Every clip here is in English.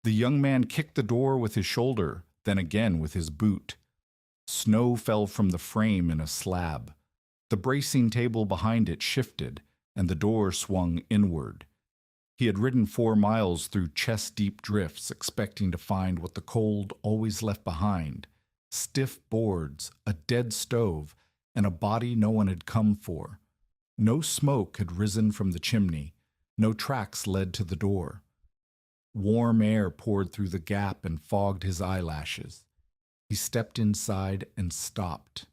The young man kicked the door with his shoulder, then again with his boot. Snow fell from the frame in a slab. The bracing table behind it shifted, and the door swung inward. He had ridden 4 miles through chest-deep drifts, expecting to find what the cold always left behind: stiff boards, a dead stove, and a body no one had come for. No smoke had risen from the chimney. No tracks led to the door. Warm air poured through the gap and fogged his eyelashes. He stepped inside and stopped.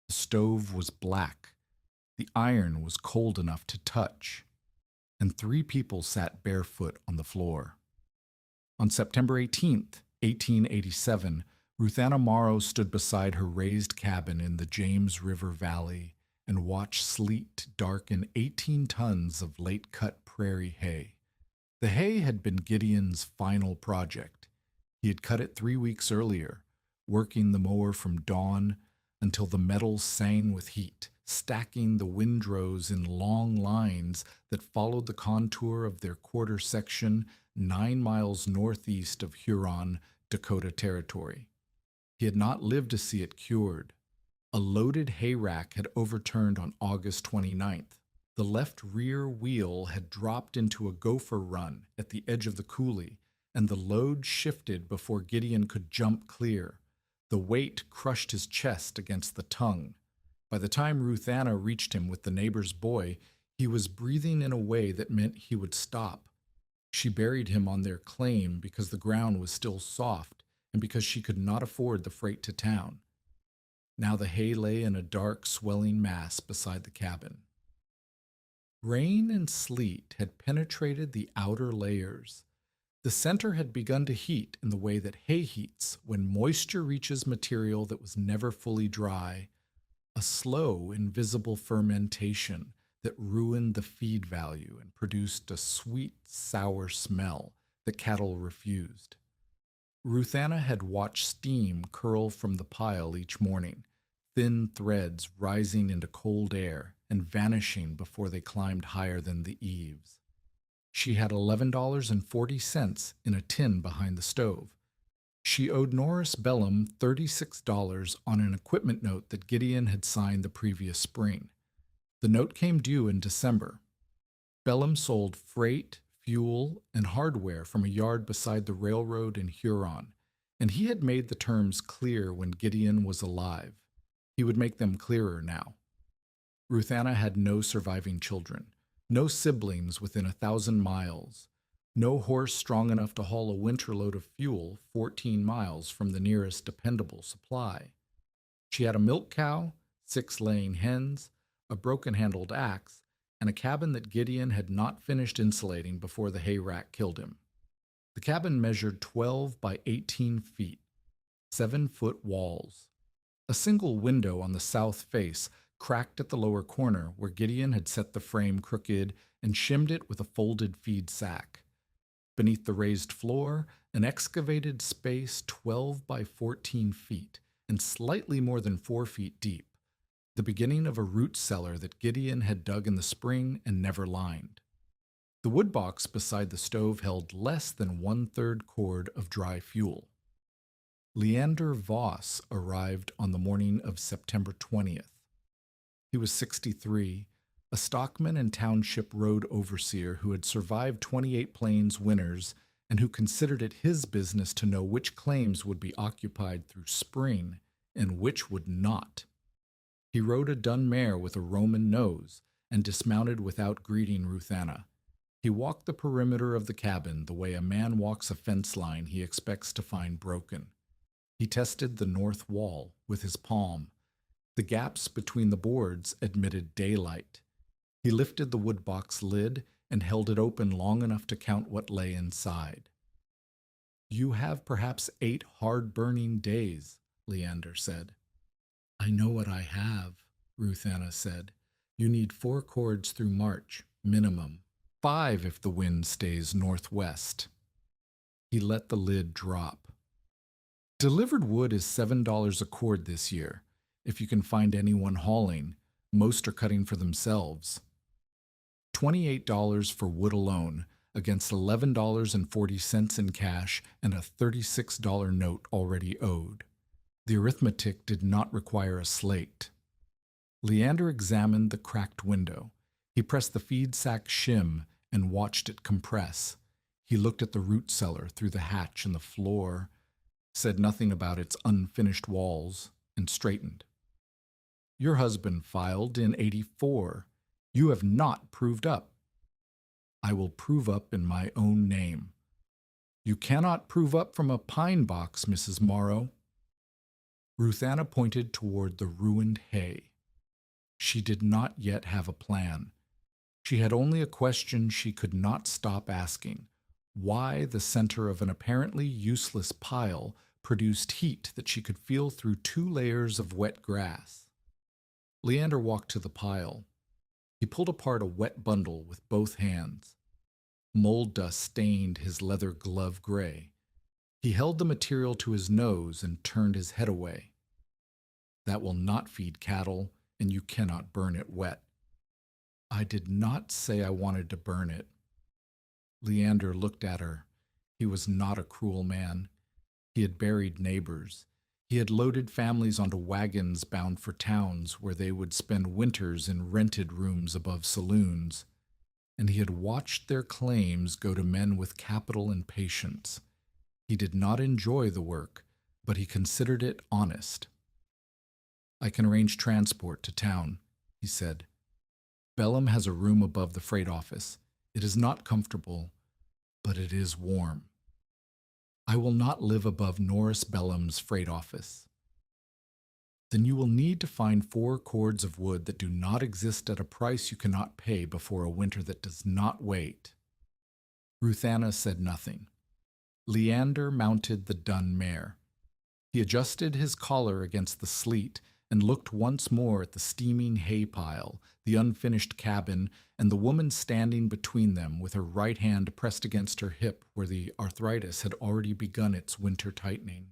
The stove was black. The iron was cold enough to touch. And 3 people sat barefoot on the floor. On September 18th, 1887, Ruthanna Morrow stood beside her raised cabin in the James River Valley and watched sleet darken 18 tons of late-cut prairie hay. The hay had been Gideon's final project. He had cut it 3 weeks earlier, working the mower from dawn until the metals sang with heat, stacking the windrows in long lines that followed the contour of their quarter section 9 miles northeast of Huron, Dakota Territory. He had not lived to see it cured. A loaded hay rack had overturned on August 29th. The left rear wheel had dropped into a gopher run at the edge of the coulee, and the load shifted before Gideon could jump clear. The weight crushed his chest against the tongue. By the time Ruthanna reached him with the neighbor's boy, he was breathing in a way that meant he would stop. She buried him on their claim because the ground was still soft and because she could not afford the freight to town. Now the hay lay in a dark, swelling mass beside the cabin. Rain and sleet had penetrated the outer layers. The center had begun to heat in the way that hay heats when moisture reaches material that was never fully dry, a slow, invisible fermentation that ruined the feed value and produced a sweet, sour smell that cattle refused. Ruthanna had watched steam curl from the pile each morning, thin threads rising into cold air and vanishing before they climbed higher than the eaves. She had $11.40 in a tin behind the stove. She owed Norris Bellum $36 on an equipment note that Gideon had signed the previous spring. The note came due in December. Bellum sold freight, fuel, and hardware from a yard beside the railroad in Huron, and he had made the terms clear when Gideon was alive. He would make them clearer now. Ruthanna had no surviving children, no siblings within 1,000 miles, no horse strong enough to haul a winter load of fuel 14 miles from the nearest dependable supply. She had a milk cow, 6 laying hens, a broken-handled axe, and a cabin that Gideon had not finished insulating before the hay rack killed him. The cabin measured 12 by 18 feet, 7-foot walls. A single window on the south face cracked at the lower corner where Gideon had set the frame crooked and shimmed it with a folded feed sack. Beneath the raised floor, an excavated space 12 by 14 feet and slightly more than 4 feet deep, the beginning of a root cellar that Gideon had dug in the spring and never lined. The wood box beside the stove held less than 1/3 cord of dry fuel. Leander Voss arrived on the morning of September 20th. He was 63, a stockman and township road overseer who had survived 28 Plains winters and who considered it his business to know which claims would be occupied through spring and which would not. He rode a dun mare with a Roman nose and dismounted without greeting Ruthanna. He walked the perimeter of the cabin the way a man walks a fence line he expects to find broken. He tested the north wall with his palm. The gaps between the boards admitted daylight. He lifted the wood box lid and held it open long enough to count what lay inside. "You have perhaps 8 hard-burning days," Leander said. "I know what I have," Ruthanna said. "You need 4 cords through March, minimum. 5 if the wind stays northwest." He let the lid drop. Delivered wood is $7 a cord this year, if you can find anyone hauling. Most are cutting for themselves. $28 for wood alone, against $11.40 in cash and a $36 note already owed. The arithmetic did not require a slate. Leander examined the cracked window. He pressed the feed sack shim and watched it compress. He looked at the root cellar through the hatch in the floor, said nothing about its unfinished walls, and straightened. Your husband filed in '84. You have not proved up. I will prove up in my own name. You cannot prove up from a pine box, Mrs. Morrow. Ruthanna pointed toward the ruined hay. She did not yet have a plan. She had only a question she could not stop asking: why the center of an apparently useless pile produced heat that she could feel through 2 layers of wet grass. Leander walked to the pile. He pulled apart a wet bundle with both hands. Mold dust stained his leather glove gray. He held the material to his nose and turned his head away. That will not feed cattle, and you cannot burn it wet. I did not say I wanted to burn it. Leander looked at her. He was not a cruel man. He had buried neighbors. He had loaded families onto wagons bound for towns where they would spend winters in rented rooms above saloons, and he had watched their claims go to men with capital and patience. He did not enjoy the work, but he considered it honest. I can arrange transport to town, he said. Bellum has a room above the freight office. It is not comfortable, but it is warm. I will not live above Norris Bellum's freight office. Then you will need to find 4 cords of wood that do not exist at a price you cannot pay before a winter that does not wait. Ruthanna said nothing. Leander mounted the dun mare. He adjusted his collar against the sleet and looked once more at the steaming hay pile, the unfinished cabin, and the woman standing between them with her right hand pressed against her hip where the arthritis had already begun its winter tightening.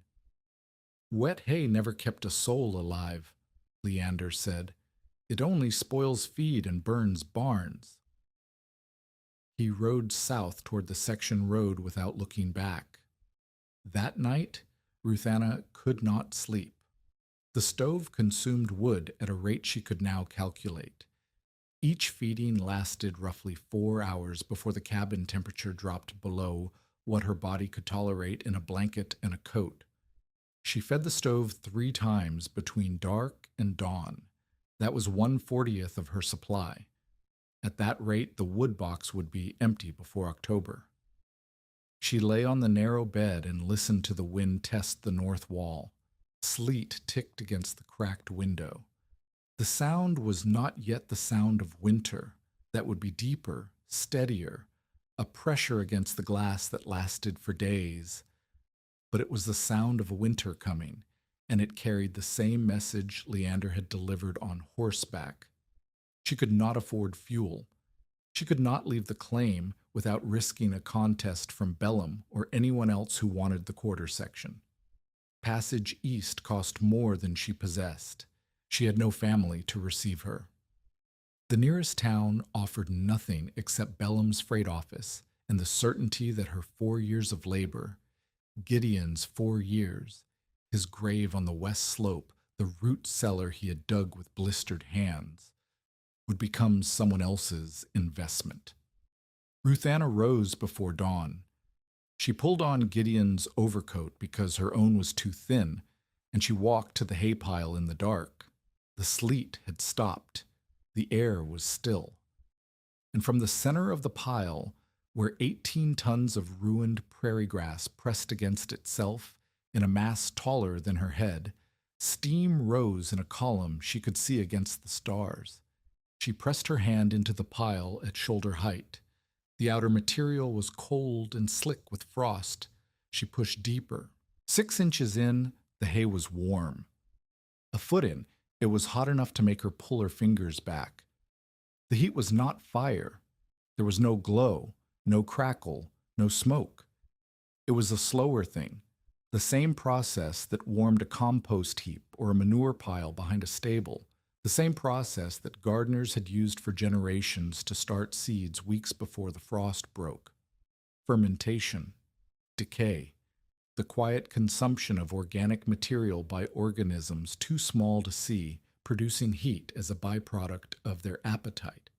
Wet hay never kept a soul alive, Leander said. It only spoils feed and burns barns. He rode south toward the section road without looking back. That night, Ruthanna could not sleep. The stove consumed wood at a rate she could now calculate. Each feeding lasted roughly 4 hours before the cabin temperature dropped below what her body could tolerate in a blanket and a coat. She fed the stove 3 times between dark and dawn. That was 1/40th of her supply. At that rate, the wood box would be empty before October. She lay on the narrow bed and listened to the wind test the north wall. Sleet ticked against the cracked window. The sound was not yet the sound of winter. That would be deeper, steadier, a pressure against the glass that lasted for days. But it was the sound of winter coming, and it carried the same message Leander had delivered on horseback. She could not afford fuel. She could not leave the claim without risking a contest from Bellum or anyone else who wanted the quarter section. Passage east cost more than she possessed. She had no family to receive her. The nearest town offered nothing except Bellum's freight office and the certainty that her 4 years of labor, Gideon's 4 years, his grave on the west slope, the root cellar he had dug with blistered hands, would become someone else's investment. Ruthanna rose before dawn. She pulled on Gideon's overcoat because her own was too thin, and she walked to the hay pile in the dark. The sleet had stopped. The air was still. And from the center of the pile, where 18 tons of ruined prairie grass pressed against itself in a mass taller than her head, steam rose in a column she could see against the stars. She pressed her hand into the pile at shoulder height. The outer material was cold and slick with frost. She pushed deeper. 6 inches in, the hay was warm. A foot in, it was hot enough to make her pull her fingers back. The heat was not fire. There was no glow, no crackle, no smoke. It was a slower thing, the same process that warmed a compost heap or a manure pile behind a stable. The same process that gardeners had used for generations to start seeds weeks before the frost broke. fermentation, decay, the quiet consumption of organic material by organisms too small to see, producing heat as a byproduct of their appetite.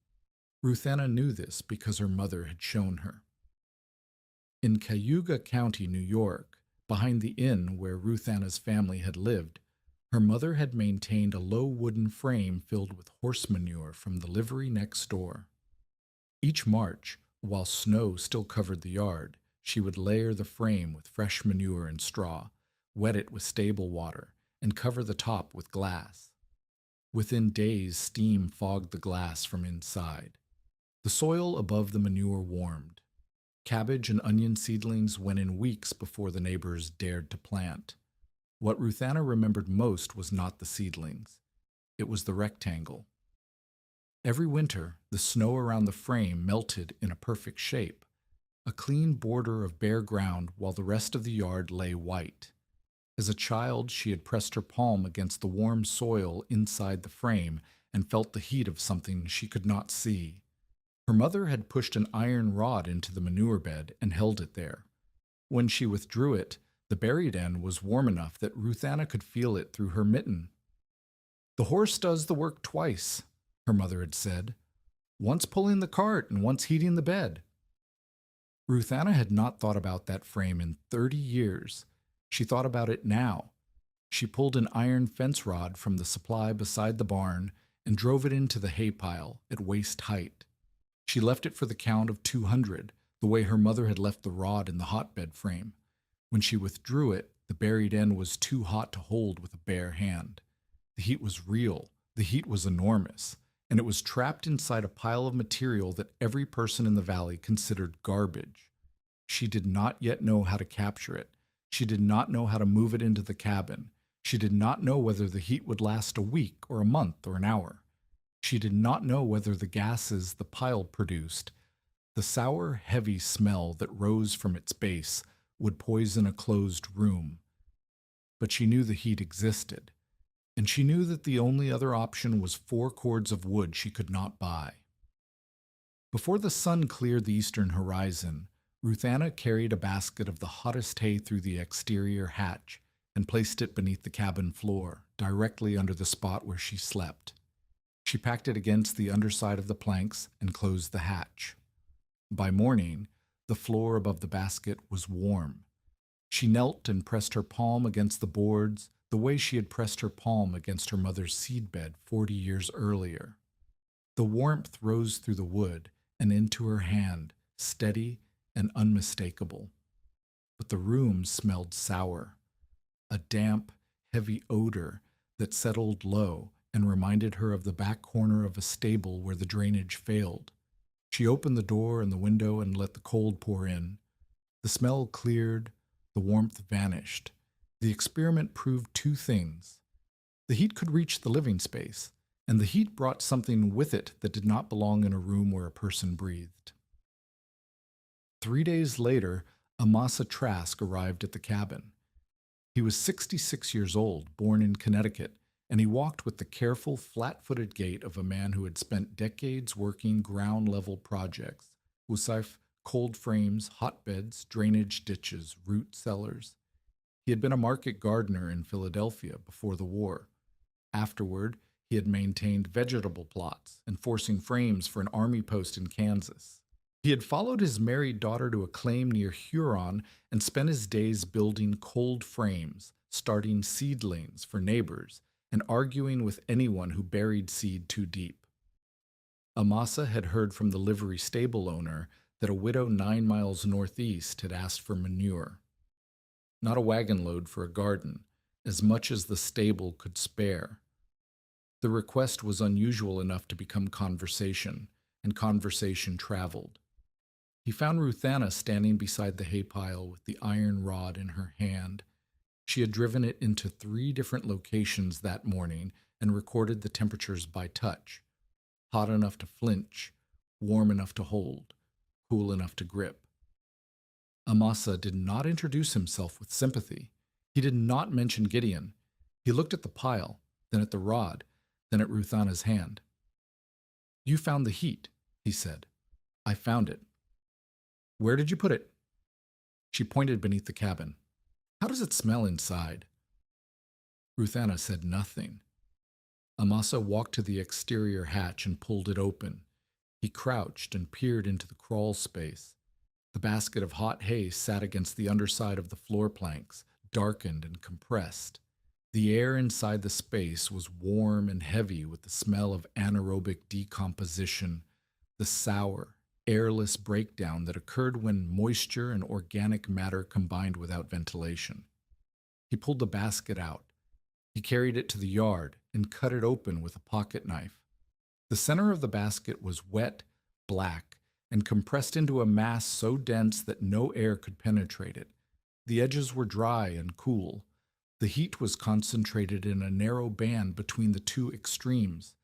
Ruthanna knew this because her mother had shown her. In Cayuga County, New York, behind the inn where Ruthanna's family had lived, her mother had maintained a low wooden frame filled with horse manure from the livery next door. Each March, while snow still covered the yard, she would layer the frame with fresh manure and straw, wet it with stable water, and cover the top with glass. Within days, steam fogged the glass from inside. The soil above the manure warmed. Cabbage and onion seedlings went in weeks before the neighbors dared to plant. What Ruthanna remembered most was not the seedlings. It was the rectangle. Every winter, the snow around the frame melted in a perfect shape, a clean border of bare ground while the rest of the yard lay white. As a child, she had pressed her palm against the warm soil inside the frame and felt the heat of something she could not see. Her mother had pushed an iron rod into the manure bed and held it there. When she withdrew it, the buried end was warm enough that Ruthanna could feel it through her mitten. "The horse does the work twice," her mother had said, "once pulling the cart and once heating the bed." Ruthanna had not thought about that frame in 30 years. She thought about it now. She pulled an iron fence rod from the supply beside the barn and drove it into the hay pile at waist height. She left it for the count of 200, the way her mother had left the rod in the hotbed frame. When she withdrew it, the buried end was too hot to hold with a bare hand. The heat was real, the heat was enormous, and it was trapped inside a pile of material that every person in the valley considered garbage. She did not yet know how to capture it. She did not know how to move it into the cabin. She did not know whether the heat would last a week or a month or an hour. She did not know whether the gases the pile produced, the sour, heavy smell that rose from its base, would poison a closed room. But she knew the heat existed, and she knew that the only other option was 4 cords of wood she could not buy. Before the sun cleared the eastern horizon, Ruthanna carried a basket of the hottest hay through the exterior hatch and placed it beneath the cabin floor, directly under the spot where she slept. She packed it against the underside of the planks and closed the hatch. By morning, the floor above the basket was warm. She knelt and pressed her palm against the boards the way she had pressed her palm against her mother's seedbed 40 years earlier. The warmth rose through the wood and into her hand, steady and unmistakable. But the room smelled sour, a damp, heavy odor that settled low and reminded her of the back corner of a stable where the drainage failed. She opened the door and the window and let the cold pour in. The smell cleared, the warmth vanished. The experiment proved 2 things. The heat could reach the living space, and the heat brought something with it that did not belong in a room where a person breathed. 3 days later, Amasa Trask arrived at the cabin. He was 66 years old, born in Connecticut, and he walked with the careful, flat-footed gait of a man who had spent decades working ground-level projects, usif, cold frames, hotbeds, drainage ditches, root cellars. He had been a market gardener in Philadelphia before the war. Afterward, he had maintained vegetable plots, enforcing frames for an army post in Kansas. He had followed his married daughter to a claim near Huron and spent his days building cold frames, starting seedlings for neighbors, and arguing with anyone who buried seed too deep. Amasa had heard from the livery stable owner that a widow 9 miles northeast had asked for manure. Not a wagon load for a garden, as much as the stable could spare. The request was unusual enough to become conversation, and conversation traveled. He found Ruthanna standing beside the hay pile with the iron rod in her hand. She had driven it into 3 different locations that morning and recorded the temperatures by touch. Hot enough to flinch, warm enough to hold, cool enough to grip. Amasa did not introduce himself with sympathy. He did not mention Gideon. He looked at the pile, then at the rod, then at Ruthanna's hand. "You found the heat," he said. "I found it." "Where did you put it?" She pointed beneath the cabin. How does it smell inside? Ruthanna said nothing. Amasa walked to the exterior hatch and pulled it open. He crouched and peered into the crawl space. The basket of hot hay sat against the underside of the floor planks, darkened and compressed. The air inside the space was warm and heavy with the smell of anaerobic decomposition, the sour, airless breakdown that occurred when moisture and organic matter combined without ventilation. He pulled the basket out. He carried it to the yard and cut it open with a pocket knife. The center of the basket was wet, black, and compressed into a mass so dense that no air could penetrate it. The edges were dry and cool. The heat was concentrated in a narrow band between the two extremes,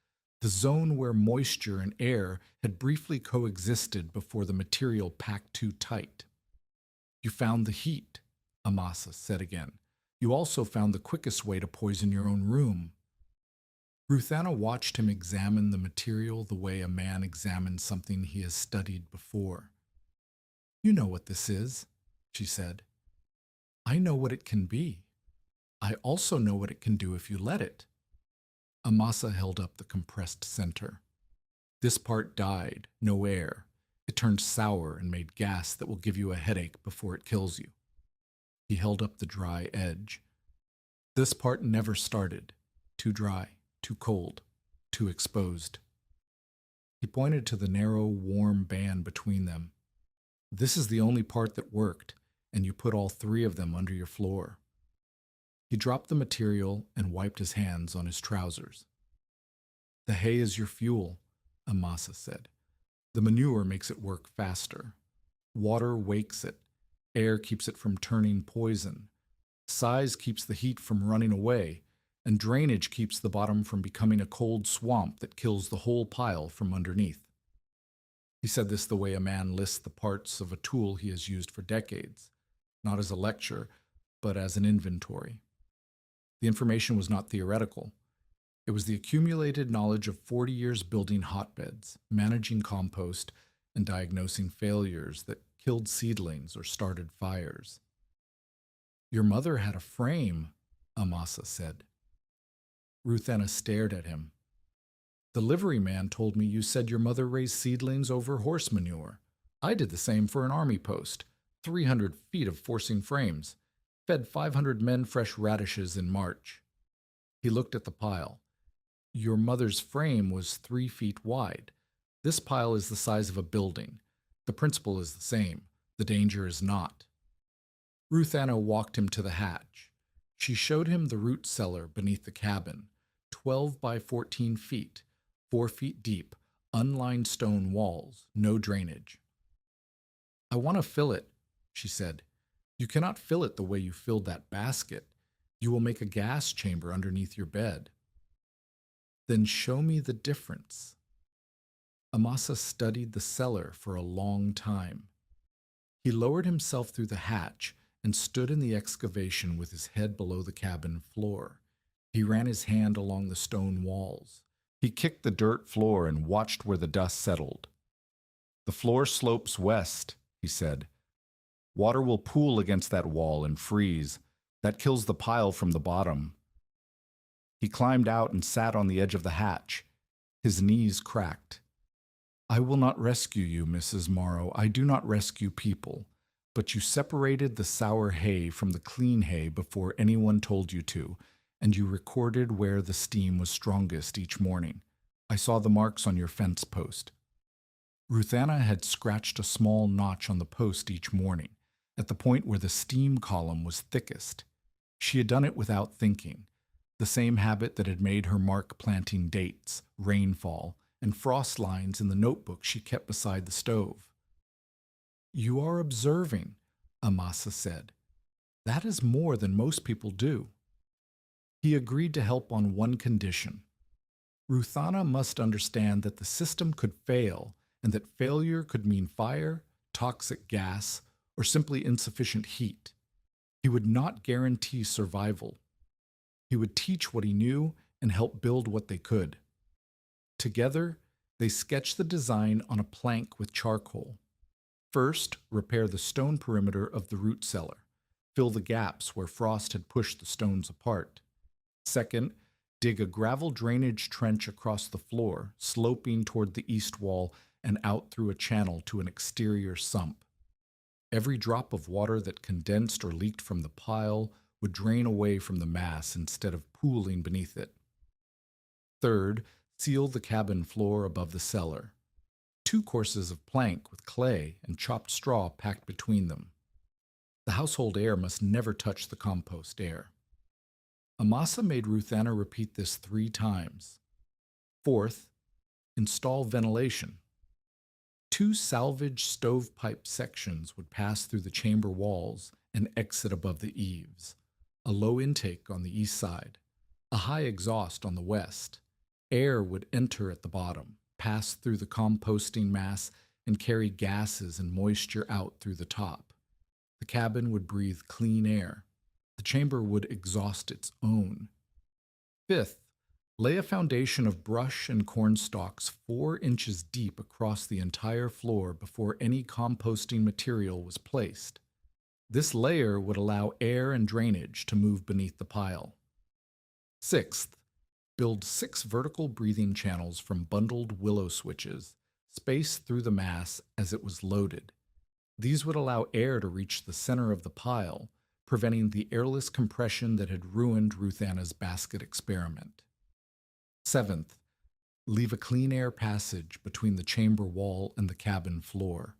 the zone where moisture and air had briefly coexisted before the material packed too tight. You found the heat, Amasa said again. You also found the quickest way to poison your own room. Ruthanna watched him examine the material the way a man examines something he has studied before. You know what this is, she said. I know what it can be. I also know what it can do if you let it. Amasa held up the compressed center. This part died, no air. It turned sour and made gas that will give you a headache before it kills you. He held up the dry edge. This part never started. Too dry, too cold, too exposed. He pointed to the narrow, warm band between them. This is the only part that worked, and you put all three of them under your floor. He dropped the material and wiped his hands on his trousers. The hay is your fuel, Amasa said. The manure makes it work faster. Water wakes it. Air keeps it from turning poison. Size keeps the heat from running away, and drainage keeps the bottom from becoming a cold swamp that kills the whole pile from underneath. He said this the way a man lists the parts of a tool he has used for decades, not as a lecture, but as an inventory. The information was not theoretical. It was the accumulated knowledge of 40 years building hotbeds, managing compost, and diagnosing failures that killed seedlings or started fires. Your mother had a frame, Amasa said. Ruthanna stared at him. The liveryman told me you said your mother raised seedlings over horse manure. I did the same for an army post, 300 feet of forcing frames, fed 500 men fresh radishes in March. He looked at the pile. Your mother's frame was 3 feet wide. This pile is the size of a building. The principle is the same. The danger is not. Ruthanna walked him to the hatch. She showed him the root cellar beneath the cabin, 12 by 14 feet, 4 feet deep, unlined stone walls, no drainage. I want to fill it, she said. You cannot fill it the way you filled that basket. You will make a gas chamber underneath your bed. Then show me the difference. Amasa studied the cellar for a long time. He lowered himself through the hatch and stood in the excavation with his head below the cabin floor. He ran his hand along the stone walls. He kicked the dirt floor and watched where the dust settled. The floor slopes west, he said. Water will pool against that wall and freeze. That kills the pile from the bottom. He climbed out and sat on the edge of the hatch. His knees cracked. I will not rescue you, Mrs. Morrow. I do not rescue people. But you separated the sour hay from the clean hay before anyone told you to, and you recorded where the steam was strongest each morning. I saw the marks on your fence post. Ruthanna had scratched a small notch on the post each morning, at the point where the steam column was thickest. She had done it without thinking, the same habit that had made her mark planting dates, rainfall, and frost lines in the notebook she kept beside the stove. You are observing, Amasa said. That is more than most people do. He agreed to help on one condition. Ruthanna must understand that the system could fail, and that failure could mean fire, toxic gas, or simply insufficient heat. He would not guarantee survival. He would teach what he knew and help build what they could. Together, they sketched the design on a plank with charcoal. First, repair the stone perimeter of the root cellar. Fill the gaps where frost had pushed the stones apart. Second, dig a gravel drainage trench across the floor, sloping toward the east wall and out through a channel to an exterior sump. Every drop of water that condensed or leaked from the pile would drain away from the mass instead of pooling beneath it. Third, seal the cabin floor above the cellar. 2 courses of plank with clay and chopped straw packed between them. The household air must never touch the compost air. Amasa made Ruthanna repeat this 3 times. Fourth, install ventilation. 2 salvaged stovepipe sections would pass through the chamber walls and exit above the eaves. A low intake on the east side, a high exhaust on the west. Air would enter at the bottom, pass through the composting mass, and carry gases and moisture out through the top. The cabin would breathe clean air. The chamber would exhaust its own. Fifth, lay a foundation of brush and corn stalks 4 inches deep across the entire floor before any composting material was placed. This layer would allow air and drainage to move beneath the pile. Sixth, build 6 vertical breathing channels from bundled willow switches, spaced through the mass as it was loaded. These would allow air to reach the center of the pile, preventing the airless compression that had ruined Ruthanna's basket experiment. Seventh, leave a clean air passage between the chamber wall and the cabin floor,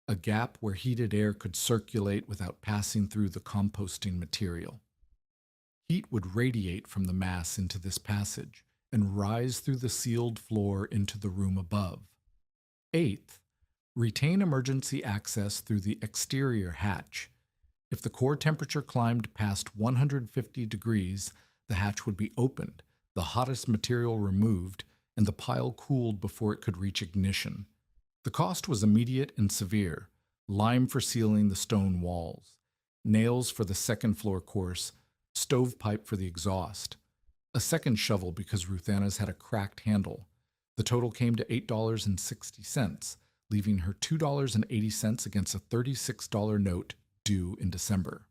a gap where heated air could circulate without passing through the composting material. Heat would radiate from the mass into this passage and rise through the sealed floor into the room above. Eighth, retain emergency access through the exterior hatch. If the core temperature climbed past 150 degrees, the hatch would be opened, the hottest material removed, and the pile cooled before it could reach ignition. The cost was immediate and severe: lime for sealing the stone walls, nails for the second floor course, stovepipe for the exhaust, a second shovel because Ruthanna's had a cracked handle. The total came to $8.60, leaving her $2.80 against a $36 note due in December.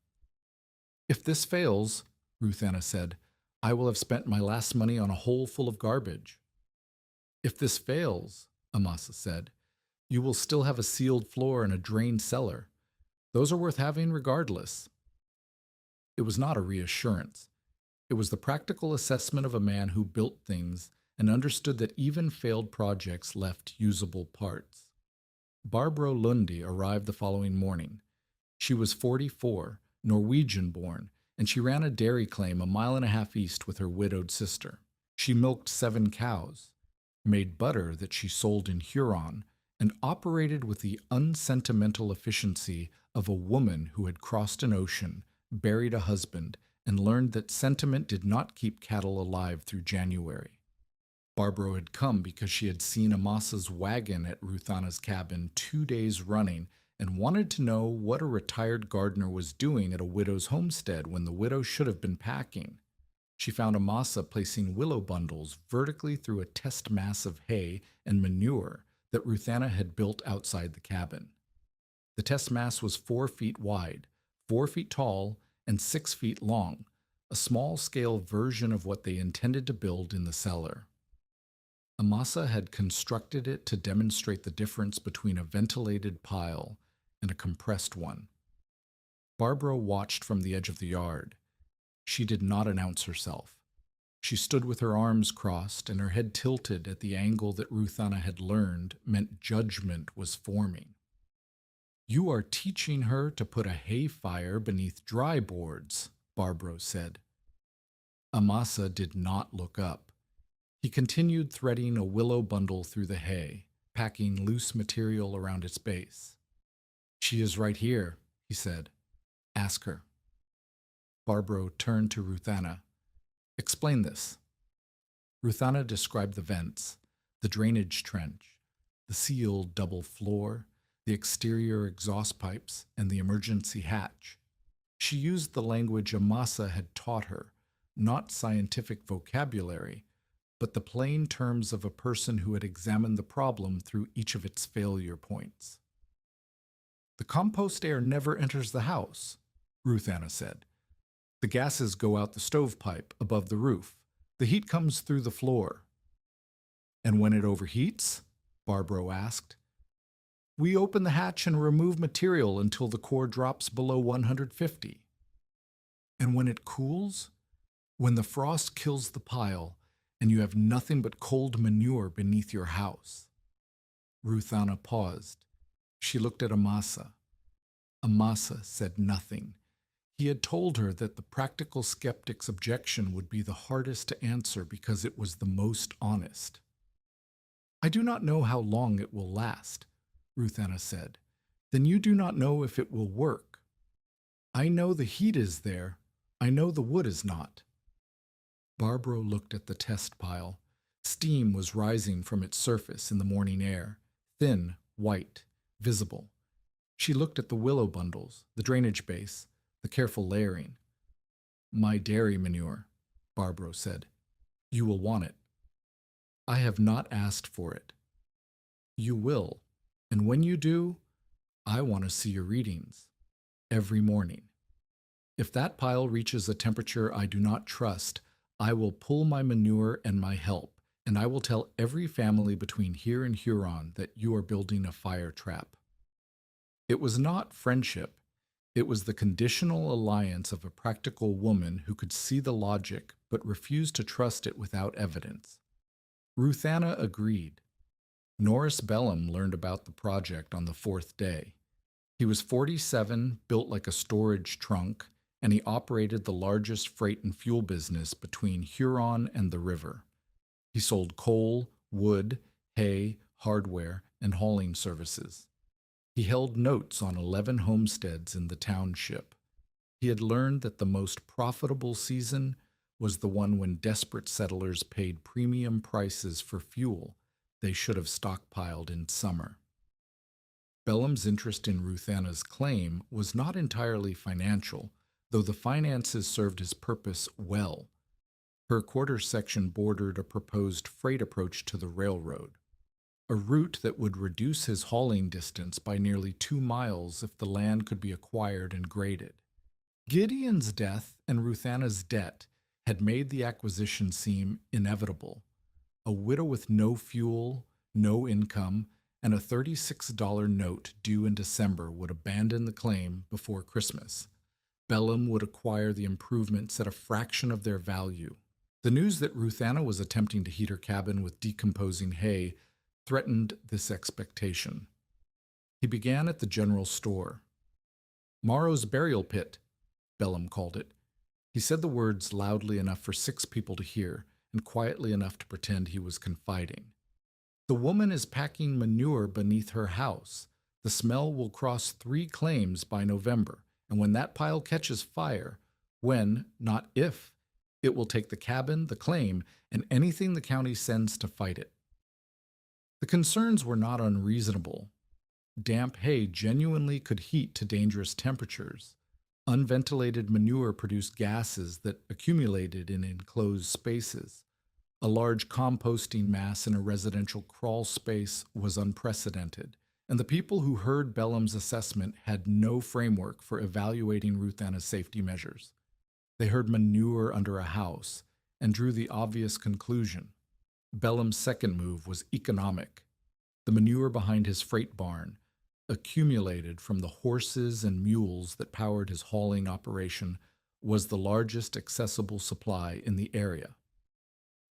"If this fails," Ruthanna said, "I will have spent my last money on a hole full of garbage." "If this fails," Amasa said, "you will still have a sealed floor and a drained cellar. Those are worth having regardless." It was not a reassurance. It was the practical assessment of a man who built things and understood that even failed projects left usable parts. Barbro Lundi arrived the following morning. She was 44, Norwegian-born, and she ran a dairy claim 1.5 miles east with her widowed sister. She milked 7 cows, made butter that she sold in Huron, and operated with the unsentimental efficiency of a woman who had crossed an ocean, buried a husband, and learned that sentiment did not keep cattle alive through January. Barbro had come because she had seen Amasa's wagon at Ruthanna's cabin 2 days running and wanted to know what a retired gardener was doing at a widow's homestead when the widow should have been packing. She found Amasa placing willow bundles vertically through a test mass of hay and manure that Ruthanna had built outside the cabin. The test mass was 4 feet wide, 4 feet tall, and 6 feet long, a small-scale version of what they intended to build in the cellar. Amasa had constructed it to demonstrate the difference between a ventilated pile and a compressed one. Barbara watched from the edge of the yard. She did not announce herself. She stood with her arms crossed and her head tilted at the angle that Ruthanna had learned meant judgment was forming. "You are teaching her to put a hay fire beneath dry boards," Barbro said. Amasa did not look up. He continued threading a willow bundle through the hay, packing loose material around its base. "She is right here," he said. "Ask her." Barbro turned to Ruthanna. "Explain this." Ruthanna described the vents, the drainage trench, the sealed double floor, the exterior exhaust pipes, and the emergency hatch. She used the language Amasa had taught her, not scientific vocabulary, but the plain terms of a person who had examined the problem through each of its failure points. The compost air never enters the house, Ruthanna said. The gases go out the stovepipe above the roof. The heat comes through the floor. And when it overheats? Barbro asked. We open the hatch and remove material until the core drops below 150. And when it cools? When the frost kills the pile and you have nothing but cold manure beneath your house. Ruthanna paused. She looked at Amasa. Amasa said nothing. He had told her that the practical skeptic's objection would be the hardest to answer because it was the most honest. I do not know how long it will last, Ruthanna said. Then you do not know if it will work. I know the heat is there. I know the wood is not. Barbro looked at the test pile. Steam was rising from its surface in the morning air, thin, white, visible. She looked at the willow bundles, the drainage base, the careful layering. My dairy manure, Barbro said. You will want it. I have not asked for it. You will, and when you do, I want to see your readings. Every morning. If that pile reaches a temperature I do not trust, I will pull my manure and my help, and I will tell every family between here and Huron that you are building a fire trap. It was not friendship. It was the conditional alliance of a practical woman who could see the logic but refused to trust it without evidence. Ruthanna agreed. Norris Bellum learned about the project on the fourth day. He was 47, built like a storage trunk, and he operated the largest freight and fuel business between Huron and the river. He sold coal, wood, hay, hardware, and hauling services. He held notes on 11 homesteads in the township. He had learned that the most profitable season was the one when desperate settlers paid premium prices for fuel they should have stockpiled in summer. Bellum's interest in Ruthanna's claim was not entirely financial, though the finances served his purpose well. Her quarter section bordered a proposed freight approach to the railroad, a route that would reduce his hauling distance by nearly 2 miles if the land could be acquired and graded. Gideon's death and Ruthanna's debt had made the acquisition seem inevitable. A widow with no fuel, no income, and a $36 note due in December would abandon the claim before Christmas. Bellum would acquire the improvements at a fraction of their value. The news that Ruthanna was attempting to heat her cabin with decomposing hay threatened this expectation. He began at the general store. Morrow's burial pit, Bellum called it. He said the words loudly enough for 6 people to hear and quietly enough to pretend he was confiding. The woman is packing manure beneath her house. The smell will cross 3 claims by November. And when that pile catches fire, when, not if, it will take the cabin, the claim, and anything the county sends to fight it. The concerns were not unreasonable. Damp hay genuinely could heat to dangerous temperatures. Unventilated manure produced gases that accumulated in enclosed spaces. A large composting mass in a residential crawl space was unprecedented. And the people who heard Bellum's assessment had no framework for evaluating Ruthanna's safety measures. They heard manure under a house and drew the obvious conclusion. Bellum's second move was economic. The manure behind his freight barn, accumulated from the horses and mules that powered his hauling operation, was the largest accessible supply in the area.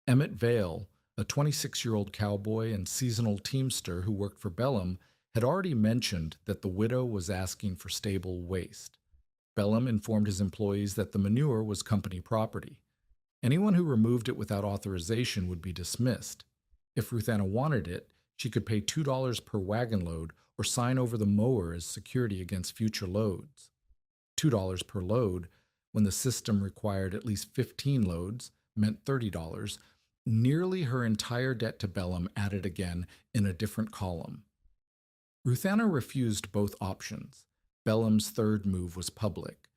Emmett Vale, a 26-year-old cowboy and seasonal teamster who worked for Bellum, had already mentioned that the widow was asking for stable waste. Bellum informed his employees that the manure was company property. Anyone who removed it without authorization would be dismissed. If Ruthanna wanted it, she could pay $2 per wagon load or sign over the mower as security against future loads. $2 per load, when the system required at least 15 loads, meant $30, nearly her entire debt to Bellum added again in a different column. Ruthanna refused both options. Bellum's third move was public.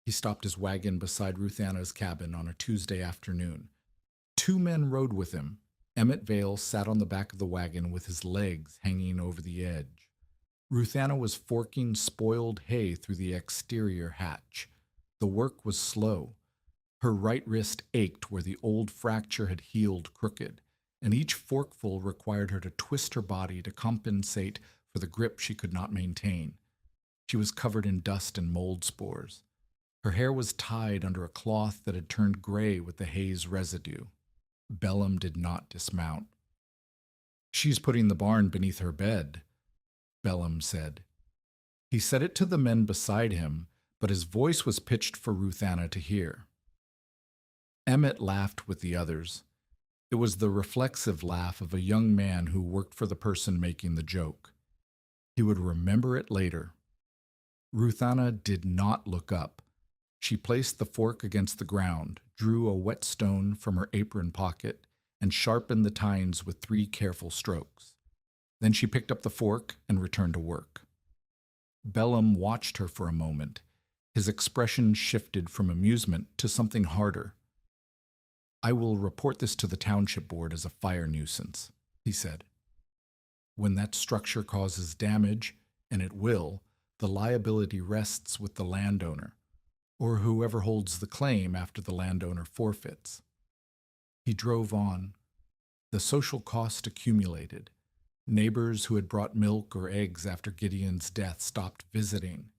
He stopped his wagon beside Ruthanna's cabin on a Tuesday afternoon. 2 men rode with him. Emmett Vale sat on the back of the wagon with his legs hanging over the edge. Ruthanna was forking spoiled hay through the exterior hatch. The work was slow. Her right wrist ached where the old fracture had healed crooked, and each forkful required her to twist her body to compensate for the grip she could not maintain. She was covered in dust and mold spores. Her hair was tied under a cloth that had turned gray with the hay's residue. Bellum did not dismount. "She's putting the barn beneath her bed," Bellum said. He said it to the men beside him, but his voice was pitched for Ruthanna to hear. Emmett laughed with the others. It was the reflexive laugh of a young man who worked for the person making the joke. He would remember it later. Ruthanna did not look up. She placed the fork against the ground, drew a whetstone from her apron pocket, and sharpened the tines with 3 careful strokes. Then she picked up the fork and returned to work. Bellum watched her for a moment. His expression shifted from amusement to something harder. "I will report this to the township board as a fire nuisance," he said. "When that structure causes damage, and it will, the liability rests with the landowner, or whoever holds the claim after the landowner forfeits." He drove on. The social cost accumulated. Neighbors who had brought milk or eggs after Gideon's death stopped visiting.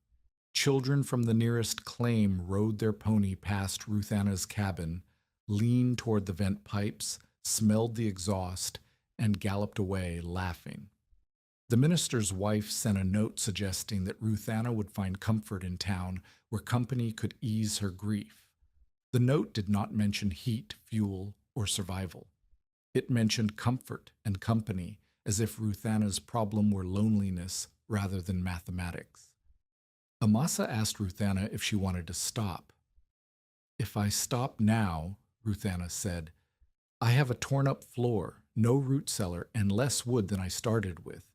Children from the nearest claim rode their pony past Ruthanna's cabin, leaned toward the vent pipes, smelled the exhaust, and galloped away laughing. The minister's wife sent a note suggesting that Ruthanna would find comfort in town where company could ease her grief. The note did not mention heat, fuel, or survival. It mentioned comfort and company, as if Ruthanna's problem were loneliness rather than mathematics. Amasa asked Ruthanna if she wanted to stop. "If I stop now," Ruthanna said, "I have a torn-up floor, no root cellar, and less wood than I started with."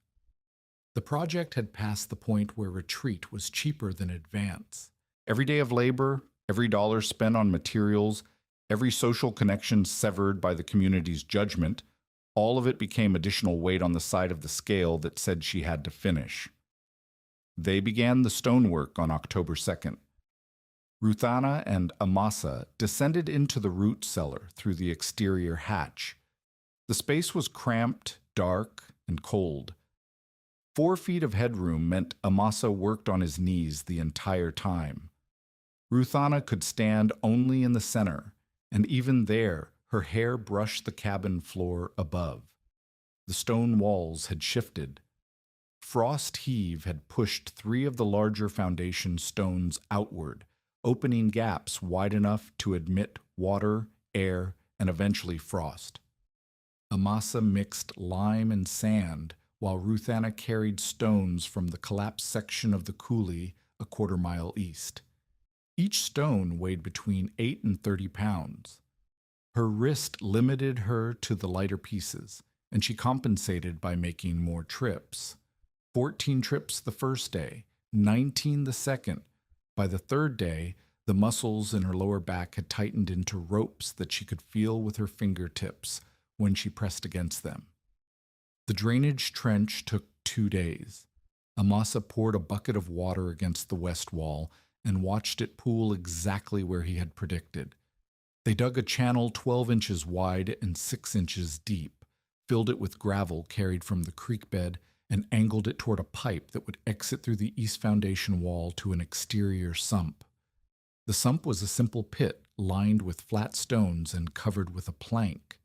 The project had passed the point where retreat was cheaper than advance. Every day of labor, every dollar spent on materials, every social connection severed by the community's judgment, all of it became additional weight on the side of the scale that said she had to finish. They began the stonework on October 2nd. Ruthanna and Amasa descended into the root cellar through the exterior hatch. The space was cramped, dark, and cold. 4 feet of headroom meant Amasa worked on his knees the entire time. Ruthanna could stand only in the center, and even there, her hair brushed the cabin floor above. The stone walls had shifted. Frost heave had pushed 3 of the larger foundation stones outward, opening gaps wide enough to admit water, air, and eventually frost. Amasa mixed lime and sand, while Ruthanna carried stones from the collapsed section of the coulee a quarter-mile east. Each stone weighed between 8 and 30 pounds. Her wrist limited her to the lighter pieces, and she compensated by making more trips. 14 trips the first day, 19 the second. By the third day, the muscles in her lower back had tightened into ropes that she could feel with her fingertips when she pressed against them. The drainage trench took 2 days. Amasa poured a bucket of water against the west wall and watched it pool exactly where he had predicted. They dug a channel 12 inches wide and 6 inches deep, filled it with gravel carried from the creek bed, and angled it toward a pipe that would exit through the east foundation wall to an exterior sump. The sump was a simple pit lined with flat stones and covered with a plank.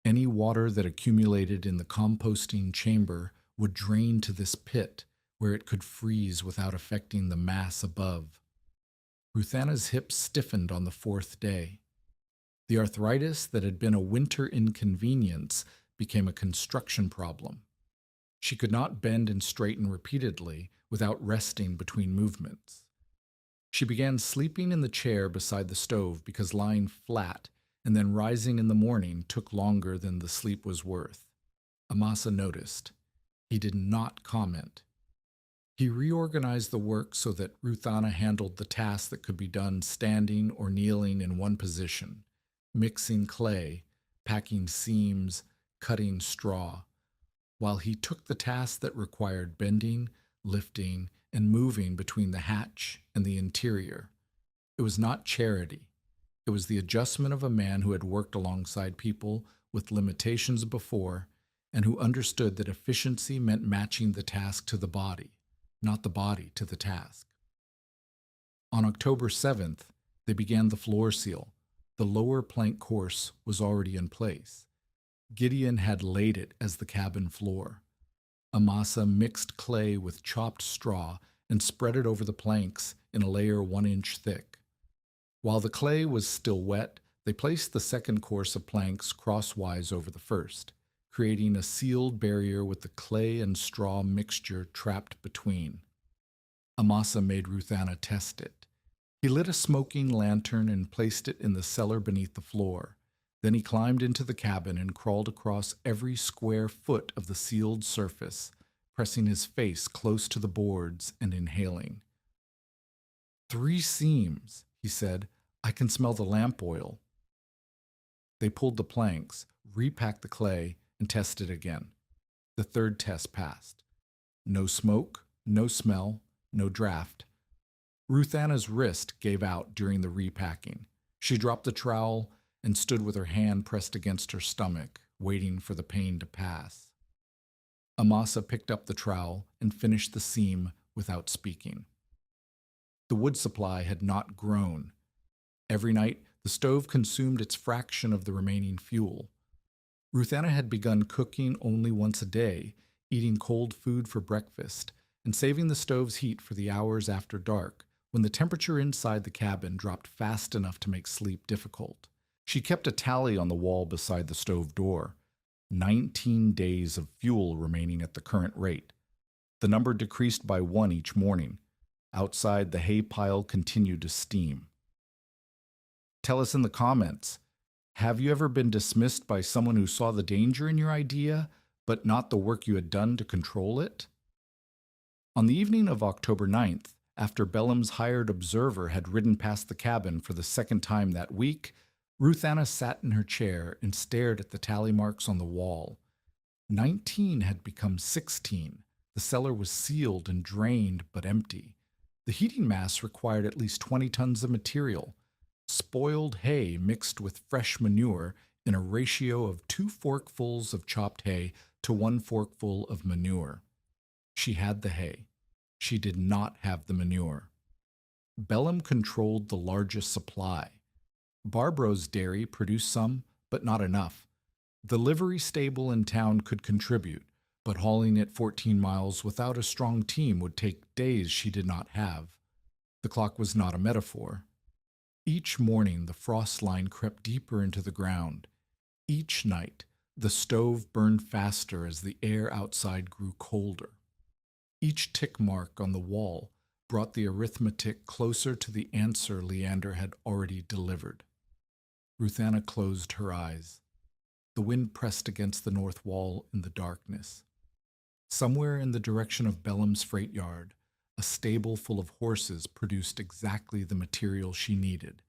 Any water that accumulated in the composting chamber would drain to this pit, where it could freeze without affecting the mass above. Ruthanna's hips stiffened on the 4th day. The arthritis that had been a winter inconvenience became a construction problem. She could not bend and straighten repeatedly without resting between movements. She began sleeping in the chair beside the stove because lying flat and then rising in the morning took longer than the sleep was worth. Amasa noticed. He did not comment. He reorganized the work so that Ruthanna handled the tasks that could be done standing or kneeling in one position, mixing clay, packing seams, cutting straw, while he took the tasks that required bending, lifting, and moving between the hatch and the interior. It was not charity. It was the adjustment of a man who had worked alongside people with limitations before and who understood that efficiency meant matching the task to the body, not the body to the task. On October 7th, they began the floor seal. The lower plank course was already in place. Gideon had laid it as the cabin floor. Amasa mixed clay with chopped straw and spread it over the planks in a layer 1 inch thick. While the clay was still wet, they placed the second course of planks crosswise over the first, creating a sealed barrier with the clay and straw mixture trapped between. Amasa made Ruthanna test it. He lit a smoking lantern and placed it in the cellar beneath the floor. Then he climbed into the cabin and crawled across every square foot of the sealed surface, pressing his face close to the boards and inhaling. 3 seams, he said. I can smell the lamp oil. They pulled the planks, repacked the clay, and tested again. The third test passed. No smoke, no smell, no draft. Ruthanna's wrist gave out during the repacking. She dropped the trowel and stood with her hand pressed against her stomach, waiting for the pain to pass. Amasa picked up the trowel and finished the seam without speaking. The wood supply had not grown. Every night, the stove consumed its fraction of the remaining fuel. Ruthanna had begun cooking only once a day, eating cold food for breakfast, and saving the stove's heat for the hours after dark, when the temperature inside the cabin dropped fast enough to make sleep difficult. She kept a tally on the wall beside the stove door. 19 days of fuel remaining at the current rate. The number decreased by 1 each morning. Outside, the hay pile continued to steam. Tell us in the comments, have you ever been dismissed by someone who saw the danger in your idea, but not the work you had done to control it? On the evening of October 9th, after Bellum's hired observer had ridden past the cabin for the second time that week, Ruthanna sat in her chair and stared at the tally marks on the wall. 19 had become 16. The cellar was sealed and drained but empty. The heating mass required at least 20 tons of material. Spoiled hay mixed with fresh manure in a ratio of 2 forkfuls of chopped hay to 1 forkful of manure. She had the hay. She did not have the manure. Bellum controlled the largest supply. Barbro's dairy produced some, but not enough. The livery stable in town could contribute, but hauling it 14 miles without a strong team would take days she did not have. The clock was not a metaphor. Each morning the frost line crept deeper into the ground. Each night the stove burned faster as the air outside grew colder. Each tick mark on the wall brought the arithmetic closer to the answer Leander had already delivered. Ruthanna closed her eyes. The wind pressed against the north wall in the darkness. Somewhere in the direction of Bellum's freight yard, a stable full of horses produced exactly the material she needed,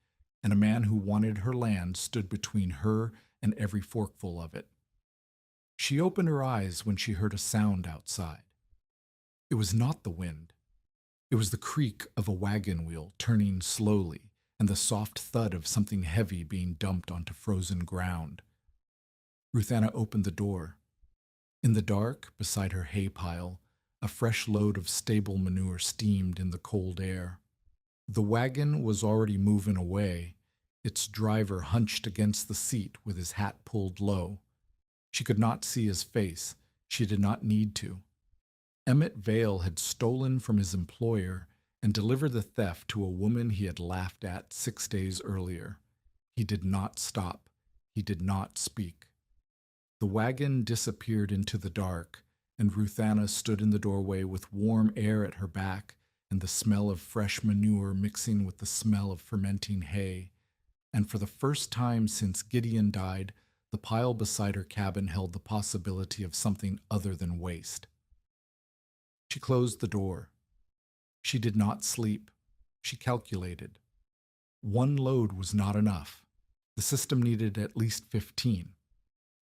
and a man who wanted her land stood between her and every forkful of it. She opened her eyes when she heard a sound outside. It was not the wind. It was the creak of a wagon wheel turning slowly and the soft thud of something heavy being dumped onto frozen ground. Ruthanna opened the door. In the dark, beside her hay pile, a fresh load of stable manure steamed in the cold air. The wagon was already moving away, its driver hunched against the seat with his hat pulled low. She could not see his face. She did not need to. Emmett Vale had stolen from his employer and delivered the theft to a woman he had laughed at 6 days earlier. He did not stop. He did not speak. The wagon disappeared into the dark, and Ruthanna stood in the doorway with warm air at her back and the smell of fresh manure mixing with the smell of fermenting hay. And for the first time since Gideon died, the pile beside her cabin held the possibility of something other than waste. She closed the door. She did not sleep. She calculated. 1 load was not enough. The system needed at least 15.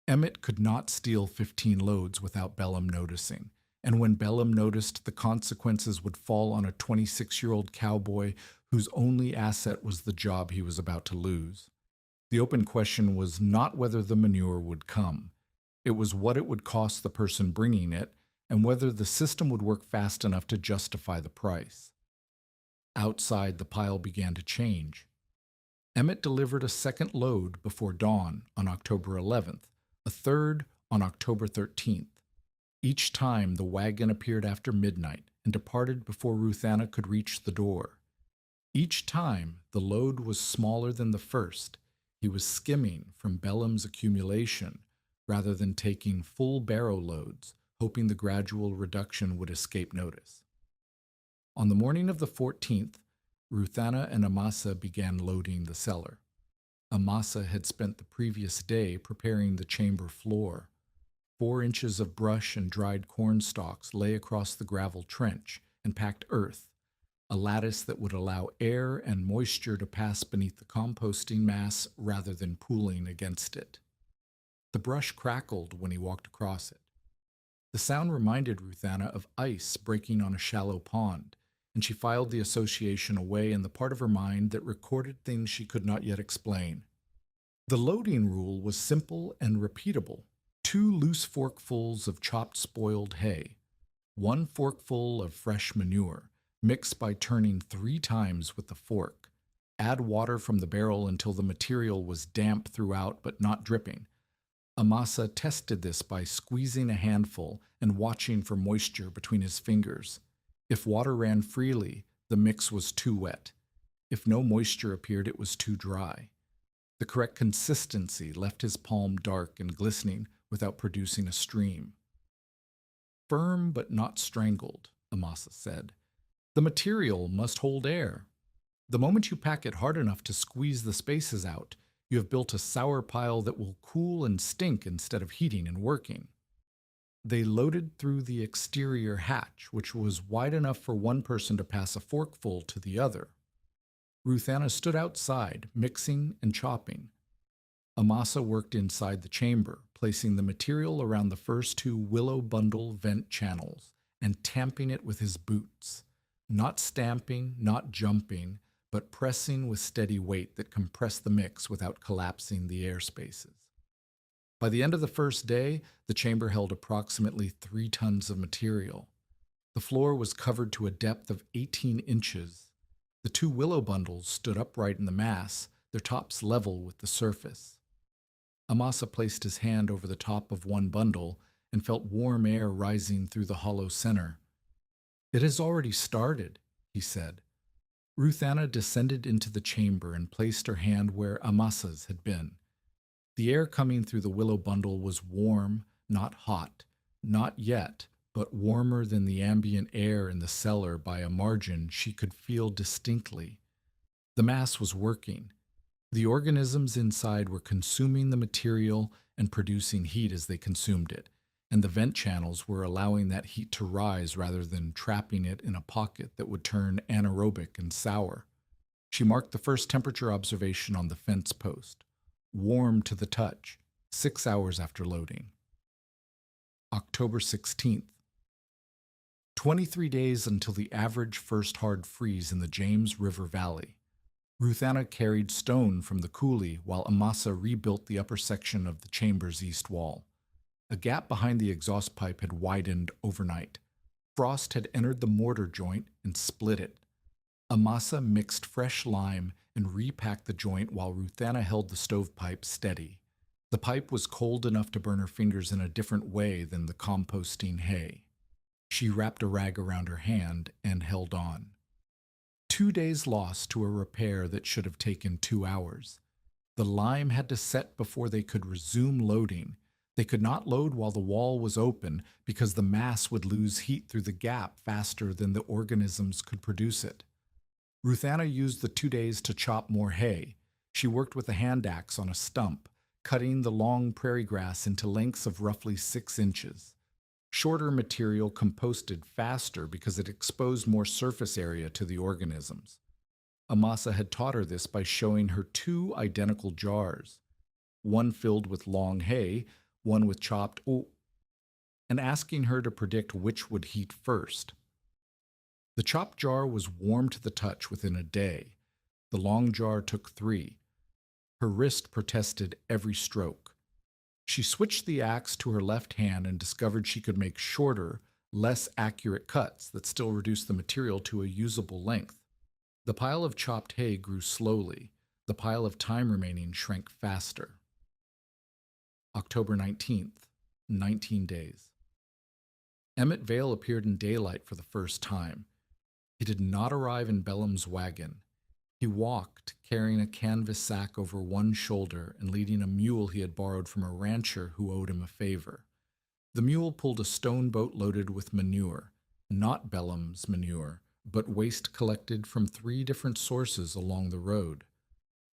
Emmett could not steal 15 loads without Bellum noticing, and when Bellum noticed the consequences would fall on a 26-year-old cowboy whose only asset was the job he was about to lose. The open question was not whether the manure would come. It was what it would cost the person bringing it and whether the system would work fast enough to justify the price. Outside, the pile began to change. Emmett delivered a second load before dawn on October 11th, a third on October 13th. Each time, the wagon appeared after midnight and departed before Ruthanna could reach the door. Each time, the load was smaller than the first. He was skimming from Bellum's accumulation rather than taking full barrow loads, hoping the gradual reduction would escape notice. On the morning of the 14th, Ruthanna and Amasa began loading the cellar. Amasa had spent the previous day preparing the chamber floor. 4 inches of brush and dried corn stalks lay across the gravel trench and packed earth, a lattice that would allow air and moisture to pass beneath the composting mass rather than pooling against it. The brush crackled when he walked across it. The sound reminded Ruthanna of ice breaking on a shallow pond, and she filed the association away in the part of her mind that recorded things she could not yet explain. The loading rule was simple and repeatable. 2 loose forkfuls of chopped spoiled hay, 1 forkful of fresh manure, mixed by turning 3 times with the fork. Add water from the barrel until the material was damp throughout but not dripping. Amasa tested this by squeezing a handful and watching for moisture between his fingers. If water ran freely, the mix was too wet. If no moisture appeared, it was too dry. The correct consistency left his palm dark and glistening without producing a stream. Firm but not strangled, Amasa said. The material must hold air. The moment you pack it hard enough to squeeze the spaces out, you have built a sour pile that will cool and stink instead of heating and working. They loaded through the exterior hatch, which was wide enough for one person to pass a forkful to the other. Ruthanna stood outside, mixing and chopping. Amasa worked inside the chamber, placing the material around the first 2 willow bundle vent channels and tamping it with his boots. Not stamping, not jumping, but pressing with steady weight that compressed the mix without collapsing the air spaces. By the end of the first day, the chamber held approximately 3 tons of material. The floor was covered to a depth of 18 inches. The 2 willow bundles stood upright in the mass, their tops level with the surface. Amasa placed his hand over the top of one bundle and felt warm air rising through the hollow center. "It has already started," he said. Ruthanna descended into the chamber and placed her hand where Amasa's had been. The air coming through the willow bundle was warm, not hot, not yet, but warmer than the ambient air in the cellar by a margin she could feel distinctly. The mass was working. The organisms inside were consuming the material and producing heat as they consumed it, and the vent channels were allowing that heat to rise rather than trapping it in a pocket that would turn anaerobic and sour. She marked the first temperature observation on the fence post. Warm to the touch, 6 hours after loading. October 16th. 23 days until the average first hard freeze in the James River Valley. Ruthanna carried stone from the coulee while Amasa rebuilt the upper section of the chamber's east wall. A gap behind the exhaust pipe had widened overnight. Frost had entered the mortar joint and split it. Amasa mixed fresh lime and repacked the joint while Ruthanna held the stovepipe steady. The pipe was cold enough to burn her fingers in a different way than the composting hay. She wrapped a rag around her hand and held on. 2 days lost to a repair that should have taken 2 hours. The lime had to set before they could resume loading. They could not load while the wall was open because the mass would lose heat through the gap faster than the organisms could produce it. Ruthanna used the 2 days to chop more hay. She worked with a hand axe on a stump, cutting the long prairie grass into lengths of roughly 6 inches. Shorter material composted faster because it exposed more surface area to the organisms. Amasa had taught her this by showing her 2 identical jars, one filled with long hay, one with chopped and asking her to predict which would heat first. The chopped jar was warm to the touch within a day. The long jar took 3. Her wrist protested every stroke. She switched the axe to her left hand and discovered she could make shorter, less accurate cuts that still reduced the material to a usable length. The pile of chopped hay grew slowly. The pile of time remaining shrank faster. October 19th, 19 days. Emmett Vale appeared in daylight for the first time. He did not arrive in Bellum's wagon. He walked, carrying a canvas sack over one shoulder and leading a mule he had borrowed from a rancher who owed him a favor. The mule pulled a stone boat loaded with manure, not Bellum's manure, but waste collected from 3 different sources along the road.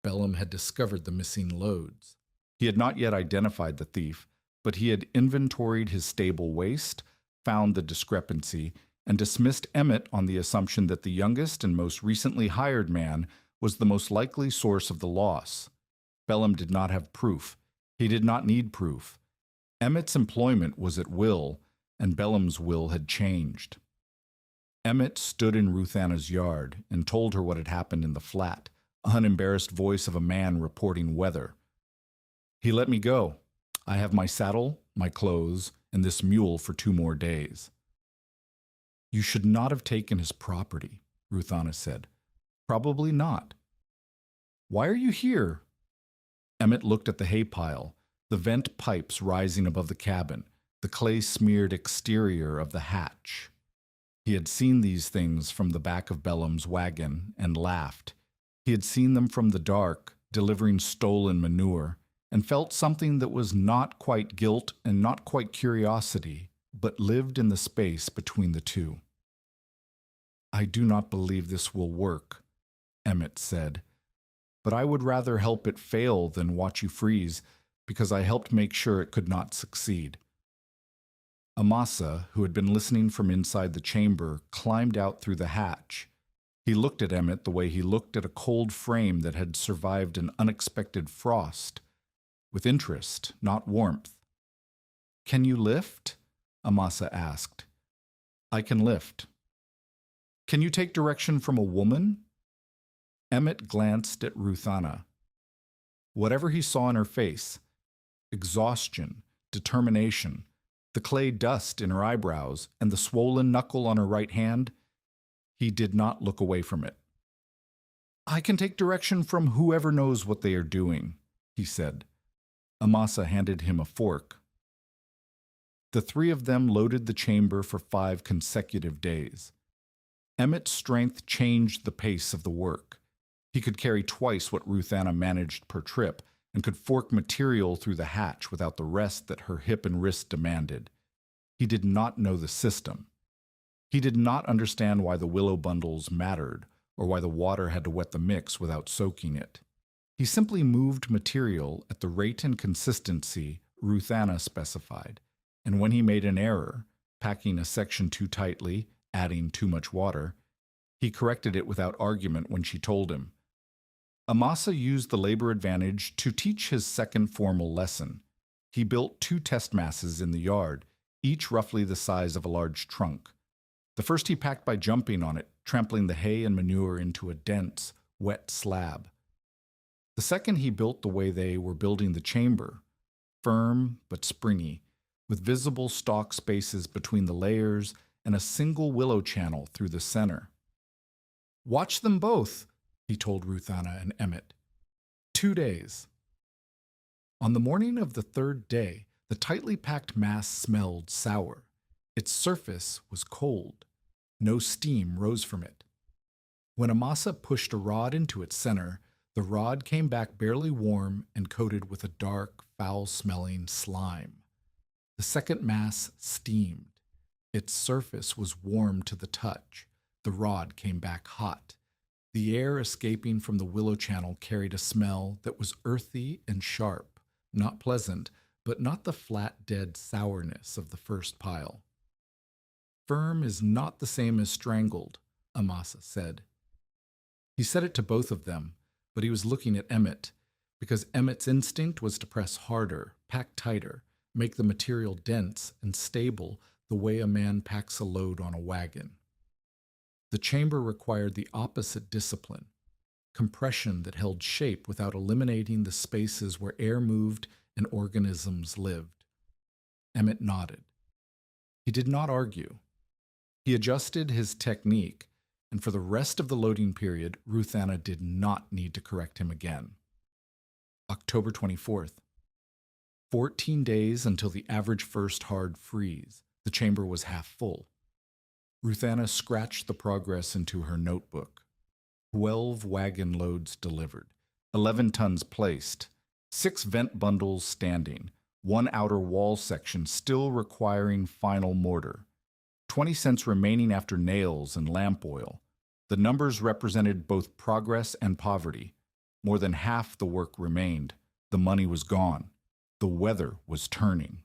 Bellum had discovered the missing loads. He had not yet identified the thief, but he had inventoried his stable waste, found the discrepancy, and dismissed Emmett on the assumption that the youngest and most recently hired man was the most likely source of the loss. Bellum did not have proof. He did not need proof. Emmett's employment was at will, and Bellum's will had changed. Emmett stood in Ruthanna's yard and told her what had happened in the flat, unembarrassed voice of a man reporting weather. He let me go. I have my saddle, my clothes, and this mule for 2 more days. You should not have taken his property, Ruthanna said. Probably not. Why are you here? Emmett looked at the hay pile, the vent pipes rising above the cabin, the clay-smeared exterior of the hatch. He had seen these things from the back of Bellum's wagon and laughed. He had seen them from the dark, delivering stolen manure, and felt something that was not quite guilt and not quite curiosity, but lived in the space between the two. I do not believe this will work, Emmett said, but I would rather help it fail than watch you freeze, because I helped make sure it could not succeed. Amasa, who had been listening from inside the chamber, climbed out through the hatch. He looked at Emmett the way he looked at a cold frame that had survived an unexpected frost, with interest, not warmth. Can you lift? Amasa asked. I can lift. Can you take direction from a woman? Emmett glanced at Ruthanna. Whatever he saw in her face, exhaustion, determination, the clay dust in her eyebrows, and the swollen knuckle on her right hand, he did not look away from it. I can take direction from whoever knows what they are doing, he said. Amasa handed him a fork. The 3 of them loaded the chamber for 5 consecutive days. Emmett's strength changed the pace of the work. He could carry twice what Ruthanna managed per trip, and could fork material through the hatch without the rest that her hip and wrist demanded. He did not know the system. He did not understand why the willow bundles mattered, or why the water had to wet the mix without soaking it. He simply moved material at the rate and consistency Ruthanna specified, and when he made an error, packing a section too tightly, adding too much water, he corrected it without argument when she told him. Amasa used the labor advantage to teach his second formal lesson. He built 2 test masses in the yard, each roughly the size of a large trunk. The first he packed by jumping on it, trampling the hay and manure into a dense, wet slab. The second he built the way they were building the chamber, firm but springy, with visible stalk spaces between the layers and a single willow channel through the center. Watch them both, he told Ruthanna and Emmett. 2 days. On the morning of the 3rd day, the tightly packed mass smelled sour. Its surface was cold. No steam rose from it. When Amasa pushed a rod into its center, the rod came back barely warm and coated with a dark, foul-smelling slime. The second mass steamed. Its surface was warm to the touch. The rod came back hot. The air escaping from the willow channel carried a smell that was earthy and sharp, not pleasant, but not the flat, dead sourness of the first pile. Firm is not the same as strangled, Amasa said. He said it to both of them, but he was looking at Emmett, because Emmett's instinct was to press harder, pack tighter, make the material dense and stable the way a man packs a load on a wagon. The chamber required the opposite discipline, compression that held shape without eliminating the spaces where air moved and organisms lived. Emmett nodded. He did not argue. He adjusted his technique, and for the rest of the loading period, Ruthanna did not need to correct him again. October 24th. 14 days until the average first hard freeze. The chamber was half full. Ruthanna scratched the progress into her notebook. 12 wagon loads delivered, 11 tons placed, 6 vent bundles standing, 1 outer wall section still requiring final mortar, 20 cents remaining after nails and lamp oil. The numbers represented both progress and poverty. More than half the work remained. The money was gone. The weather was turning.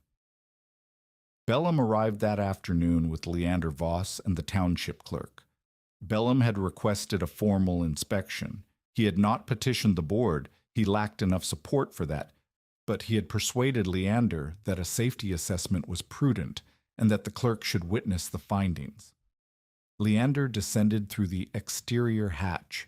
Bellum arrived that afternoon with Leander Voss and the township clerk. Bellum had requested a formal inspection. He had not petitioned the board. He lacked enough support for that. But he had persuaded Leander that a safety assessment was prudent and that the clerk should witness the findings. Leander descended through the exterior hatch.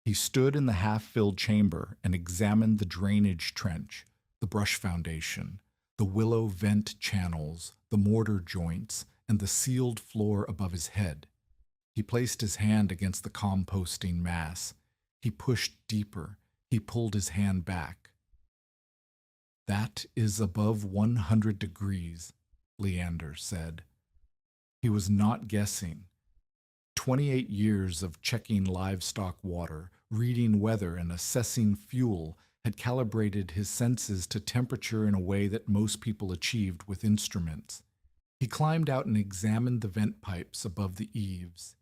He stood in the half-filled chamber and examined the drainage trench, the brush foundation, the willow vent channels, the mortar joints, and the sealed floor above his head. He placed his hand against the composting mass. He pushed deeper. He pulled his hand back. "That is above 100 degrees, Leander said. He was not guessing. 28 years of checking livestock water, reading weather, and assessing fuel had calibrated his senses to temperature in a way that most people achieved with instruments. He climbed out and examined the vent pipes above the eaves.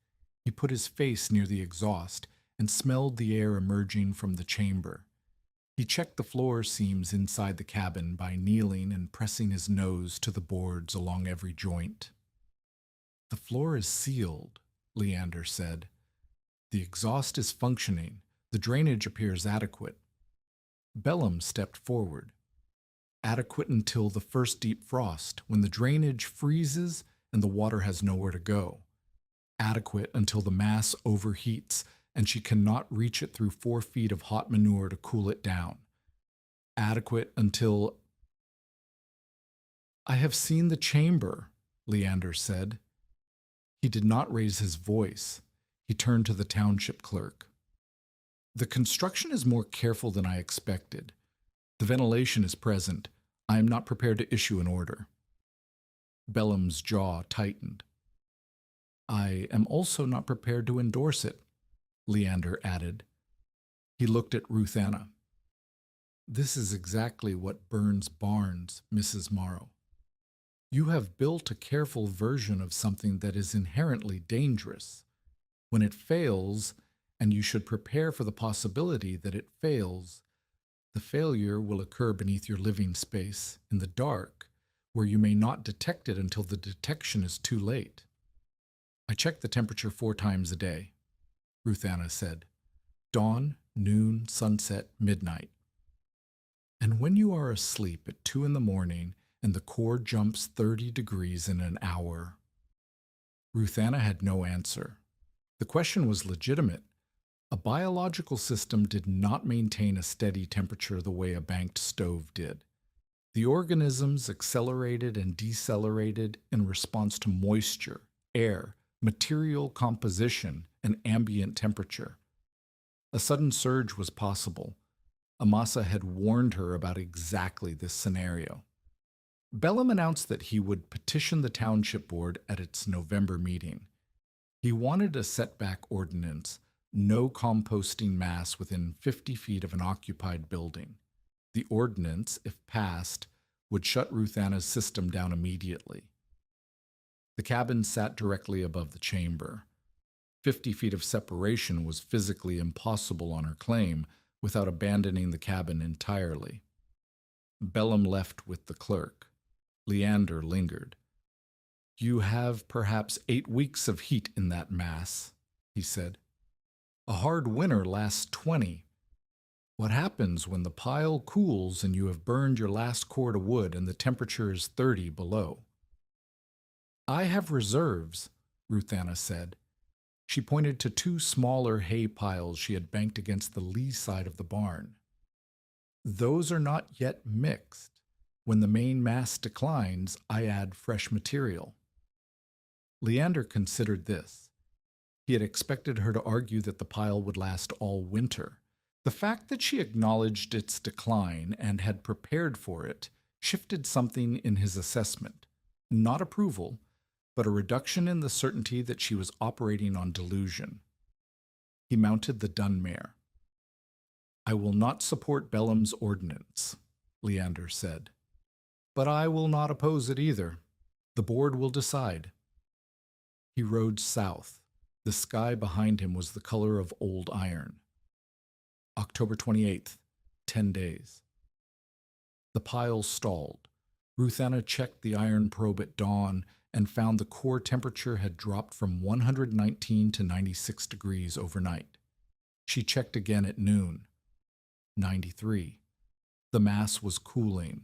He put his face near the exhaust and smelled the air emerging from the chamber. He checked the floor seams inside the cabin by kneeling and pressing his nose to the boards along every joint. "The floor is sealed," Leander said. "The exhaust is functioning. The drainage appears adequate." Bellum stepped forward. "Adequate until the first deep frost, when the drainage freezes and the water has nowhere to go. Adequate until the mass overheats and she cannot reach it through 4 feet of hot manure to cool it down. Adequate until—" "I have seen the chamber," Leander said. He did not raise his voice. He turned to the township clerk. "The construction is more careful than I expected. The ventilation is present. I am not prepared to issue an order." Bellum's jaw tightened. "I am also not prepared to endorse it," Leander added. He looked at Ruthanna. "This is exactly what burns barns, Mrs. Morrow. You have built a careful version of something that is inherently dangerous. When it fails, and you should prepare for the possibility that it fails, the failure will occur beneath your living space, in the dark, where you may not detect it until the detection is too late. I check the temperature 4 times a day," Ruthanna said. "Dawn, noon, sunset, midnight. And when you are asleep at 2 in the morning and the core jumps 30 degrees in an hour." Ruthanna had no answer. The question was legitimate. A biological system did not maintain a steady temperature the way a banked stove did. The organisms accelerated and decelerated in response to moisture, air, material composition, and ambient temperature. A sudden surge was possible. Amasa had warned her about exactly this scenario. Bellum announced that he would petition the township board at its November meeting. He wanted a setback ordinance, no composting mass within 50 feet of an occupied building. The ordinance, if passed, would shut Ruthanna's system down immediately. The cabin sat directly above the chamber. 50 feet of separation was physically impossible on her claim without abandoning the cabin entirely. Bellum left with the clerk. Leander lingered. "You have perhaps 8 weeks of heat in that mass," he said. "A hard winter lasts 20. What happens when the pile cools and you have burned your last cord of wood and the temperature is 30 below? I have reserves, Ruthanna said. She pointed to two smaller hay piles she had banked against the lee side of the barn. Those are not yet mixed. When the main mass declines, I add fresh material. Leander considered this. He had expected her to argue that the pile would last all winter. The fact that she acknowledged its decline and had prepared for it shifted something in his assessment. Not approval, but a reduction in the certainty that she was operating on delusion. He mounted the dun mare. I will not support Bellum's ordinance, Leander said. But I will not oppose it either. The board will decide. He rode south. The sky behind him was the color of old iron. October 28th, 10 days. The pile stalled. Ruthanna checked the iron probe at dawn and found the core temperature had dropped from 119 to 96 degrees overnight. She checked again at noon. 93. The mass was cooling.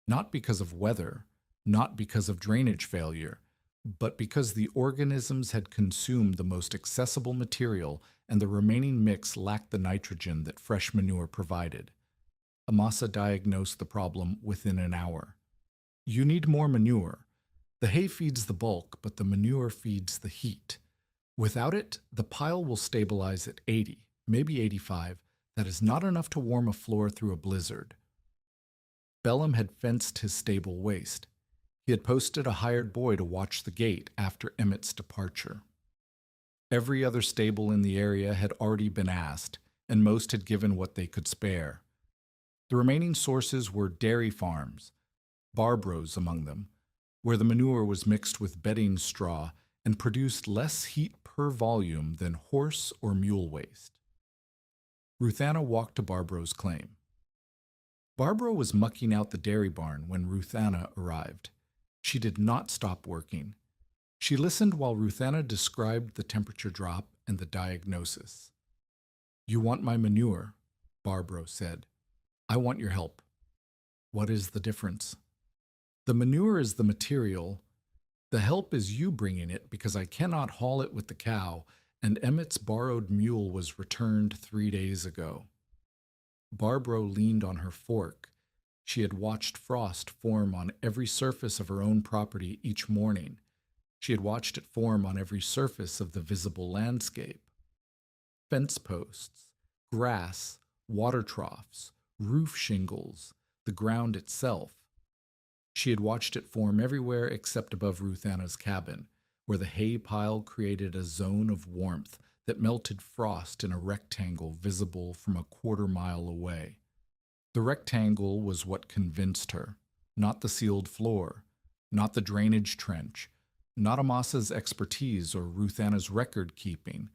Not because of weather, not because of drainage failure, but because the organisms had consumed the most accessible material and the remaining mix lacked the nitrogen that fresh manure provided. Amasa diagnosed the problem within an hour. You need more manure. The hay feeds the bulk, but the manure feeds the heat. Without it, the pile will stabilize at 80, maybe 85. That is not enough to warm a floor through a blizzard. Bellum had fenced his stable waste. He had posted a hired boy to watch the gate after Emmett's departure. Every other stable in the area had already been asked, and most had given what they could spare. The remaining sources were dairy farms, Barbro's among them, where the manure was mixed with bedding straw and produced less heat per volume than horse or mule waste. Ruthanna walked to Barbro's claim. Barbro was mucking out the dairy barn when Ruthanna arrived. She did not stop working. She listened while Ruthanna described the temperature drop and the diagnosis. You want my manure, Barbro said. I want your help. What is the difference? The manure is the material. The help is you bringing it because I cannot haul it with the cow, and Emmett's borrowed mule was returned 3 days ago. Barbro leaned on her fork. She had watched frost form on every surface of her own property each morning. She had watched it form on every surface of the visible landscape. Fence posts, grass, water troughs, roof shingles, the ground itself. She had watched it form everywhere except above Ruthanna's cabin, where the hay pile created a zone of warmth that melted frost in a rectangle visible from a quarter-mile away. The rectangle was what convinced her, not the sealed floor, not the drainage trench, not Amasa's expertise or Ruthanna's record-keeping.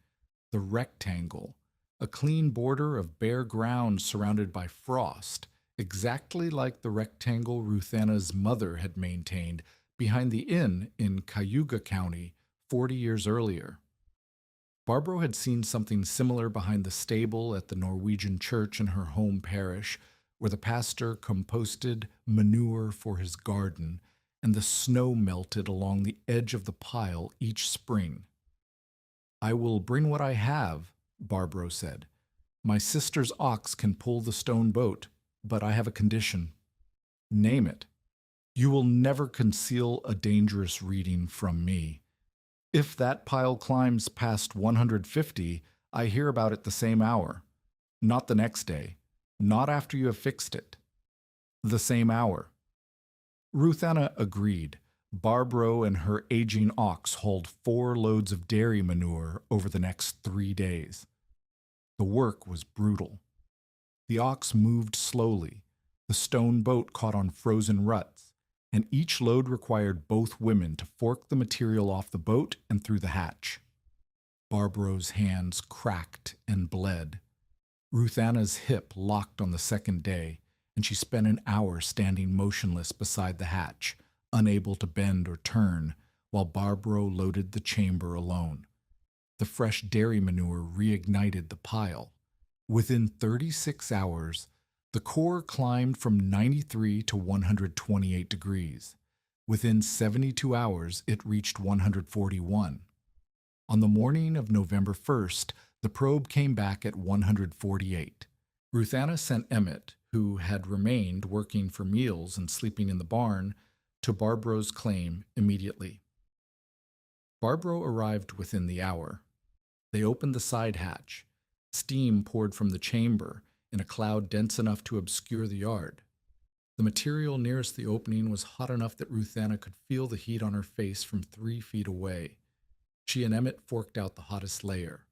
The rectangle, a clean border of bare ground surrounded by frost, exactly like the rectangle Ruthanna's mother had maintained behind the inn in Cayuga County 40 years earlier. Barbro had seen something similar behind the stable at the Norwegian church in her home parish, where the pastor composted manure for his garden, and the snow melted along the edge of the pile each spring. I will bring what I have, Barbro said. My sister's ox can pull the stone boat, but I have a condition. Name it. You will never conceal a dangerous reading from me. If that pile climbs past 150, I hear about it the same hour. Not the next day. Not after you have fixed it. The same hour. Ruthanna agreed. Barbro and her aging ox hauled 4 loads of dairy manure over the next 3 days. The work was brutal. The ox moved slowly. The stone boat caught on frozen ruts, and each load required both women to fork the material off the boat and through the hatch. Barbro's hands cracked and bled. Ruthanna's hip locked on the second day, and she spent an hour standing motionless beside the hatch, unable to bend or turn, while Barbro loaded the chamber alone. The fresh dairy manure reignited the pile. Within 36 hours, the core climbed from 93 to 128 degrees. Within 72 hours, it reached 141. On the morning of November 1st, the probe came back at 148. Ruthanna sent Emmett, who had remained working for meals and sleeping in the barn, to Barbro's claim immediately. Barbro arrived within the hour. They opened the side hatch. Steam poured from the chamber in a cloud dense enough to obscure the yard. The material nearest the opening was hot enough that Ruthanna could feel the heat on her face from 3 feet away. She and Emmett forked out the hottest layer,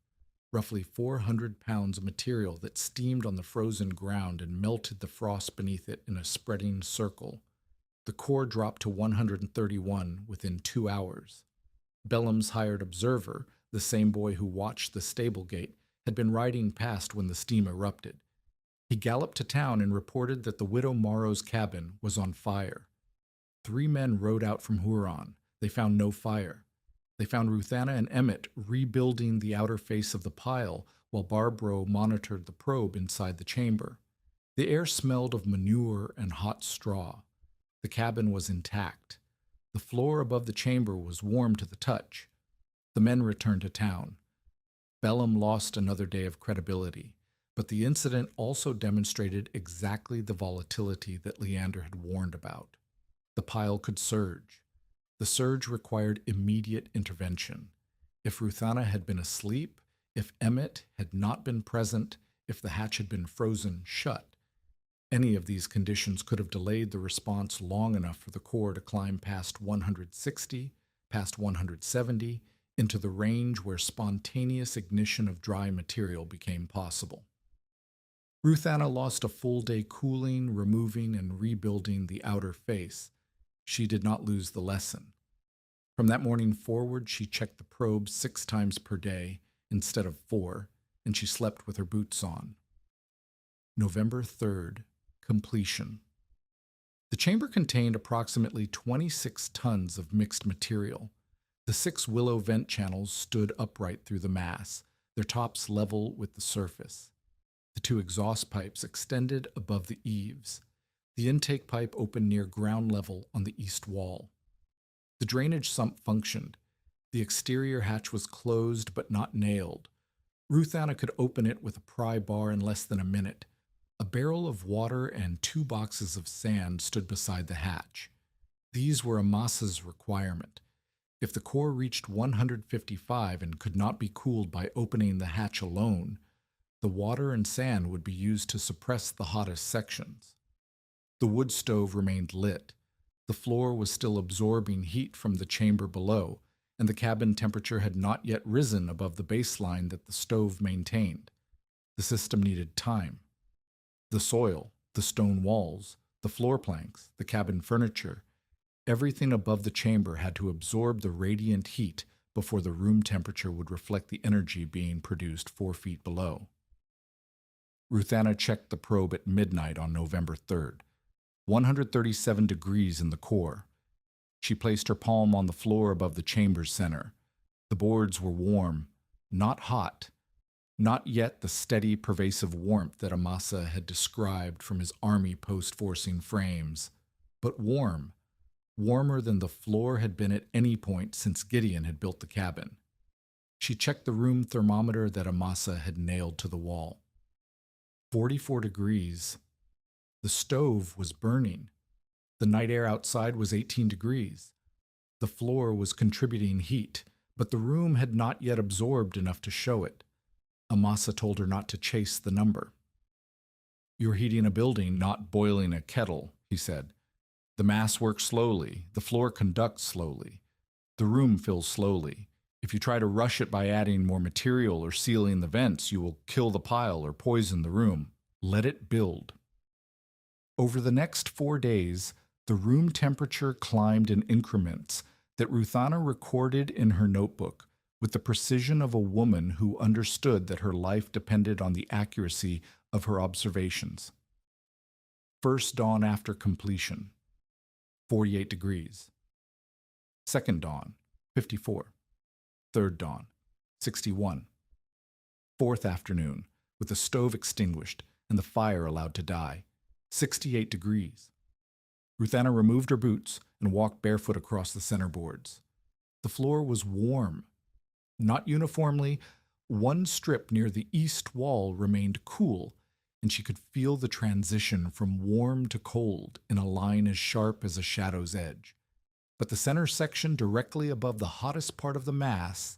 roughly 400 pounds of material that steamed on the frozen ground and melted the frost beneath it in a spreading circle. The core dropped to 131 within 2 hours. Bellum's hired observer, the same boy who watched the stable gate, had been riding past when the steam erupted. He galloped to town and reported that the widow Morrow's cabin was on fire. 3 men rode out from Huron. They found no fire. They found Ruthanna and Emmett rebuilding the outer face of the pile while Barbro monitored the probe inside the chamber. The air smelled of manure and hot straw. The cabin was intact. The floor above the chamber was warm to the touch. The men returned to town. Bellum lost another day of credibility, but the incident also demonstrated exactly the volatility that Leander had warned about. The pile could surge. The surge required immediate intervention. If Ruthanna had been asleep, if Emmett had not been present, if the hatch had been frozen shut, any of these conditions could have delayed the response long enough for the core to climb past 160, past 170, into the range where spontaneous ignition of dry material became possible. Ruthanna lost a full day cooling, removing, and rebuilding the outer face. She did not lose the lesson. From that morning forward, she checked the probe 6 times per day instead of 4, and she slept with her boots on. November 3rd, completion. The chamber contained approximately 26 tons of mixed material. The 6 willow vent channels stood upright through the mass, their tops level with the surface. The 2 exhaust pipes extended above the eaves. The intake pipe opened near ground level on the east wall. The drainage sump functioned. The exterior hatch was closed but not nailed. Ruthanna could open it with a pry bar in less than a minute. A barrel of water and 2 boxes of sand stood beside the hatch. These were Amasa's requirement. If the core reached 155 and could not be cooled by opening the hatch alone, the water and sand would be used to suppress the hottest sections. The wood stove remained lit. The floor was still absorbing heat from the chamber below, and the cabin temperature had not yet risen above the baseline that the stove maintained. The system needed time. The soil, the stone walls, the floor planks, the cabin furniture, everything above the chamber had to absorb the radiant heat before the room temperature would reflect the energy being produced 4 feet below. Ruthanna checked the probe at midnight on November 3rd. 137 degrees in the core. She placed her palm on the floor above the chamber's center. The boards were warm, not hot, not yet the steady, pervasive warmth that Amasa had described from his army post-forcing frames, but warm, warmer than the floor had been at any point since Gideon had built the cabin. She checked the room thermometer that Amasa had nailed to the wall. 44 degrees. The stove was burning. The night air outside was 18 degrees. The floor was contributing heat, but the room had not yet absorbed enough to show it. Amasa told her not to chase the number. "You're heating a building, not boiling a kettle," he said. "The mass works slowly. The floor conducts slowly. The room fills slowly. If you try to rush it by adding more material or sealing the vents, you will kill the pile or poison the room. Let it build." Over the next 4 days, the room temperature climbed in increments that Ruthanna recorded in her notebook with the precision of a woman who understood that her life depended on the accuracy of her observations. First dawn after completion, 48 degrees. Second dawn, 54. Third dawn, 61. Fourth afternoon, with the stove extinguished and the fire allowed to die. 68 degrees. Ruthanna removed her boots and walked barefoot across the center boards. The floor was warm. Not uniformly, one strip near the east wall remained cool, and she could feel the transition from warm to cold in a line as sharp as a shadow's edge. But the center section directly above the hottest part of the mass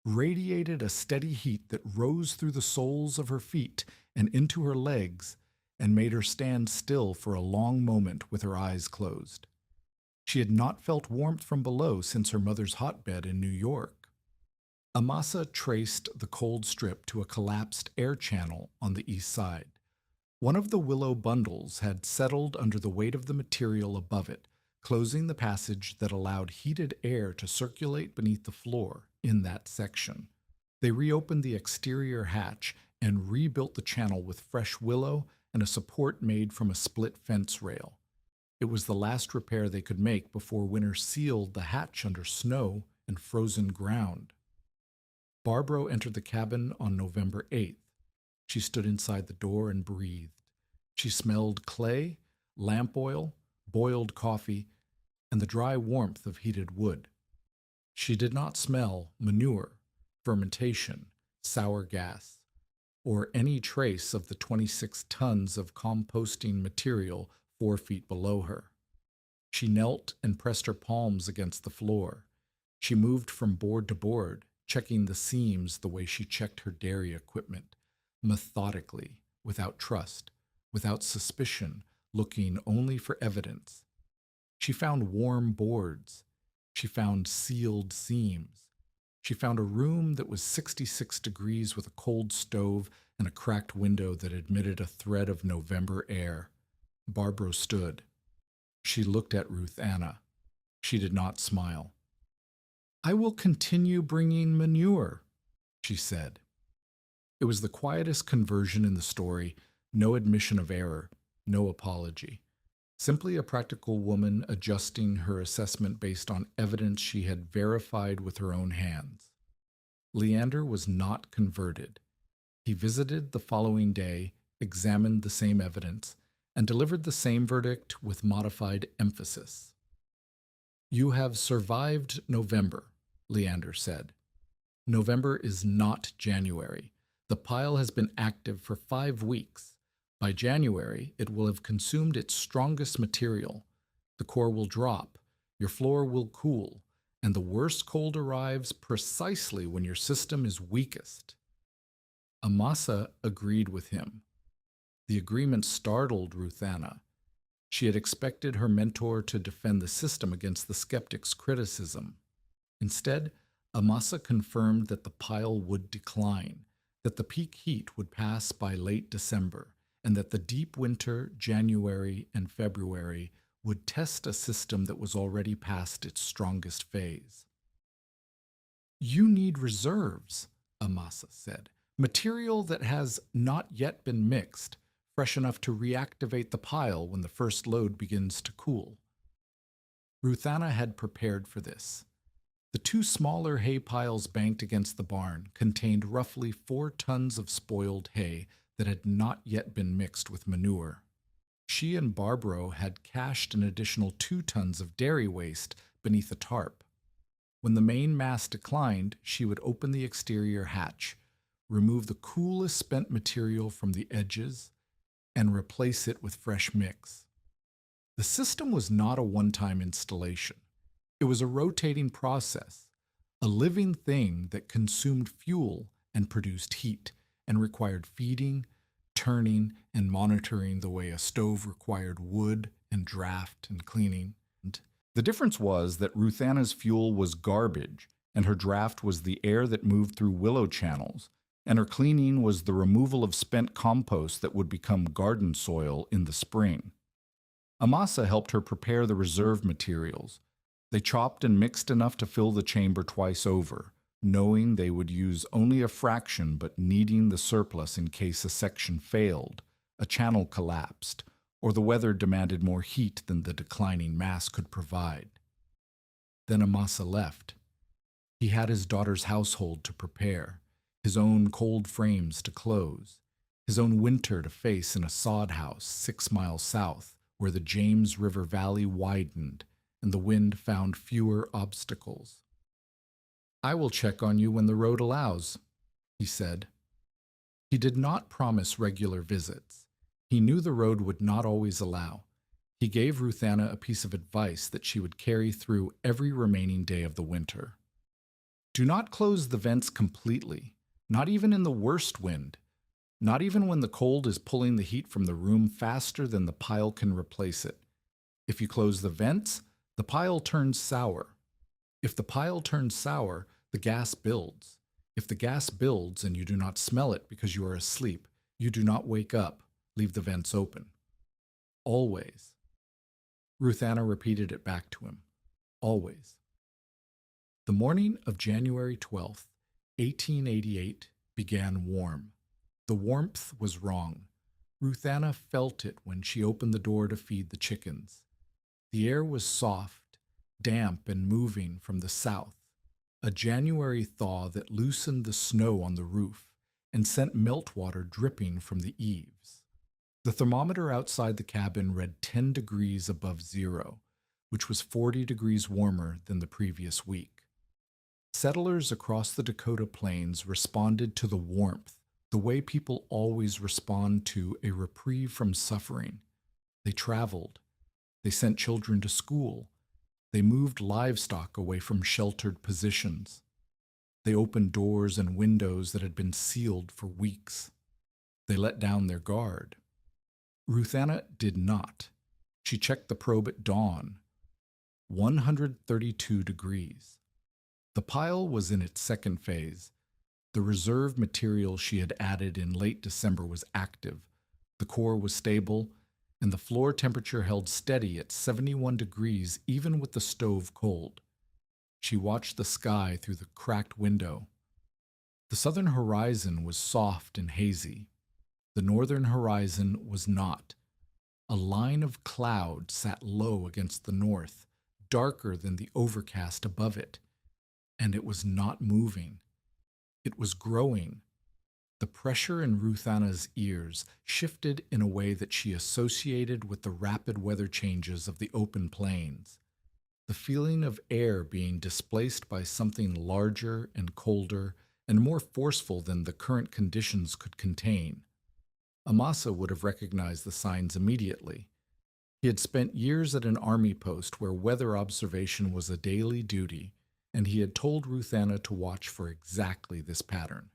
radiated a steady heat that rose through the soles of her feet and into her legs and made her stand still for a long moment with her eyes closed. She had not felt warmth from below since her mother's hotbed in New York. Amasa traced the cold strip to a collapsed air channel on the east side. One of the willow bundles had settled under the weight of the material above it, closing the passage that allowed heated air to circulate beneath the floor in that section. They reopened the exterior hatch and rebuilt the channel with fresh willow and a support made from a split fence rail. It was the last repair they could make before winter sealed the hatch under snow and frozen ground. Barbro entered the cabin on November 8th. She stood inside the door and breathed. She smelled clay, lamp oil, boiled coffee, and the dry warmth of heated wood. She did not smell manure, fermentation, sour gas, or any trace of the 26 tons of composting material 4 feet below her. She knelt and pressed her palms against the floor. She moved from board to board, checking the seams the way she checked her dairy equipment, methodically, without trust, without suspicion, looking only for evidence. She found warm boards. She found sealed seams. She found a room that was 66 degrees with a cold stove and a cracked window that admitted a thread of November air. Barbro stood. She looked at Ruthanna. She did not smile. "I will continue bringing manure," she said. It was the quietest conversion in the story, no admission of error, no apology. Simply a practical woman adjusting her assessment based on evidence she had verified with her own hands. Leander was not converted. He visited the following day, examined the same evidence, and delivered the same verdict with modified emphasis. "You have survived November," Leander said. "November is not January. The pile has been active for 5 weeks. By January, it will have consumed its strongest material. The core will drop, your floor will cool, and the worst cold arrives precisely when your system is weakest." Amasa agreed with him. The agreement startled Ruthanna. She had expected her mentor to defend the system against the skeptic's criticism. Instead, Amasa confirmed that the pile would decline, that the peak heat would pass by late December, and that the deep winter, January and February, would test a system that was already past its strongest phase. "You need reserves," Amasa said, "material that has not yet been mixed, fresh enough to reactivate the pile when the first load begins to cool." Ruthanna had prepared for this. The 2 smaller hay piles banked against the barn contained roughly 4 tons of spoiled hay that had not yet been mixed with manure. She and Barbro had cached an additional 2 tons of dairy waste beneath a tarp. When the main mass declined, she would open the exterior hatch, remove the coolest spent material from the edges, and replace it with fresh mix. The system was not a one-time installation. It was a rotating process, a living thing that consumed fuel and produced heat, and required feeding, turning, and monitoring the way a stove required wood and draft and cleaning. The difference was that Ruthanna's fuel was garbage, and her draft was the air that moved through willow channels, and her cleaning was the removal of spent compost that would become garden soil in the spring. Amasa helped her prepare the reserve materials. They chopped and mixed enough to fill the chamber twice over, knowing they would use only a fraction but needing the surplus in case a section failed, a channel collapsed, or the weather demanded more heat than the declining mass could provide. Then Amasa left. He had his daughter's household to prepare, his own cold frames to close. his own winter to face in a sod house 6 miles south, where the James River Valley widened and the wind found fewer obstacles. "I will check on you when the road allows," he said. He did not promise regular visits. He knew the road would not always allow. He gave Ruthanna a piece of advice that she would carry through every remaining day of the winter. Do not close the vents completely, not even in the worst wind, not even when the cold is pulling the heat from the room faster than the pile can replace it. If you close the vents, the pile turns sour. If the pile turns sour, the gas builds. If the gas builds and you do not smell it because you are asleep, you do not wake up, leave the vents open. Always. Ruthanna repeated it back to him. Always. The morning of January 12th, 1888, began warm. The warmth was wrong. Ruthanna felt it when she opened the door to feed the chickens. The air was soft, damp, and moving from the south, a January thaw that loosened the snow on the roof and sent meltwater dripping from the eaves. The thermometer outside the cabin read 10 degrees above zero, which was 40 degrees warmer than the previous week. Settlers across the Dakota plains responded to the warmth the way people always respond to a reprieve from suffering. They traveled. They sent children to school. They moved livestock away from sheltered positions. They opened doors and windows that had been sealed for weeks. They let down their guard. Ruthanna did not. She checked the probe at dawn. 132 degrees. The pile was in its second phase. The reserve material she had added in late December was active. The core was stable, and the floor temperature held steady at 71 degrees even with the stove cold. She watched the sky through the cracked window. The southern horizon was soft and hazy. The northern horizon was not. A line of cloud sat low against the north, darker than the overcast above it, and it was not moving. It was growing. The pressure in Ruthanna's ears shifted in a way that she associated with the rapid weather changes of the open plains. The feeling of air being displaced by something larger and colder and more forceful than the current conditions could contain. Amasa would have recognized the signs immediately. He had spent years at an army post where weather observation was a daily duty, and he had told Ruthanna to watch for exactly this pattern.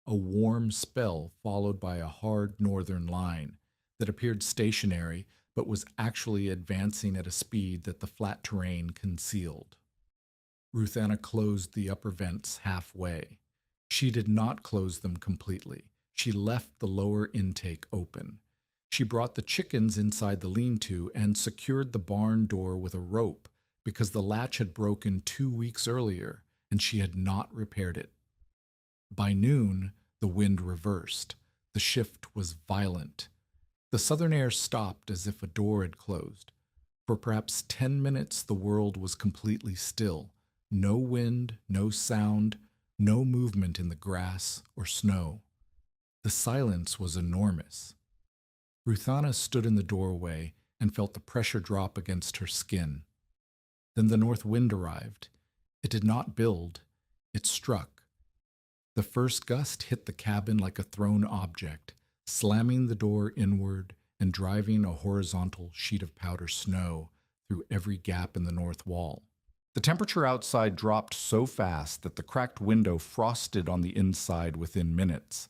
A warm spell followed by a hard northern line that appeared stationary but was actually advancing at a speed that the flat terrain concealed. Ruthanna closed the upper vents halfway. She did not close them completely. She left the lower intake open. She brought the chickens inside the lean-to and secured the barn door with a rope because the latch had broken 2 weeks earlier and she had not repaired it. By noon, the wind reversed. The shift was violent. The southern air stopped as if a door had closed. For perhaps 10 minutes, the world was completely still. No wind, no sound, no movement in the grass or snow. The silence was enormous. Ruthanna stood in the doorway and felt the pressure drop against her skin. Then the north wind arrived. It did not build. It struck. The first gust hit the cabin like a thrown object, slamming the door inward and driving a horizontal sheet of powder snow through every gap in the north wall. The temperature outside dropped so fast that the cracked window frosted on the inside within minutes.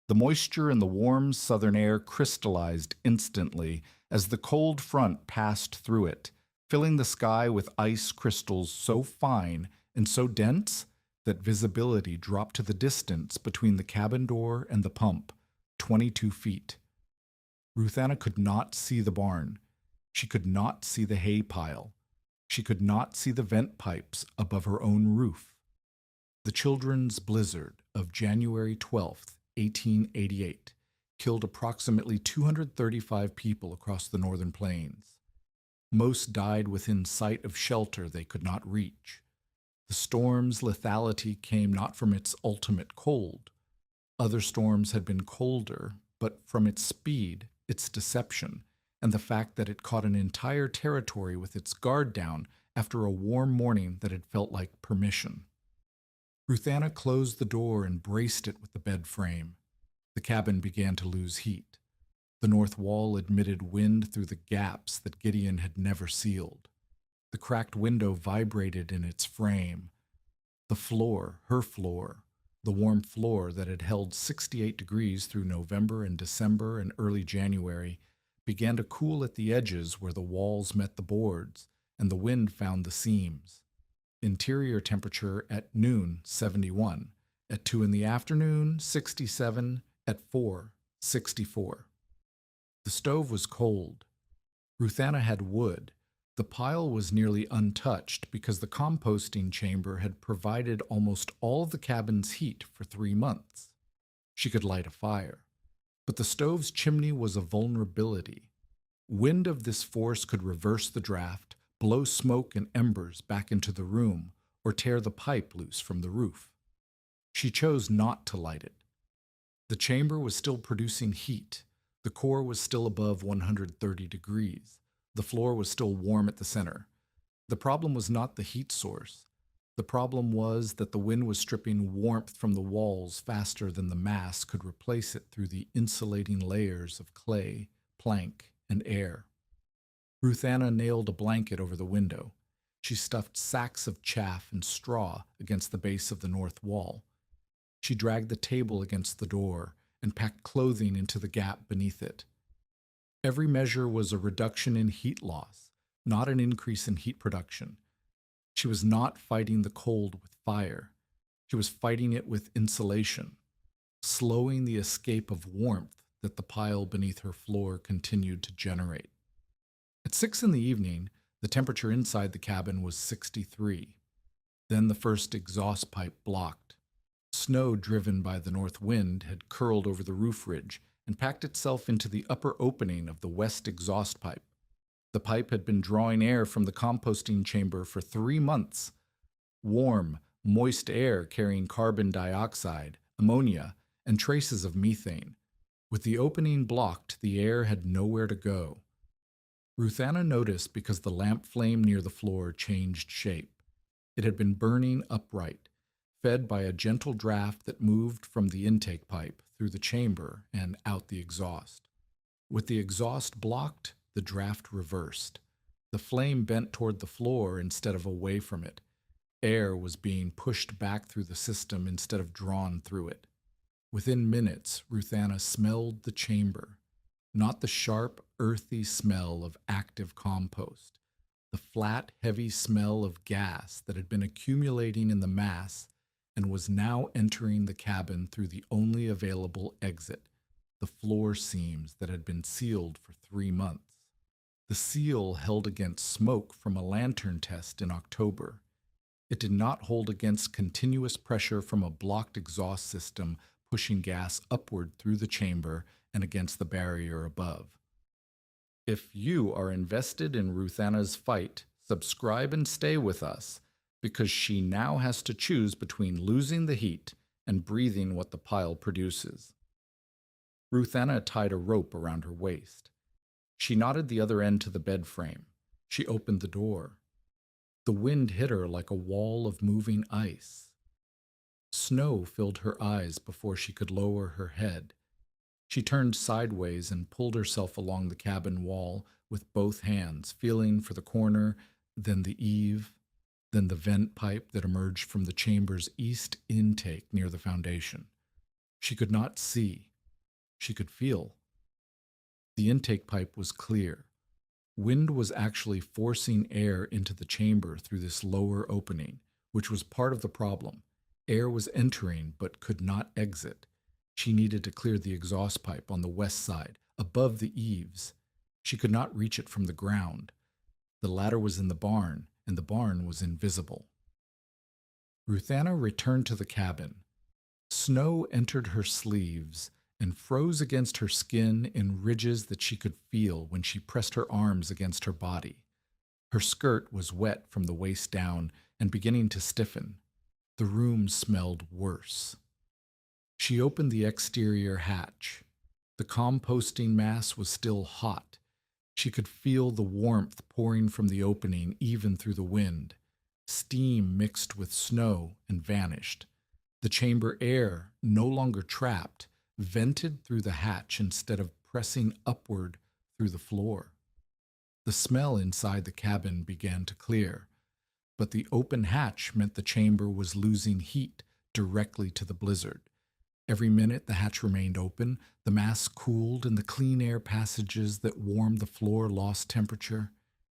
The moisture in the warm southern air crystallized instantly as the cold front passed through it, filling the sky with ice crystals so fine and so dense that visibility dropped to the distance between the cabin door and the pump, 22 feet. Ruthanna could not see the barn. She could not see the hay pile. She could not see the vent pipes above her own roof. The children's blizzard of January 12th, 1888, killed approximately 235 people across the northern plains. Most died within sight of shelter they could not reach. The storm's lethality came not from its ultimate cold. Other storms had been colder, but from its speed, its deception, and the fact that it caught an entire territory with its guard down after a warm morning that had felt like permission. Ruthanna closed the door and braced it with the bed frame. The cabin began to lose heat. The north wall admitted wind through the gaps that Gideon had never sealed. The cracked window vibrated in its frame. The floor, her floor, the warm floor that had held 68 degrees through November and December and early January, began to cool at the edges where the walls met the boards, and the wind found the seams. Interior temperature at noon, 71. At 2 in the afternoon, 67. At 4, 64. The stove was cold. Ruthanna had wood. The pile was nearly untouched because the composting chamber had provided almost all of the cabin's heat for 3 months. She could light a fire. But the stove's chimney was a vulnerability. Wind of this force could reverse the draft, blow smoke and embers back into the room, or tear the pipe loose from the roof. She chose not to light it. The chamber was still producing heat. The core was still above 130 degrees. The floor was still warm at the center. The problem was not the heat source. The problem was that the wind was stripping warmth from the walls faster than the mass could replace it through the insulating layers of clay, plank, and air. Ruthanna nailed a blanket over the window. She stuffed sacks of chaff and straw against the base of the north wall. She dragged the table against the door and packed clothing into the gap beneath it. Every measure was a reduction in heat loss, not an increase in heat production. She was not fighting the cold with fire. She was fighting it with insulation, slowing the escape of warmth that the pile beneath her floor continued to generate. At 6 in the evening, the temperature inside the cabin was 63. Then the first exhaust pipe blocked. Snow driven by the north wind had curled over the roof ridge and packed itself into the upper opening of the west exhaust pipe. The pipe had been drawing air from the composting chamber for 3 months. Warm, moist air carrying carbon dioxide, ammonia, and traces of methane. With the opening blocked, the air had nowhere to go. Ruthanna noticed because the lamp flame near the floor changed shape. It had been burning upright, fed by a gentle draft that moved from the intake pipe through the chamber and out the exhaust. With the exhaust blocked, the draft reversed. The flame bent toward the floor instead of away from it. Air was being pushed back through the system instead of drawn through it. Within minutes, Ruthanna smelled the chamber. Not the sharp, earthy smell of active compost. The flat, heavy smell of gas that had been accumulating in the mass and was now entering the cabin through the only available exit, the floor seams that had been sealed for 3 months. The seal held against smoke from a lantern test in October. It did not hold against continuous pressure from a blocked exhaust system pushing gas upward through the chamber and against the barrier above. If you are invested in Ruthanna's fight, subscribe and stay with us, because she now has to choose between losing the heat and breathing what the pile produces. Ruthanna tied a rope around her waist. She knotted the other end to the bed frame. She opened the door. The wind hit her like a wall of moving ice. Snow filled her eyes before she could lower her head. She turned sideways and pulled herself along the cabin wall with both hands, feeling for the corner, then the eave, then the vent pipe that emerged from the chamber's east intake near the foundation. She could not see. She could feel. The intake pipe was clear. Wind was actually forcing air into the chamber through this lower opening, which was part of the problem. Air was entering but could not exit. She needed to clear the exhaust pipe on the west side, above the eaves. She could not reach it from the ground. The ladder was in the barn, and the barn was invisible. Ruthanna returned to the cabin. Snow entered her sleeves and froze against her skin in ridges that she could feel when she pressed her arms against her body. Her skirt was wet from the waist down and beginning to stiffen. The room smelled worse. She opened the exterior hatch. The composting mass was still hot. She could feel the warmth pouring from the opening even through the wind. Steam mixed with snow and vanished. The chamber air, no longer trapped, vented through the hatch instead of pressing upward through the floor. The smell inside the cabin began to clear, but the open hatch meant the chamber was losing heat directly to the blizzard. Every minute the hatch remained open, the mass cooled and the clean air passages that warmed the floor lost temperature.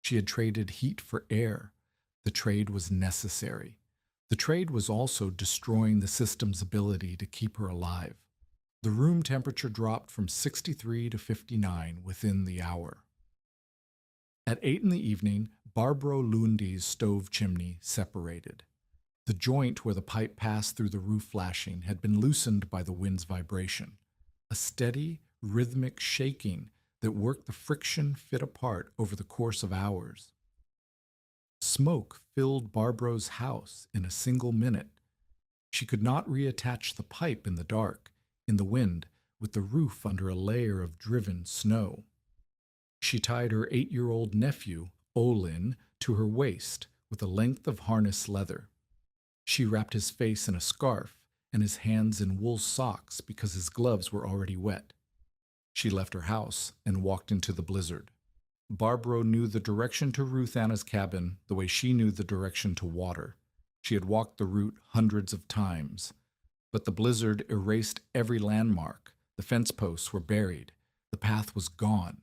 She had traded heat for air. The trade was necessary. The trade was also destroying the system's ability to keep her alive. The room temperature dropped from 63 to 59 within the hour. At 8 in the evening, Barbro Lundi's stove chimney separated. The joint where the pipe passed through the roof flashing had been loosened by the wind's vibration. A steady, rhythmic shaking that worked the friction fit apart over the course of hours. Smoke filled Barbro's house in a single minute. She could not reattach the pipe in the dark, in the wind, with the roof under a layer of driven snow. She tied her 8-year-old nephew, Olin, to her waist with a length of harness leather. She wrapped his face in a scarf and his hands in wool socks because his gloves were already wet. She left her house and walked into the blizzard. Barbro knew the direction to Ruthanna's cabin the way she knew the direction to water. She had walked the route hundreds of times. But the blizzard erased every landmark. The fence posts were buried. The path was gone.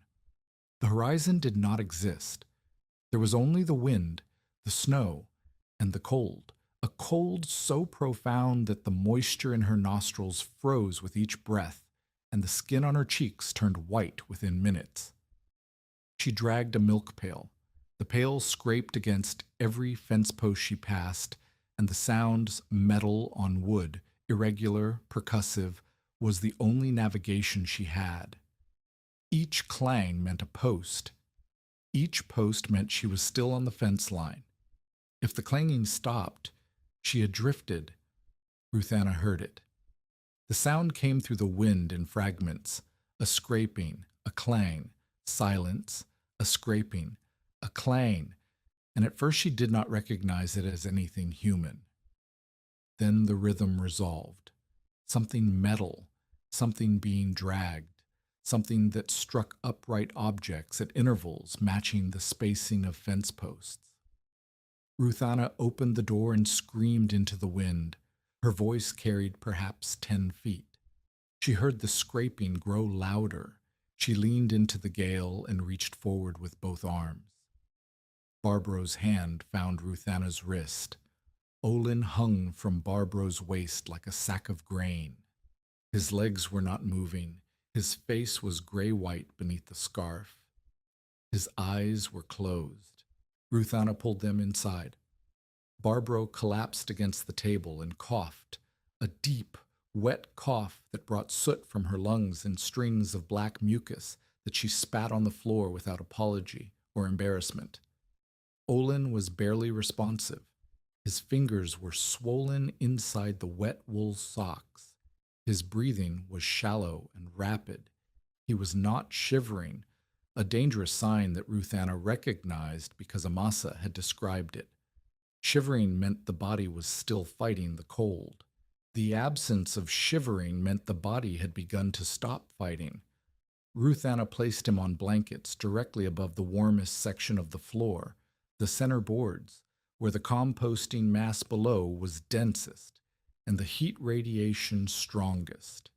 The horizon did not exist. There was only the wind, the snow, and the cold. A cold so profound that the moisture in her nostrils froze with each breath, and the skin on her cheeks turned white within minutes. She dragged a milk pail. The pail scraped against every fence post she passed, and the sounds metal on wood, irregular, percussive, was the only navigation she had. Each clang meant a post. Each post meant she was still on the fence line. If the clanging stopped, she had drifted. Ruthanna heard it. The sound came through the wind in fragments, a scraping, a clang, silence, a scraping, a clang, and at first she did not recognize it as anything human. Then the rhythm resolved. Something metal, something being dragged, something that struck upright objects at intervals matching the spacing of fence posts. Ruthanna opened the door and screamed into the wind. Her voice carried perhaps 10 feet. She heard the scraping grow louder. She leaned into the gale and reached forward with both arms. Barbro's hand found Ruthanna's wrist. Olin hung from Barbro's waist like a sack of grain. His legs were not moving. His face was gray-white beneath the scarf. His eyes were closed. Ruthanna pulled them inside. Barbro collapsed against the table and coughed, a deep, wet cough that brought soot from her lungs and strings of black mucus that she spat on the floor without apology or embarrassment. Olin was barely responsive. His fingers were swollen inside the wet wool socks. His breathing was shallow and rapid. He was not shivering, a dangerous sign that Ruthanna recognized because Amasa had described it. Shivering meant the body was still fighting the cold. The absence of shivering meant the body had begun to stop fighting. Ruthanna placed him on blankets directly above the warmest section of the floor, the center boards, where the composting mass below was densest and the heat radiation strongest.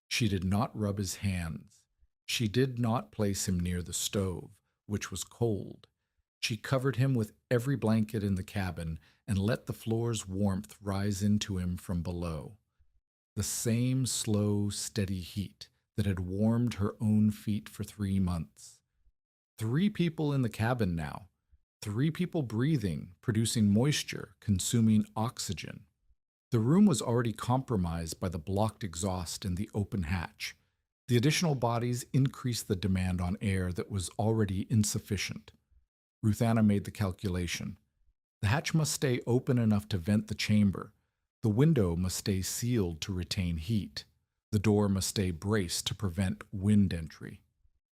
She did not rub his hands. She did not place him near the stove, which was cold. She covered him with every blanket in the cabin and let the floor's warmth rise into him from below. The same slow, steady heat that had warmed her own feet for 3 months. 3 people in the cabin now. 3 people breathing, producing moisture, consuming oxygen. The room was already compromised by the blocked exhaust and the open hatch. The additional bodies increased the demand on air that was already insufficient. Ruthanna made the calculation. The hatch must stay open enough to vent the chamber. The window must stay sealed to retain heat. The door must stay braced to prevent wind entry.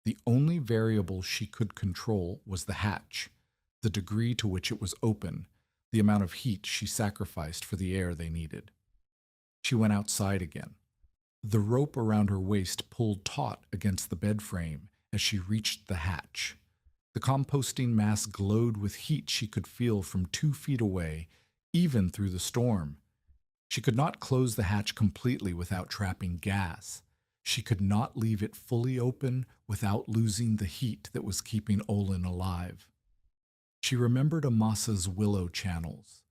The only variable she could control was the hatch, the degree to which it was open, the amount of heat she sacrificed for the air they needed. She went outside again. The rope around her waist pulled taut against the bed frame as she reached the hatch. The composting mass glowed with heat she could feel from 2 feet away, even through the storm. She could not close the hatch completely without trapping gas. She could not leave it fully open without losing the heat that was keeping Olin alive. She remembered Amasa's willow channels,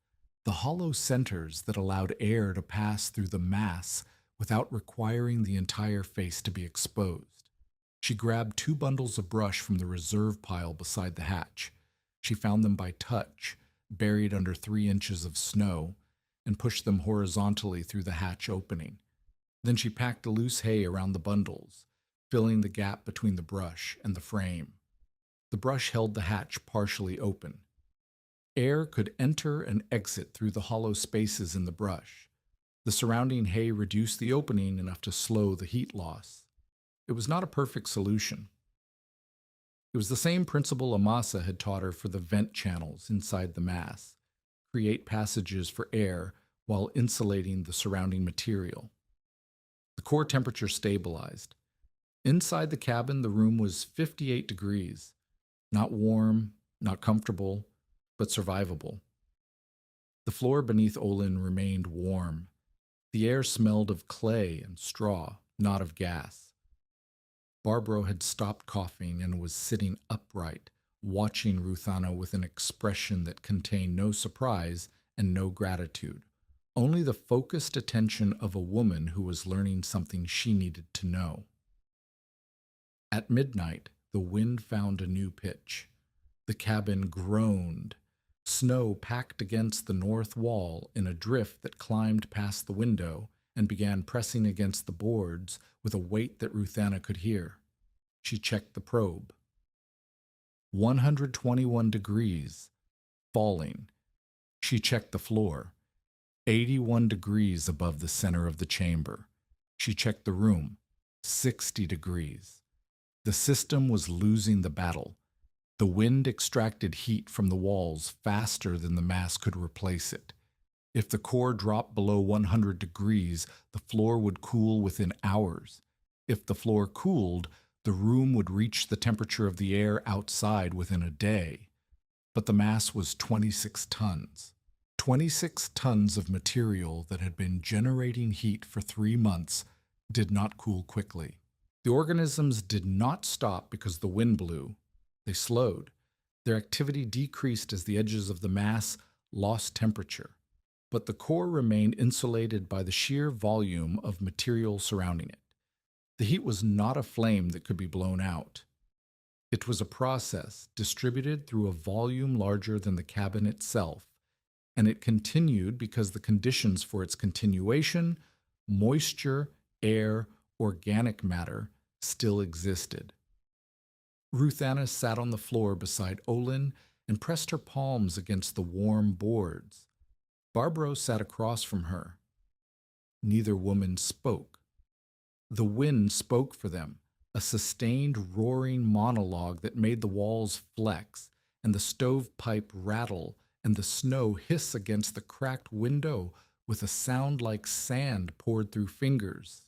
the hollow centers that allowed air to pass through the mass without requiring the entire face to be exposed. She grabbed 2 bundles of brush from the reserve pile beside the hatch. She found them by touch, buried under 3 inches of snow, and pushed them horizontally through the hatch opening. Then she packed the loose hay around the bundles, filling the gap between the brush and the frame. The brush held the hatch partially open. Air could enter and exit through the hollow spaces in the brush. The surrounding hay reduced the opening enough to slow the heat loss. It was not a perfect solution. It was the same principle Amasa had taught her for the vent channels inside the mass: create passages for air while insulating the surrounding material. The core temperature stabilized. Inside the cabin, the room was 58 degrees. Not warm, not comfortable, but survivable. The floor beneath Olin remained warm. The air smelled of clay and straw, not of gas. Barbro had stopped coughing and was sitting upright, watching Ruthanna with an expression that contained no surprise and no gratitude, only the focused attention of a woman who was learning something she needed to know. At midnight, the wind found a new pitch. The cabin groaned. Snow packed against the north wall in a drift that climbed past the window and began pressing against the boards with a weight that Ruthanna could hear. She checked the probe. 121 degrees, falling. She checked the floor. 81 degrees above the center of the chamber. She checked the room. 60 degrees. The system was losing the battle. The wind extracted heat from the walls faster than the mass could replace it. If the core dropped below 100 degrees, the floor would cool within hours. If the floor cooled, the room would reach the temperature of the air outside within a day. But the mass was 26 tons. 26 tons of material that had been generating heat for 3 months did not cool quickly. The organisms did not stop because the wind blew. They slowed. Their activity decreased as the edges of the mass lost temperature, but the core remained insulated by the sheer volume of material surrounding it. The heat was not a flame that could be blown out. It was a process distributed through a volume larger than the cabin itself, and it continued because the conditions for its continuation, moisture, air, organic matter, still existed. Ruthanna sat on the floor beside Olin and pressed her palms against the warm boards. Barbro sat across from her. Neither woman spoke. The wind spoke for them, a sustained roaring monologue that made the walls flex and the stovepipe rattle and the snow hiss against the cracked window with a sound like sand poured through fingers.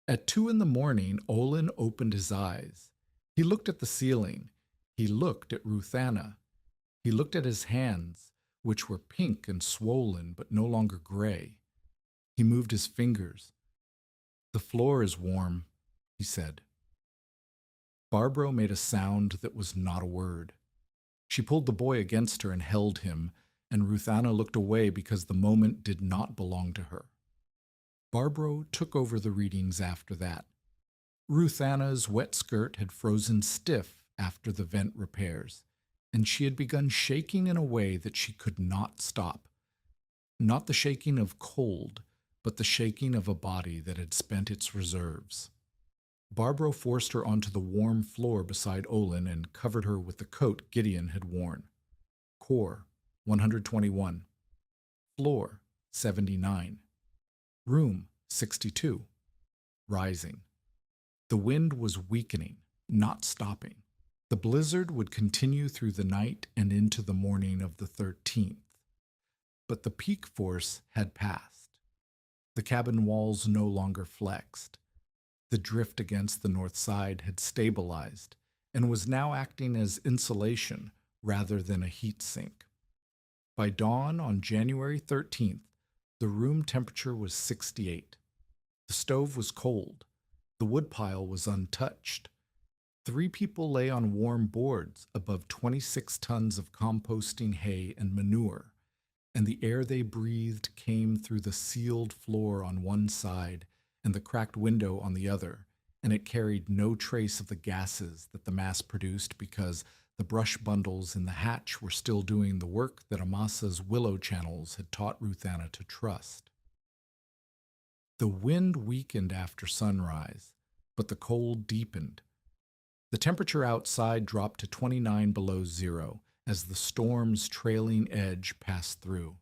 At 2 a.m, Olin opened his eyes. He looked at the ceiling. He looked at Ruthanna. He looked at his hands, which were pink and swollen but no longer gray. He moved his fingers. "The floor is warm," he said. Barbro made a sound that was not a word. She pulled the boy against her and held him, and Ruthanna looked away because the moment did not belong to her. Barbro took over the readings after that. Ruthanna's wet skirt had frozen stiff after the vent repairs, and she had begun shaking in a way that she could not stop. Not the shaking of cold, but the shaking of a body that had spent its reserves. Barbro forced her onto the warm floor beside Olin and covered her with the coat Gideon had worn. Core, 121. Floor, 79. Room, 62. rising. The wind was weakening, not stopping. The blizzard would continue through the night and into the morning of the 13th. But the peak force had passed. The cabin walls no longer flexed. The drift against the north side had stabilized and was now acting as insulation rather than a heat sink. By dawn on January 13th, the room temperature was 68. The stove was cold. The woodpile was untouched. 3 people lay on warm boards above 26 tons of composting hay and manure, and the air they breathed came through the sealed floor on one side and the cracked window on the other, and it carried no trace of the gases that the mass produced because the brush bundles in the hatch were still doing the work that Amasa's willow channels had taught Ruthanna to trust. The wind weakened after sunrise, but the cold deepened. The temperature outside dropped to 29 below zero as the storm's trailing edge passed through.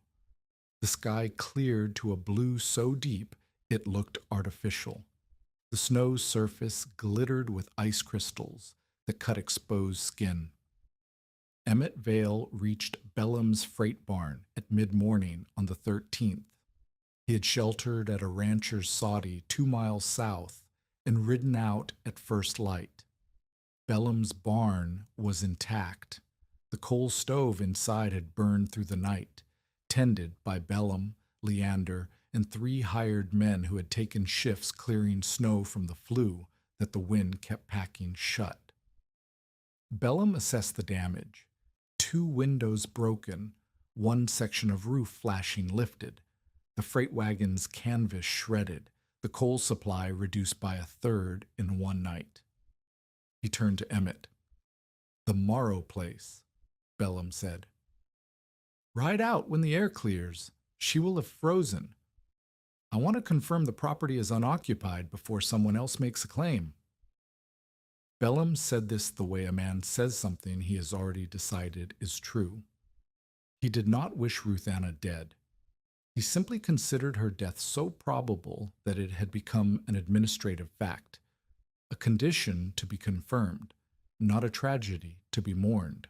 The sky cleared to a blue so deep it looked artificial. The snow's surface glittered with ice crystals that cut exposed skin. Emmett Vale reached Bellum's freight barn at mid-morning on the 13th. He had sheltered at a rancher's soddy 2 miles south and ridden out at first light. Bellum's barn was intact. The coal stove inside had burned through the night, tended by Bellum, Leander, and 3 hired men who had taken shifts clearing snow from the flue that the wind kept packing shut. Bellum assessed the damage. 2 windows broken, 1 section of roof flashing lifted, the freight wagon's canvas shredded, the coal supply reduced by 1/3 in one night. He turned to Emmett. "The Morrow place," Bellum said. "Ride out when the air clears. She will have frozen. I want to confirm the property is unoccupied before someone else makes a claim." Bellum said this the way a man says something he has already decided is true. He did not wish Ruthanna dead. He simply considered her death so probable that it had become an administrative fact, a condition to be confirmed, not a tragedy to be mourned.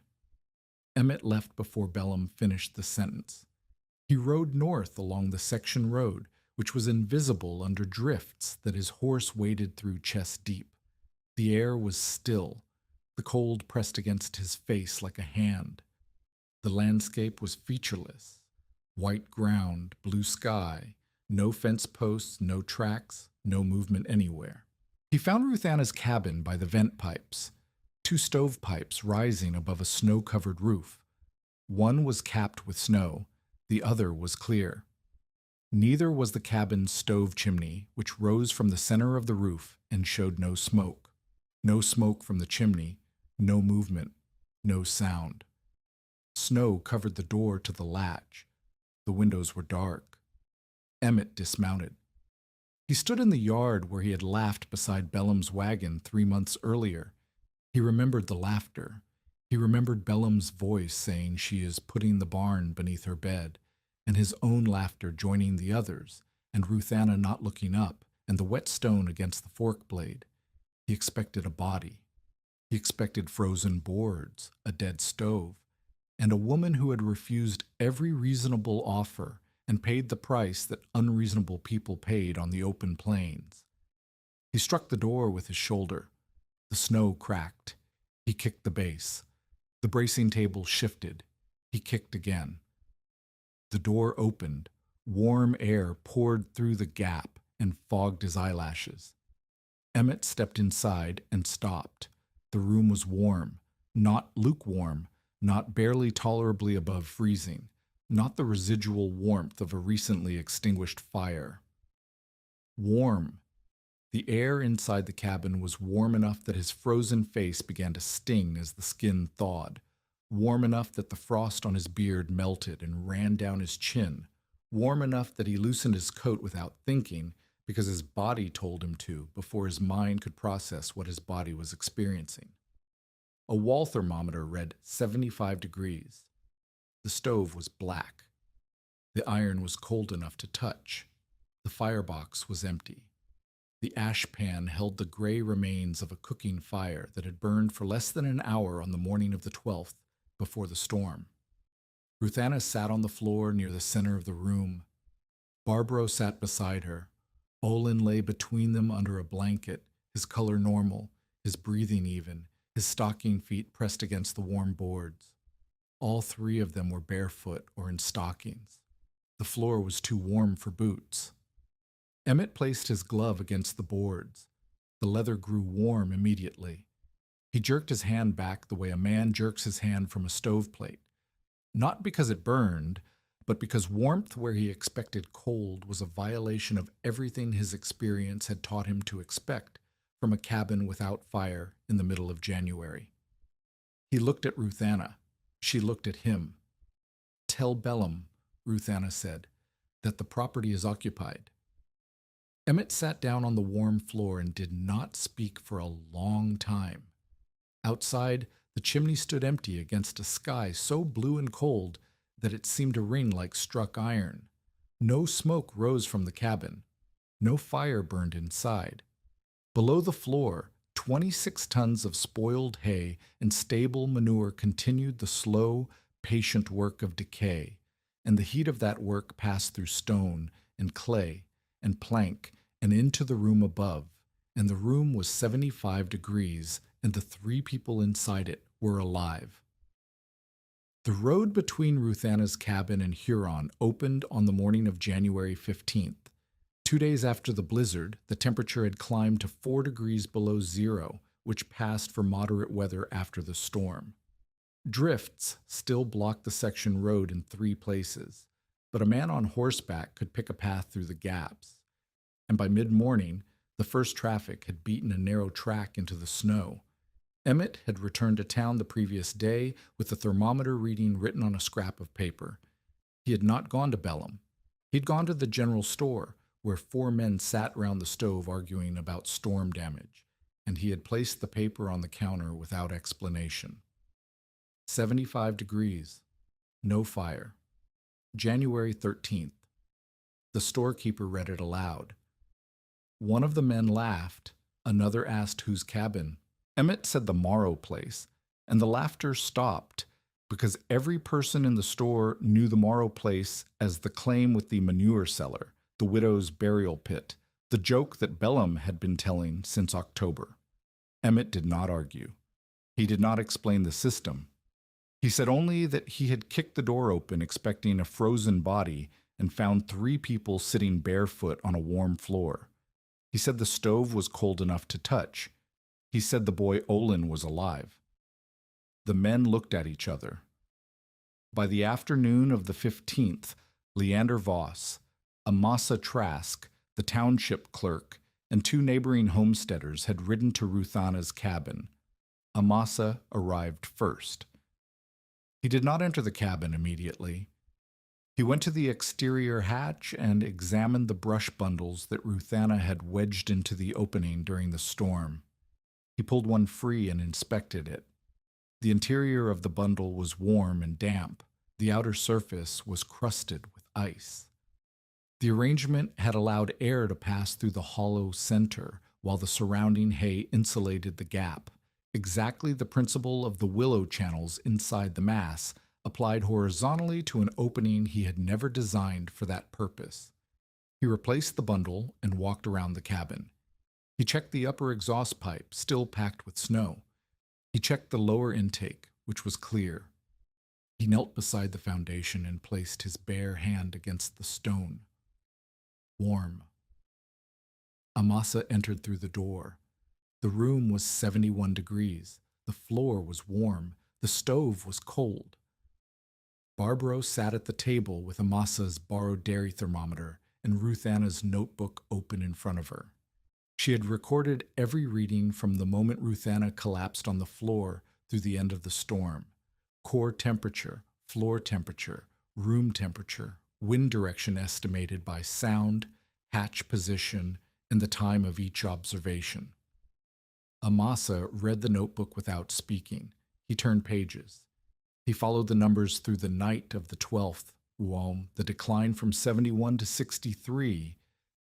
Emmett left before Bellum finished the sentence. He rode north along the section road, which was invisible under drifts that his horse waded through chest deep. The air was still. The cold pressed against his face like a hand. The landscape was featureless. White ground, blue sky, no fence posts, no tracks, no movement anywhere. He found Ruthanna's cabin by the vent pipes, 2 stovepipes rising above a snow-covered roof. One was capped with snow, the other was clear. Neither was the cabin's stove chimney, which rose from the center of the roof and showed no smoke. No smoke from the chimney, no movement, no sound. Snow covered the door to the latch. The windows were dark. Emmett dismounted. He stood in the yard where he had laughed beside Bellum's wagon 3 months earlier. He remembered the laughter. He remembered Bellum's voice saying she is putting the barn beneath her bed, and his own laughter joining the others, and Ruthanna not looking up, and the wet stone against the fork blade. He expected a body. He expected frozen boards, a dead stove, and a woman who had refused every reasonable offer and paid the price that unreasonable people paid on the open plains. He struck the door with his shoulder. The snow cracked. He kicked the base. The bracing table shifted. He kicked again. The door opened. Warm air poured through the gap and fogged his eyelashes. Emmett stepped inside and stopped. The room was warm, not lukewarm, not barely tolerably above freezing, not the residual warmth of a recently extinguished fire. Warm. The air inside the cabin was warm enough that his frozen face began to sting as the skin thawed, warm enough that the frost on his beard melted and ran down his chin, warm enough that he loosened his coat without thinking, because his body told him to before his mind could process what his body was experiencing. A wall thermometer read 75 degrees. The stove was black. The iron was cold enough to touch. The firebox was empty. The ash pan held the gray remains of a cooking fire that had burned for less than an hour on the morning of the 12th, before the storm. Ruthanna sat on the floor near the center of the room. Barbro sat beside her. Olin lay between them under a blanket, his color normal, his breathing even, his stocking feet pressed against the warm boards. All three of them were barefoot or in stockings. The floor was too warm for boots. Emmett placed his glove against the boards. The leather grew warm immediately. He jerked his hand back the way a man jerks his hand from a stoveplate, not because it burned, but because warmth where he expected cold was a violation of everything his experience had taught him to expect from a cabin without fire in the middle of January. He looked at Ruthanna. She looked at him. "Tell Bellum," Ruthanna said, "that the property is occupied." Emmett sat down on the warm floor and did not speak for a long time. Outside, the chimney stood empty against a sky so blue and cold that it seemed to ring like struck iron. No smoke rose from the cabin. No fire burned inside. Below the floor, 26 tons of spoiled hay and stable manure continued the slow, patient work of decay, and the heat of that work passed through stone and clay and plank and into the room above, and the room was 75 degrees, and the three people inside it were alive. The road between Ruthanna's cabin and Huron opened on the morning of January 15th. 2 days after the blizzard, the temperature had climbed to 4 degrees below zero, which passed for moderate weather after the storm. Drifts still blocked the section road in 3 places, but a man on horseback could pick a path through the gaps. And by mid-morning, the first traffic had beaten a narrow track into the snow. Emmett had returned to town the previous day with the thermometer reading written on a scrap of paper. He had not gone to Bellum. He'd gone to the general store, where 4 men sat round the stove arguing about storm damage, and he had placed the paper on the counter without explanation. 75 degrees. No fire. January 13th. The storekeeper read it aloud. One of the men laughed. Another asked whose cabin. Emmett said the Morrow place, and the laughter stopped because every person in the store knew the Morrow place as the claim with the manure cellar, the widow's burial pit, the joke that Bellum had been telling since October. Emmett did not argue. He did not explain the system. He said only that he had kicked the door open expecting a frozen body and found 3 people sitting barefoot on a warm floor. He said the stove was cold enough to touch. He said the boy Olin was alive. The men looked at each other. By the afternoon of the 15th, Leander Voss, Amasa Trask, the township clerk, and 2 neighboring homesteaders had ridden to Ruthanna's cabin. Amasa arrived first. He did not enter the cabin immediately. He went to the exterior hatch and examined the brush bundles that Ruthanna had wedged into the opening during the storm. He pulled one free and inspected it. The interior of the bundle was warm and damp. The outer surface was crusted with ice. The arrangement had allowed air to pass through the hollow center, while the surrounding hay insulated the gap. Exactly the principle of the willow channels inside the mass, applied horizontally to an opening he had never designed for that purpose. He replaced the bundle and walked around the cabin. He checked the upper exhaust pipe, still packed with snow. He checked the lower intake, which was clear. He knelt beside the foundation and placed his bare hand against the stone. Warm. Amasa entered through the door. The room was 71 degrees. The floor was warm. The stove was cold. Barbro sat at the table with Amasa's borrowed dairy thermometer and Ruthanna's notebook open in front of her. She had recorded every reading from the moment Ruthanna collapsed on the floor through the end of the storm. Core temperature, floor temperature, room temperature, wind direction estimated by sound, hatch position, and the time of each observation. Amasa read the notebook without speaking. He turned pages. He followed the numbers through the night of the 12th, the decline from 71 to 63,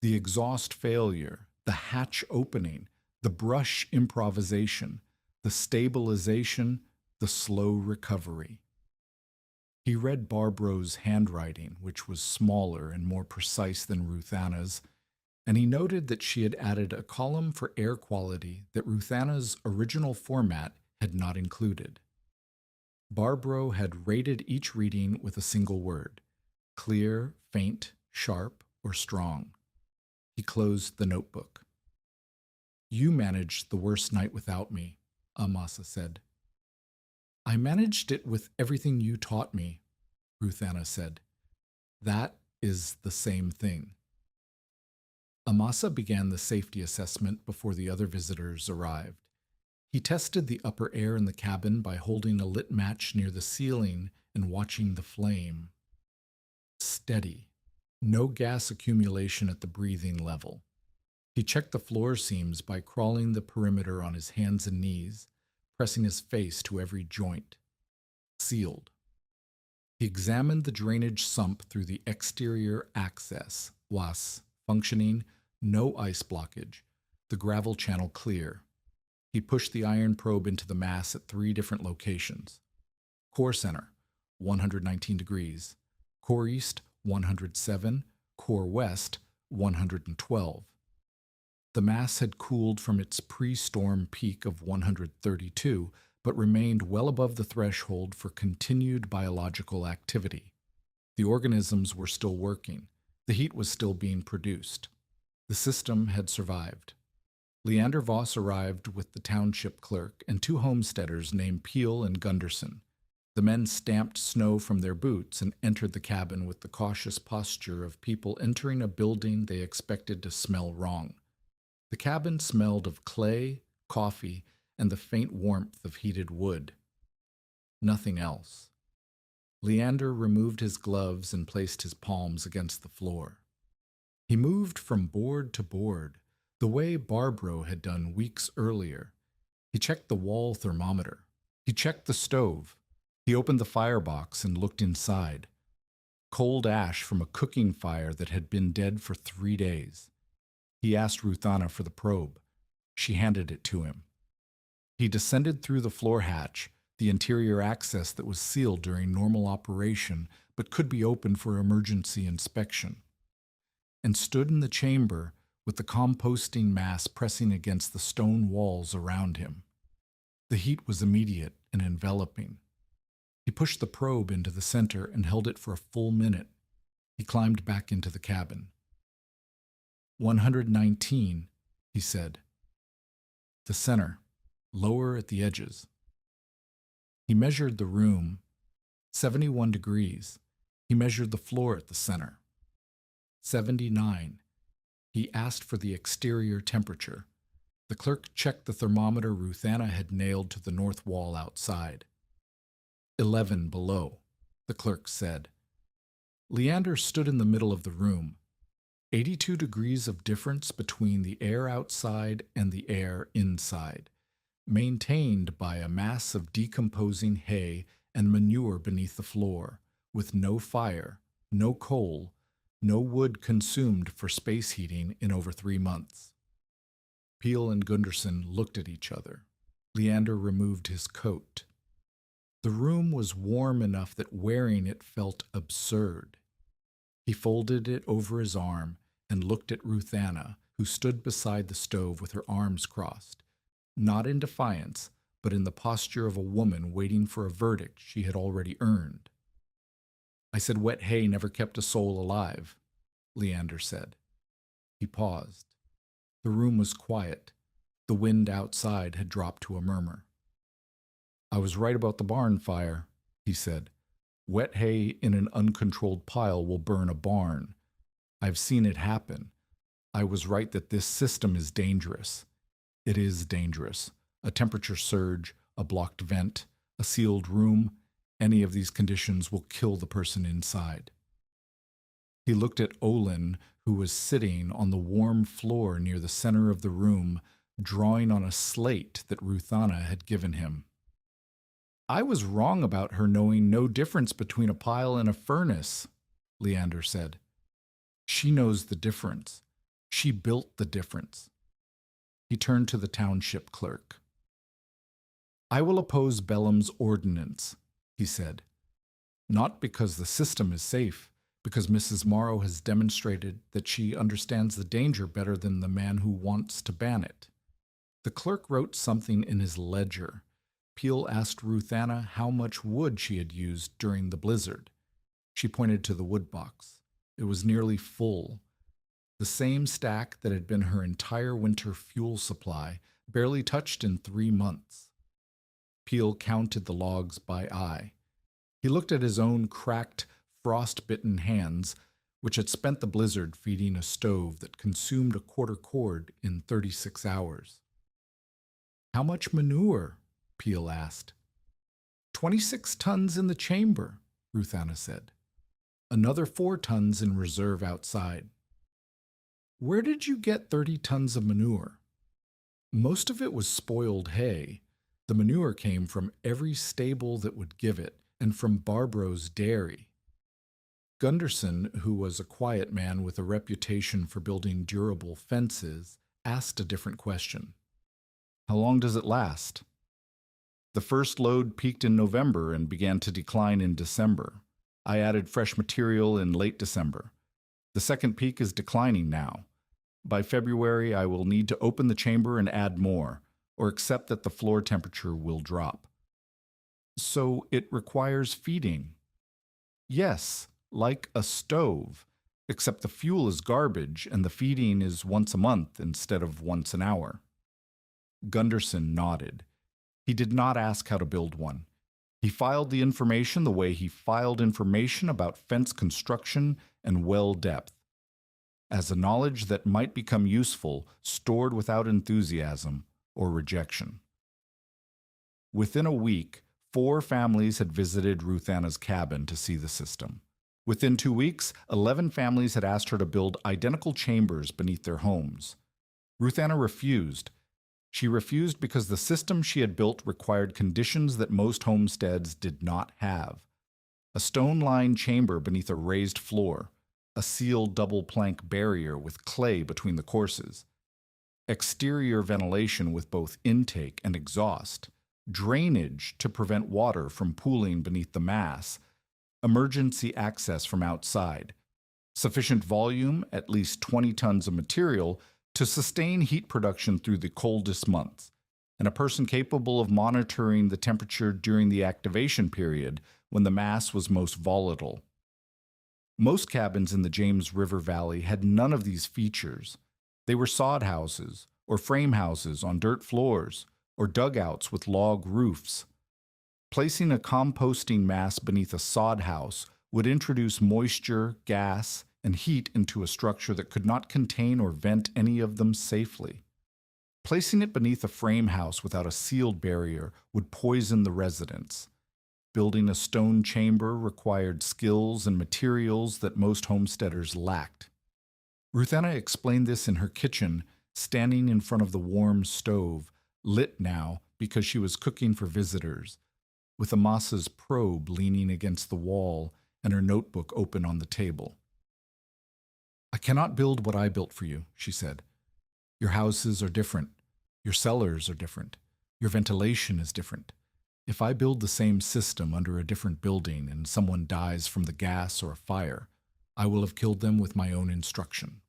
the exhaust failure, The hatch opening, the brush improvisation, the stabilization, the slow recovery. He read Barbro's handwriting, which was smaller and more precise than Ruthanna's, and he noted that she had added a column for air quality that Ruthanna's original format had not included. Barbro had rated each reading with a single word: clear, faint, sharp, or strong. He closed the notebook. "You managed the worst night without me," Amasa said. "I managed it with everything you taught me," Ruthanna said. "That is the same thing." Amasa began the safety assessment before the other visitors arrived. He tested the upper air in the cabin by holding a lit match near the ceiling and watching the flame. Steady. No gas accumulation at the breathing level. He checked the floor seams by crawling the perimeter on his hands and knees, pressing his face to every joint. Sealed. He examined the drainage sump through the exterior access, was functioning, no ice blockage, the gravel channel clear. He pushed the iron probe into the mass at 3 different locations. Core center, 119 degrees. Core east, 107. Core west, 112. The mass had cooled from its pre-storm peak of 132, but remained well above the threshold for continued biological activity. The organisms were still working. The heat was still being produced. The system had survived. Leander Voss arrived with the township clerk and 2 homesteaders named Peel and Gunderson. The men stamped snow from their boots and entered the cabin with the cautious posture of people entering a building they expected to smell wrong. The cabin smelled of clay, coffee, and the faint warmth of heated wood. Nothing else. Leander removed his gloves and placed his palms against the floor. He moved from board to board, the way Barbro had done weeks earlier. He checked the wall thermometer. He checked the stove. He opened the firebox and looked inside. Cold ash from a cooking fire that had been dead for 3 days. He asked Ruthanna for the probe. She handed it to him. He descended through the floor hatch, the interior access that was sealed during normal operation but could be opened for emergency inspection, and stood in the chamber with the composting mass pressing against the stone walls around him. The heat was immediate and enveloping. He pushed the probe into the center and held it for a full minute. He climbed back into the cabin. 119, he said. The center, lower at the edges. He measured the room, 71 degrees. He measured the floor at the center, 79. He asked for the exterior temperature. The clerk checked the thermometer Ruthanna had nailed to the north wall outside. 11 below, the clerk said. Leander stood in the middle of the room. 82 degrees of difference between the air outside and the air inside, maintained by a mass of decomposing hay and manure beneath the floor, with no fire, no coal, no wood consumed for space heating in over 3 months. Peel and Gunderson looked at each other. Leander removed his coat. The room was warm enough that wearing it felt absurd. He folded it over his arm and looked at Ruthanna, who stood beside the stove with her arms crossed, not in defiance, but in the posture of a woman waiting for a verdict she had already earned. I said wet hay never kept a soul alive, Leander said. He paused. The room was quiet. The wind outside had dropped to a murmur. I was right about the barn fire, he said. Wet hay in an uncontrolled pile will burn a barn. I've seen it happen. I was right that this system is dangerous. It is dangerous. A temperature surge, a blocked vent, a sealed room, any of these conditions will kill the person inside. He looked at Olin, who was sitting on the warm floor near the center of the room, drawing on a slate that Ruthanna had given him. I was wrong about her knowing no difference between a pile and a furnace, Leander said. She knows the difference. She built the difference. He turned to the township clerk. "I will oppose Bellum's ordinance," he said. "Not because the system is safe, because Mrs. Morrow has demonstrated that she understands the danger better than the man who wants to ban it." The clerk wrote something in his ledger. Peel asked Ruthanna how much wood she had used during the blizzard. She pointed to the wood box. It was nearly full. The same stack that had been her entire winter fuel supply, barely touched in 3 months. Peel counted the logs by eye. He looked at his own cracked, frost-bitten hands, which had spent the blizzard feeding a stove that consumed a quarter cord in 36 hours. "How much manure?" Peel asked. 26 tons in the chamber," Ruthanna said. "Another 4 tons in reserve outside." "Where did you get 30 tons of manure?" "Most of it was spoiled hay. The manure came from every stable that would give it, and from Barbro's dairy." Gunderson, who was a quiet man with a reputation for building durable fences, asked a different question. "How long does it last?" "The first load peaked in November and began to decline in December. I added fresh material in late December. The second peak is declining now. By February, I will need to open the chamber and add more, or accept that the floor temperature will drop." "So it requires feeding?" "Yes, like a stove, except the fuel is garbage and the feeding is once a month instead of once an hour." Gunderson nodded. He did not ask how to build one. He filed the information the way he filed information about fence construction and well depth, as a knowledge that might become useful, stored without enthusiasm or rejection. Within a week, 4 families had visited Ruthanna's cabin to see the system. Within 2 weeks, 11 families had asked her to build identical chambers beneath their homes. Ruthanna refused. She refused because the system she had built required conditions that most homesteads did not have. A stone-lined chamber beneath a raised floor, a sealed double-plank barrier with clay between the courses, exterior ventilation with both intake and exhaust, drainage to prevent water from pooling beneath the mass, emergency access from outside, sufficient volume, at least 20 tons of material, to sustain heat production through the coldest months, and a person capable of monitoring the temperature during the activation period when the mass was most volatile. Most cabins in the James River Valley had none of these features. They were sod houses, or frame houses on dirt floors, or dugouts with log roofs. Placing a composting mass beneath a sod house would introduce moisture, gas, and heat into a structure that could not contain or vent any of them safely. Placing it beneath a frame house without a sealed barrier would poison the residents. Building a stone chamber required skills and materials that most homesteaders lacked. Ruthanna explained this in her kitchen, standing in front of the warm stove, lit now because she was cooking for visitors, with Amasa's probe leaning against the wall and her notebook open on the table. "I cannot build what I built for you," she said. "Your houses are different. Your cellars are different. Your ventilation is different. If I build the same system under a different building and someone dies from the gas or a fire, I will have killed them with my own instruction."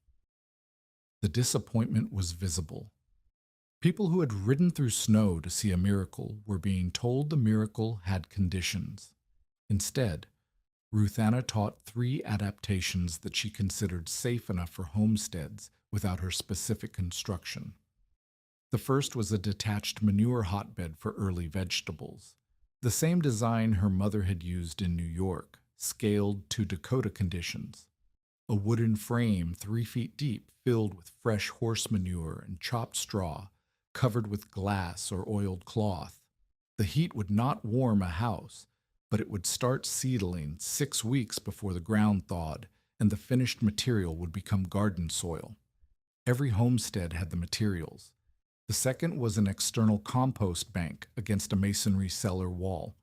The disappointment was visible. People who had ridden through snow to see a miracle were being told the miracle had conditions. Instead, Ruthanna taught 3 adaptations that she considered safe enough for homesteads without her specific construction. The first was a detached manure hotbed for early vegetables, the same design her mother had used in New York, scaled to Dakota conditions. A wooden frame 3 feet deep filled with fresh horse manure and chopped straw, covered with glass or oiled cloth. The heat would not warm a house, but it would start seedling 6 weeks before the ground thawed, and the finished material would become garden soil. Every homestead had the materials. The second was an external compost bank against a masonry cellar wall.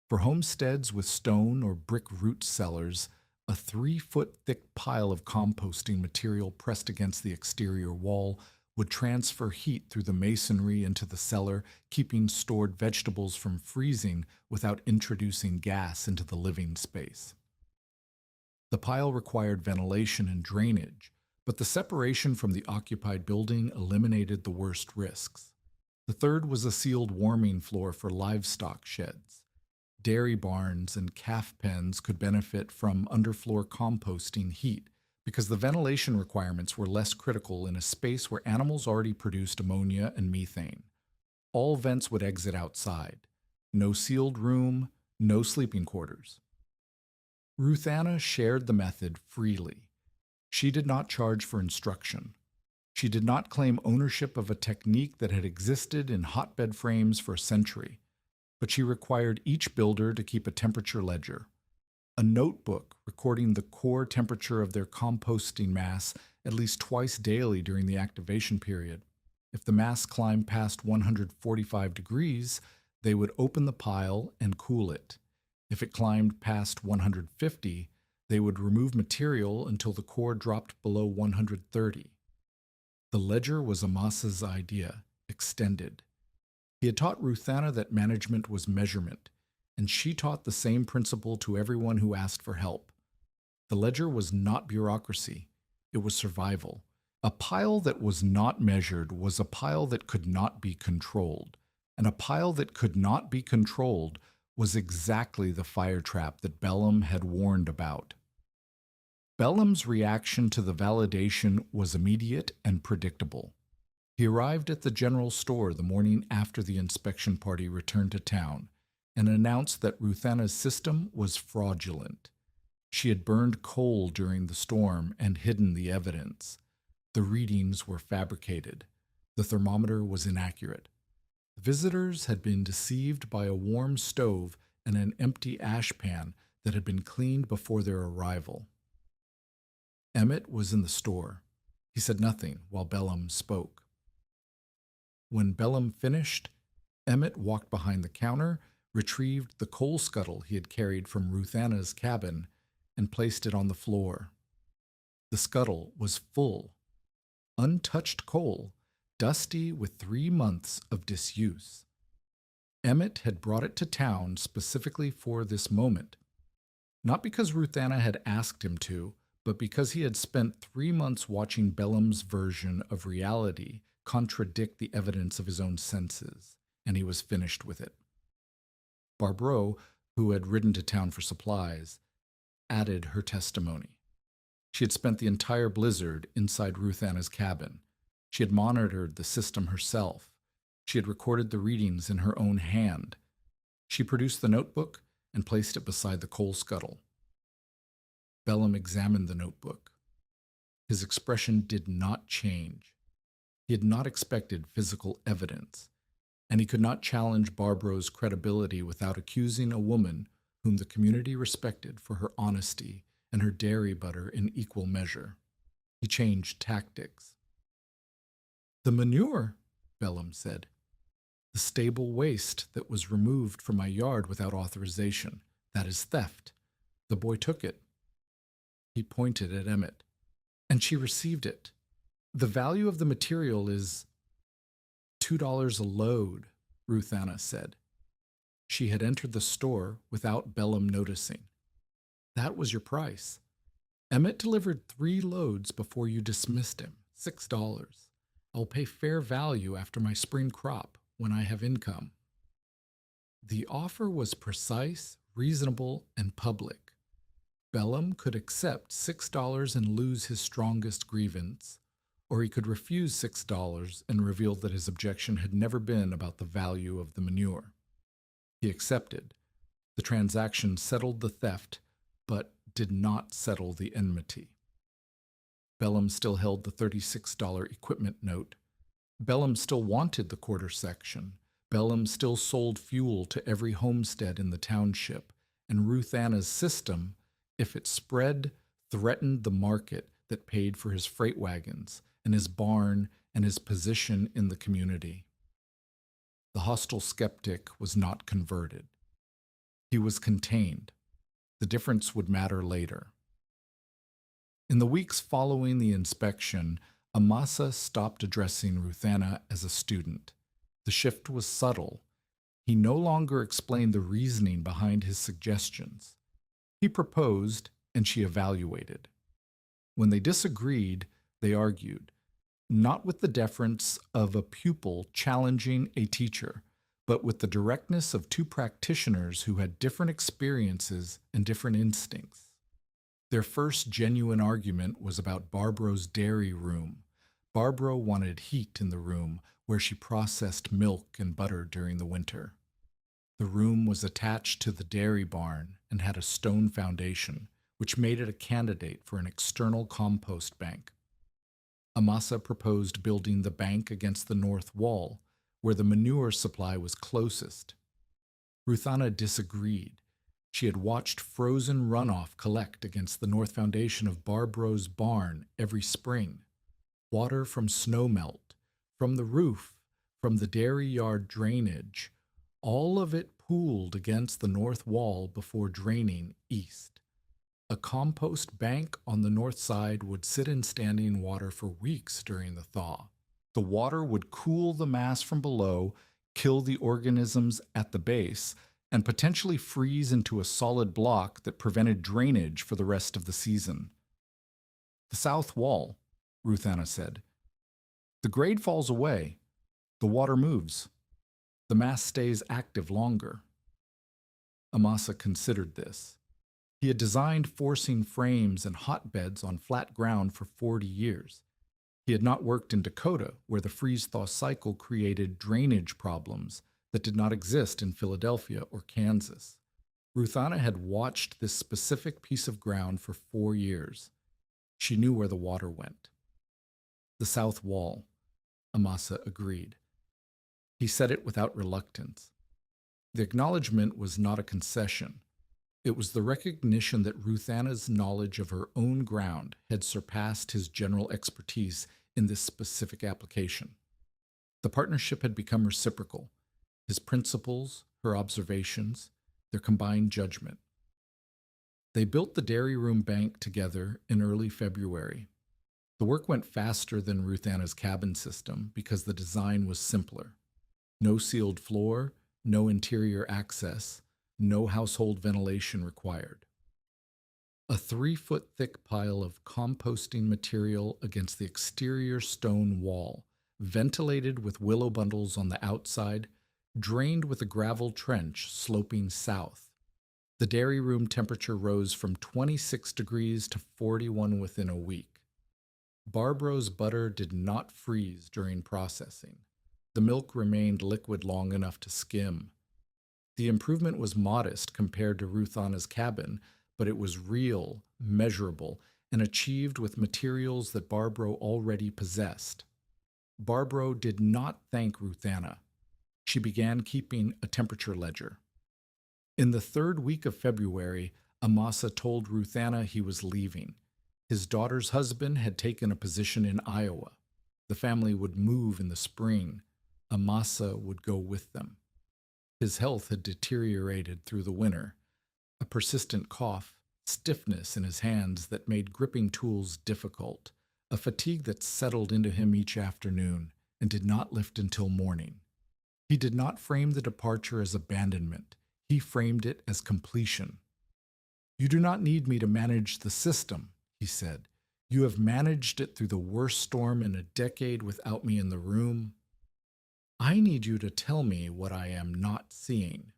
For homesteads with stone or brick root cellars, a 3-foot thick pile of composting material pressed against the exterior wall would transfer heat through the masonry into the cellar, keeping stored vegetables from freezing without introducing gas into the living space. The pile required ventilation and drainage, but the separation from the occupied building eliminated the worst risks. The third was a sealed warming floor for livestock sheds. Dairy barns and calf pens could benefit from underfloor composting heat because the ventilation requirements were less critical in a space where animals already produced ammonia and methane. All vents would exit outside. No sealed room, no sleeping quarters. Ruthanna shared the method freely. She did not charge for instruction. She did not claim ownership of a technique that had existed in hotbed frames for a century, but she required each builder to keep a temperature ledger, a notebook recording the core temperature of their composting mass at least twice daily during the activation period. If the mass climbed past 145 degrees, they would open the pile and cool it. If it climbed past 150, they would remove material until the core dropped below 130. The ledger was Amasa's idea, extended. He had taught Ruthanna that management was measurement, and she taught the same principle to everyone who asked for help. The ledger was not bureaucracy, it was survival. A pile that was not measured was a pile that could not be controlled, and a pile that could not be controlled was exactly the fire trap that Bellum had warned about. Bellum's reaction to the validation was immediate and predictable. He arrived at the general store the morning after the inspection party returned to town and announced that Ruthanna's system was fraudulent. She had burned coal during the storm and hidden the evidence. The readings were fabricated. The thermometer was inaccurate. Visitors had been deceived by a warm stove and an empty ash pan that had been cleaned before their arrival. Emmett was in the store. He said nothing while Bellum spoke. When Bellum finished, Emmett walked behind the counter, retrieved the coal scuttle he had carried from Ruthanna's cabin, and placed it on the floor. The scuttle was full. Untouched coal, dusty with 3 months of disuse. Emmett had brought it to town specifically for this moment, not because Ruthanna had asked him to, but because he had spent 3 months watching Bellum's version of reality contradict the evidence of his own senses, and he was finished with it. Barbro, who had ridden to town for supplies, added her testimony. She had spent the entire blizzard inside Ruthanna's cabin. She had monitored the system herself. She had recorded the readings in her own hand. She produced the notebook and placed it beside the coal scuttle. Bellum examined the notebook. His expression did not change. He had not expected physical evidence, and he could not challenge Barbro's credibility without accusing a woman whom the community respected for her honesty and her dairy butter in equal measure. He changed tactics. "The manure," Bellum said. "The stable waste that was removed from my yard without authorization. That is theft. The boy took it." He pointed at Emmett. "And she received it. The value of the material is $2 a load," Ruthanna said. She had entered the store without Bellum noticing. "That was your price. Emmett delivered 3 loads before you dismissed him, $6. I'll pay fair value after my spring crop when I have income." The offer was precise, reasonable, and public. Bellum could accept $6 and lose his strongest grievance, or he could refuse $6 and reveal that his objection had never been about the value of the manure. He accepted. The transaction settled the theft, but did not settle the enmity. Bellum still held the $36 equipment note. Bellum still wanted the quarter section. Bellum still sold fuel to every homestead in the township, and Ruthanna's system, if it spread, threatened the market that paid for his freight wagons and his barn and his position in the community. The hostile skeptic was not converted. He was contained. The difference would matter later. In the weeks following the inspection, Amasa stopped addressing Ruthanna as a student. The shift was subtle. He no longer explained the reasoning behind his suggestions. He proposed, and she evaluated. When they disagreed, they argued, not with the deference of a pupil challenging a teacher, but with the directness of two practitioners who had different experiences and different instincts. Their first genuine argument was about Barbara's dairy room. Barbara wanted heat in the room where she processed milk and butter during the winter. The room was attached to the dairy barn and had a stone foundation, which made it a candidate for an external compost bank. Amasa proposed building the bank against the north wall, where the manure supply was closest. Ruthanna disagreed. She had watched frozen runoff collect against the north foundation of Barbara's barn every spring. Water from snowmelt, from the roof, from the dairy yard drainage, all of it pooled against the north wall before draining east. A compost bank on the north side would sit in standing water for weeks during the thaw. The water would cool the mass from below, kill the organisms at the base, and potentially freeze into a solid block that prevented drainage for the rest of the season. The south wall, Ruthanna said. The grade falls away. The water moves. The mass stays active longer. Amasa considered this. He had designed forcing frames and hotbeds on flat ground for 40 years. He had not worked in Dakota, where the freeze-thaw cycle created drainage problems that did not exist in Philadelphia or Kansas. Ruthanna had watched this specific piece of ground for 4 years. She knew where the water went. The south wall, Amasa agreed. He said it without reluctance. The acknowledgement was not a concession. It was the recognition that Ruthanna's knowledge of her own ground had surpassed his general expertise in this specific application. The partnership had become reciprocal. His principles, her observations, their combined judgment. They built the dairy room bank together in early February. The work went faster than Ruthanna's cabin system because the design was simpler. No sealed floor, no interior access, no household ventilation required. A 3-foot-thick pile of composting material against the exterior stone wall, ventilated with willow bundles on the outside, drained with a gravel trench sloping south. The dairy room temperature rose from 26 degrees to 41 within a week. Barbara's butter did not freeze during processing. The milk remained liquid long enough to skim. The improvement was modest compared to Ruthanna's cabin, but it was real, measurable, and achieved with materials that Barbara already possessed. Barbara did not thank Ruthanna. She began keeping a temperature ledger. In the 3rd week of February, Amasa told Ruthanna he was leaving. His daughter's husband had taken a position in Iowa. The family would move in the spring. Amasa would go with them. His health had deteriorated through the winter. A persistent cough, stiffness in his hands that made gripping tools difficult, a fatigue that settled into him each afternoon and did not lift until morning. He did not frame the departure as abandonment. He framed it as completion. "You do not need me to manage the system," he said. "You have managed it through the worst storm in a decade without me in the room. I need you to tell me what I am not seeing.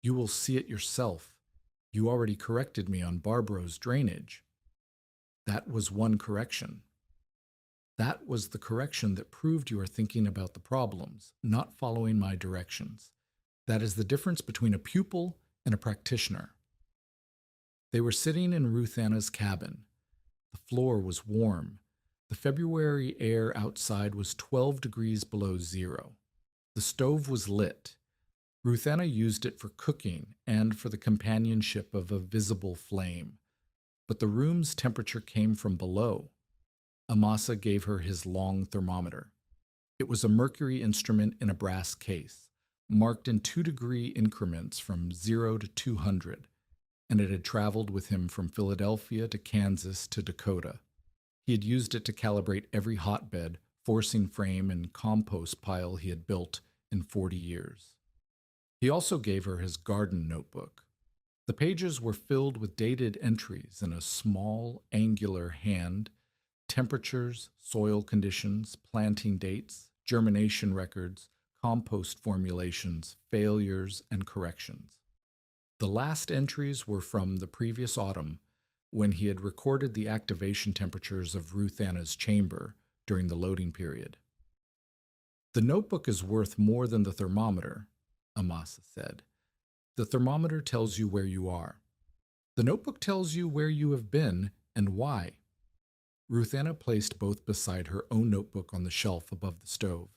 You will see it yourself. You already corrected me on Barbara's drainage." That was one correction. That was the correction that proved you are thinking about the problems, not following my directions. That is the difference between a pupil and a practitioner. They were sitting in Ruthanna's cabin. The floor was warm. The February air outside was 12 degrees below zero. The stove was lit. Ruthanna used it for cooking and for the companionship of a visible flame. But the room's temperature came from below. Amasa gave her his long thermometer. It was a mercury instrument in a brass case, marked in 2-degree increments from 0 to 200, and it had traveled with him from Philadelphia to Kansas to Dakota. He had used it to calibrate every hotbed, forcing frame, and compost pile he had built in 40 years. He also gave her his garden notebook. The pages were filled with dated entries in a small, angular hand, temperatures, soil conditions, planting dates, germination records, compost formulations, failures, and corrections. The last entries were from the previous autumn, when he had recorded the activation temperatures of Ruthanna's chamber during the loading period. "The notebook is worth more than the thermometer," Amasa said. "The thermometer tells you where you are. The notebook tells you where you have been and why." Ruthanna placed both beside her own notebook on the shelf above the stove.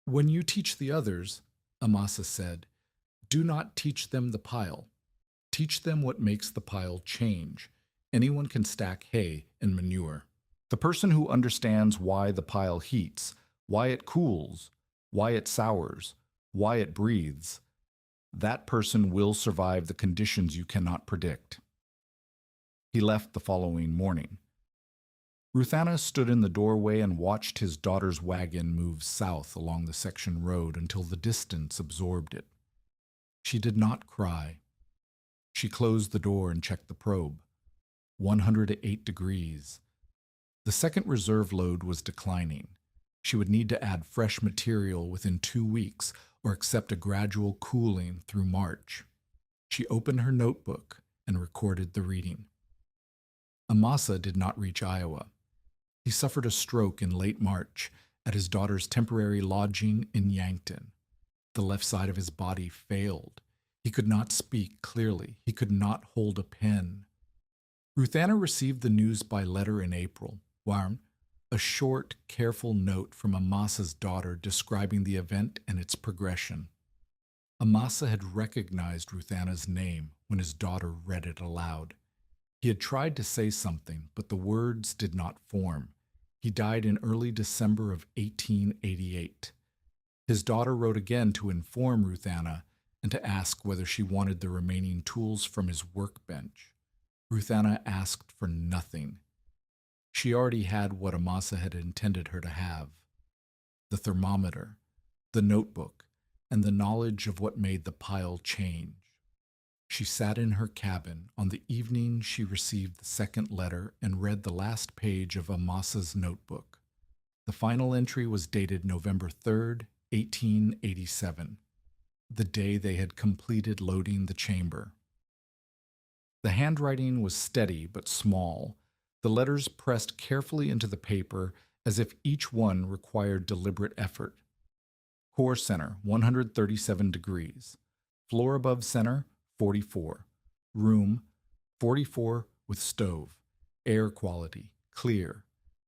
"When you teach the others," Amasa said, "do not teach them the pile. Teach them what makes the pile change. Anyone can stack hay and manure. The person who understands why the pile heats, why it cools, why it sours, why it breathes, that person will survive the conditions you cannot predict." He left the following morning. Ruthanna stood in the doorway and watched his daughter's wagon move south along the section road until the distance absorbed it. She did not cry. She closed the door and checked the probe. 108 degrees. The second reserve load was declining. She would need to add fresh material within 2 weeks or accept a gradual cooling through March. She opened her notebook and recorded the reading. Amasa did not reach Iowa. He suffered a stroke in late March at his daughter's temporary lodging in Yankton. The left side of his body failed. He could not speak clearly. He could not hold a pen. Ruthanna received the news by letter in April. A short, careful note from Amasa's daughter describing the event and its progression. Amasa had recognized Ruthanna's name when his daughter read it aloud. He had tried to say something, but the words did not form. He died in early December of 1888. His daughter wrote again to inform Ruthanna and to ask whether she wanted the remaining tools from his workbench. Ruthanna asked for nothing. She already had what Amasa had intended her to have: the thermometer, the notebook, and the knowledge of what made the pile change. She sat in her cabin on the evening she received the second letter and read the last page of Amasa's notebook. The final entry was dated November 3rd, 1887, the day they had completed loading the chamber. The handwriting was steady but small, the letters pressed carefully into the paper as if each one required deliberate effort. Core center, 137 degrees. Floor above center, 44. Room, 44 with stove. Air quality, clear.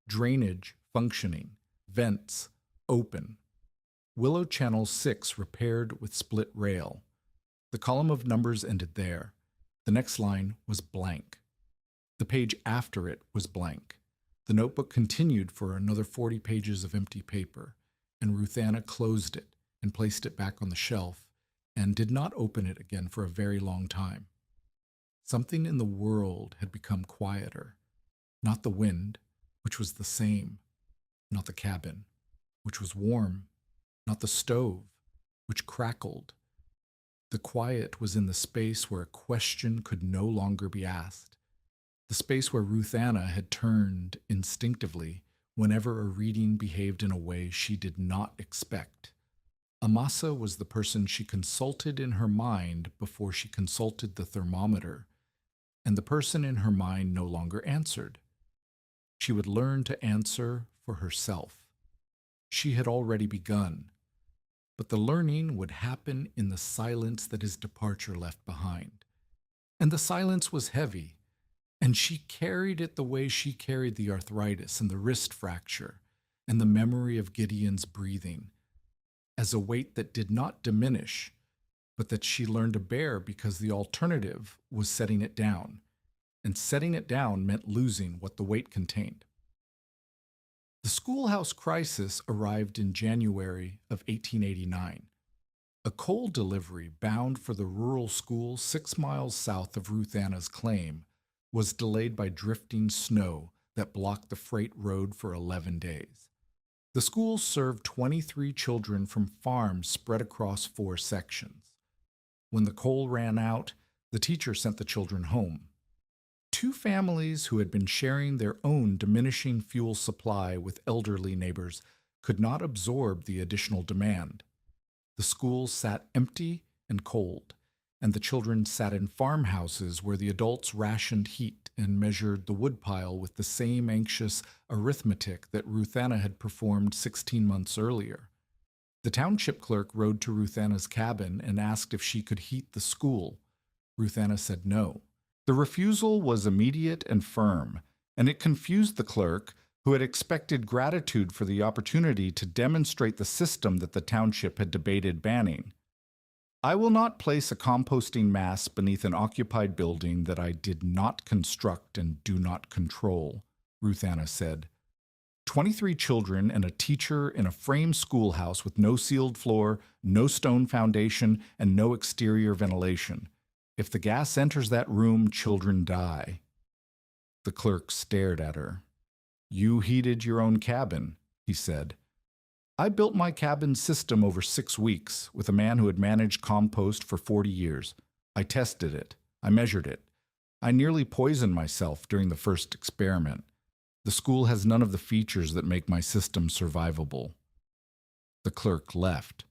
Drainage, functioning. Vents, open. Willow channel 6 repaired with split rail. The column of numbers ended there. The next line was blank. The page after it was blank. The notebook continued for another 40 pages of empty paper, and Ruthanna closed it and placed it back on the shelf and did not open it again for a very long time. Something in the world had become quieter. Not the wind, which was the same. Not the cabin, which was warm. Not the stove, which crackled. The quiet was in the space where a question could no longer be asked. The space where Ruthanna had turned instinctively whenever a reading behaved in a way she did not expect. Amasa was the person she consulted in her mind before she consulted the thermometer, and the person in her mind no longer answered. She would learn to answer for herself. She had already begun, but the learning would happen in the silence that his departure left behind. And the silence was heavy, and she carried it the way she carried the arthritis and the wrist fracture and the memory of Gideon's breathing, as a weight that did not diminish, but that she learned to bear because the alternative was setting it down, and setting it down meant losing what the weight contained. The schoolhouse crisis arrived in January of 1889. A coal delivery bound for the rural school 6 miles south of Ruthanna's claim was delayed by drifting snow that blocked the freight road for 11 days. The school served 23 children from farms spread across 4 sections. When the coal ran out, the teacher sent the children home. 2 families who had been sharing their own diminishing fuel supply with elderly neighbors could not absorb the additional demand. The school sat empty and cold, and the children sat in farmhouses where the adults rationed heat and measured the woodpile with the same anxious arithmetic that Ruthanna had performed 16 months earlier. The township clerk rode to Ruthanna's cabin and asked if she could heat the school. Ruthanna said no. The refusal was immediate and firm, and it confused the clerk, who had expected gratitude for the opportunity to demonstrate the system that the township had debated banning. "I will not place a composting mass beneath an occupied building that I did not construct and do not control," Ruthanna said. 23 children and a teacher in a frame schoolhouse with no sealed floor, no stone foundation, and no exterior ventilation. If the gas enters that room, children die. The clerk stared at her. "You heated your own cabin," he said. "I built my cabin system over 6 weeks with a man who had managed compost for 40 years. I tested it. I measured it. I nearly poisoned myself during the first experiment. The school has none of the features that make my system survivable." The clerk left.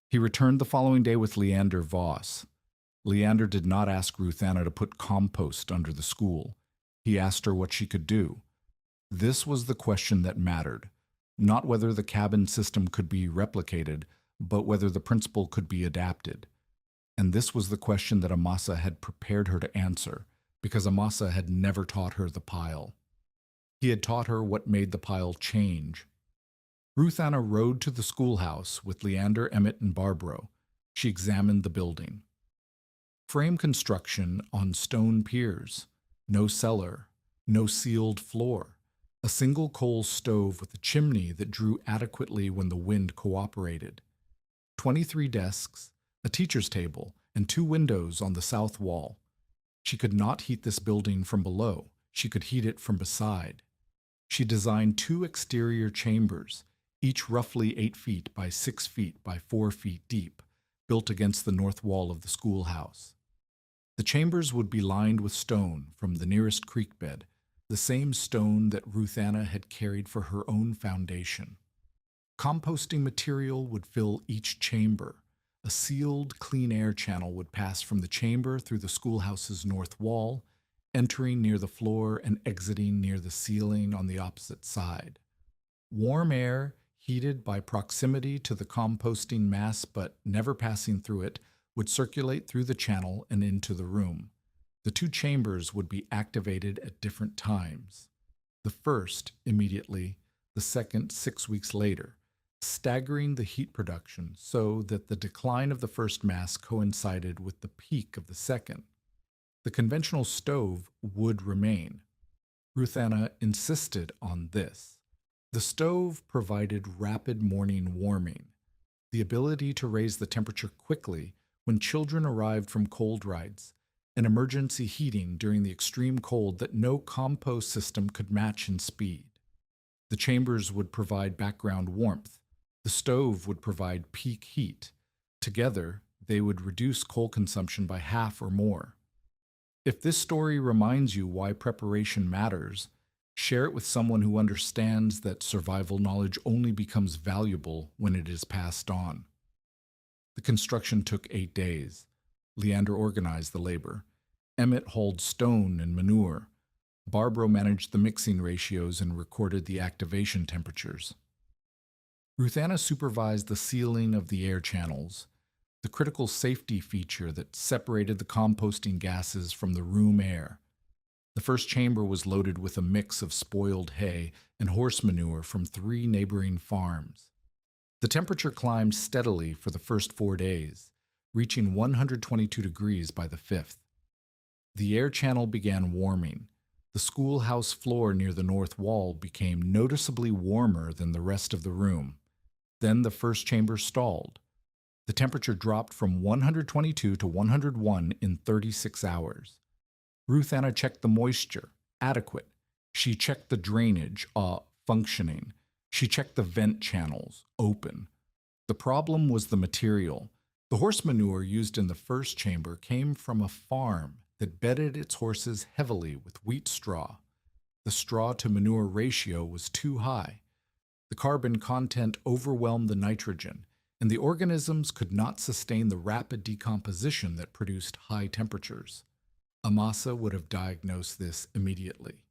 He returned the following day with Leander Voss. Leander did not ask Ruthanna to put compost under the school. He asked her what she could do. This was the question that mattered, not whether the cabin system could be replicated, but whether the principle could be adapted. And this was the question that Amasa had prepared her to answer, because Amasa had never taught her the pile. He had taught her what made the pile change. Ruthanna rode to the schoolhouse with Leander, Emmett, and Barbaro. She examined the building. Frame construction on stone piers, no cellar, no sealed floor, a single coal stove with a chimney that drew adequately when the wind cooperated, 23 desks, a teacher's table, and 2 windows on the south wall. She could not heat this building from below. She could heat it from beside. She designed 2 exterior chambers, each roughly 8 feet by 6 feet by 4 feet deep, built against the north wall of the schoolhouse. The chambers would be lined with stone from the nearest creek bed, the same stone that Ruthanna had carried for her own foundation. Composting material would fill each chamber. A sealed, clean air channel would pass from the chamber through the schoolhouse's north wall, entering near the floor and exiting near the ceiling on the opposite side. Warm air, heated by proximity to the composting mass but never passing through it, would circulate through the channel and into the room. The 2 chambers would be activated at different times. The first immediately, the second 6 weeks later, staggering the heat production so that the decline of the first mass coincided with the peak of the second. The conventional stove would remain. Ruthanna insisted on this. The stove provided rapid morning warming, the ability to raise the temperature quickly when children arrived from cold rides, and emergency heating during the extreme cold that no compost system could match in speed. The chambers would provide background warmth. The stove would provide peak heat. Together, they would reduce coal consumption by half or more. If this story reminds you why preparation matters, share it with someone who understands that survival knowledge only becomes valuable when it is passed on. The construction took 8 days. Leander organized the labor. Emmett hauled stone and manure. Barbaro managed the mixing ratios and recorded the activation temperatures. Ruthanna supervised the sealing of the air channels, the critical safety feature that separated the composting gases from the room air. The first chamber was loaded with a mix of spoiled hay and horse manure from 3 neighboring farms. The temperature climbed steadily for the first 4 days, reaching 122 degrees by the 5th. The air channel began warming. The schoolhouse floor near the north wall became noticeably warmer than the rest of the room. Then the first chamber stalled. The temperature dropped from 122 to 101 in 36 hours. Ruthanna checked the moisture, adequate. She checked the drainage, functioning. She checked the vent channels, open. The problem was the material. The horse manure used in the first chamber came from a farm that bedded its horses heavily with wheat straw. The straw to manure ratio was too high. The carbon content overwhelmed the nitrogen, and the organisms could not sustain the rapid decomposition that produced high temperatures. Amasa would have diagnosed this immediately.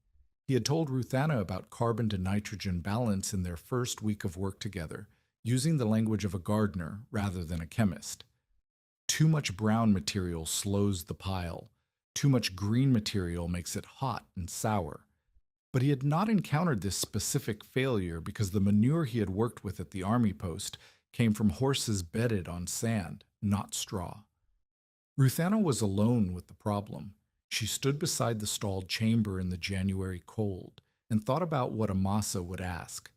He had told Ruthanna about carbon to nitrogen balance in their first week of work together, using the language of a gardener rather than a chemist. Too much brown material slows the pile. Too much green material makes it hot and sour. But he had not encountered this specific failure because the manure he had worked with at the army post came from horses bedded on sand, not straw. Ruthanna was alone with the problem. She stood beside the stalled chamber in the January cold and thought about what Amasa would ask.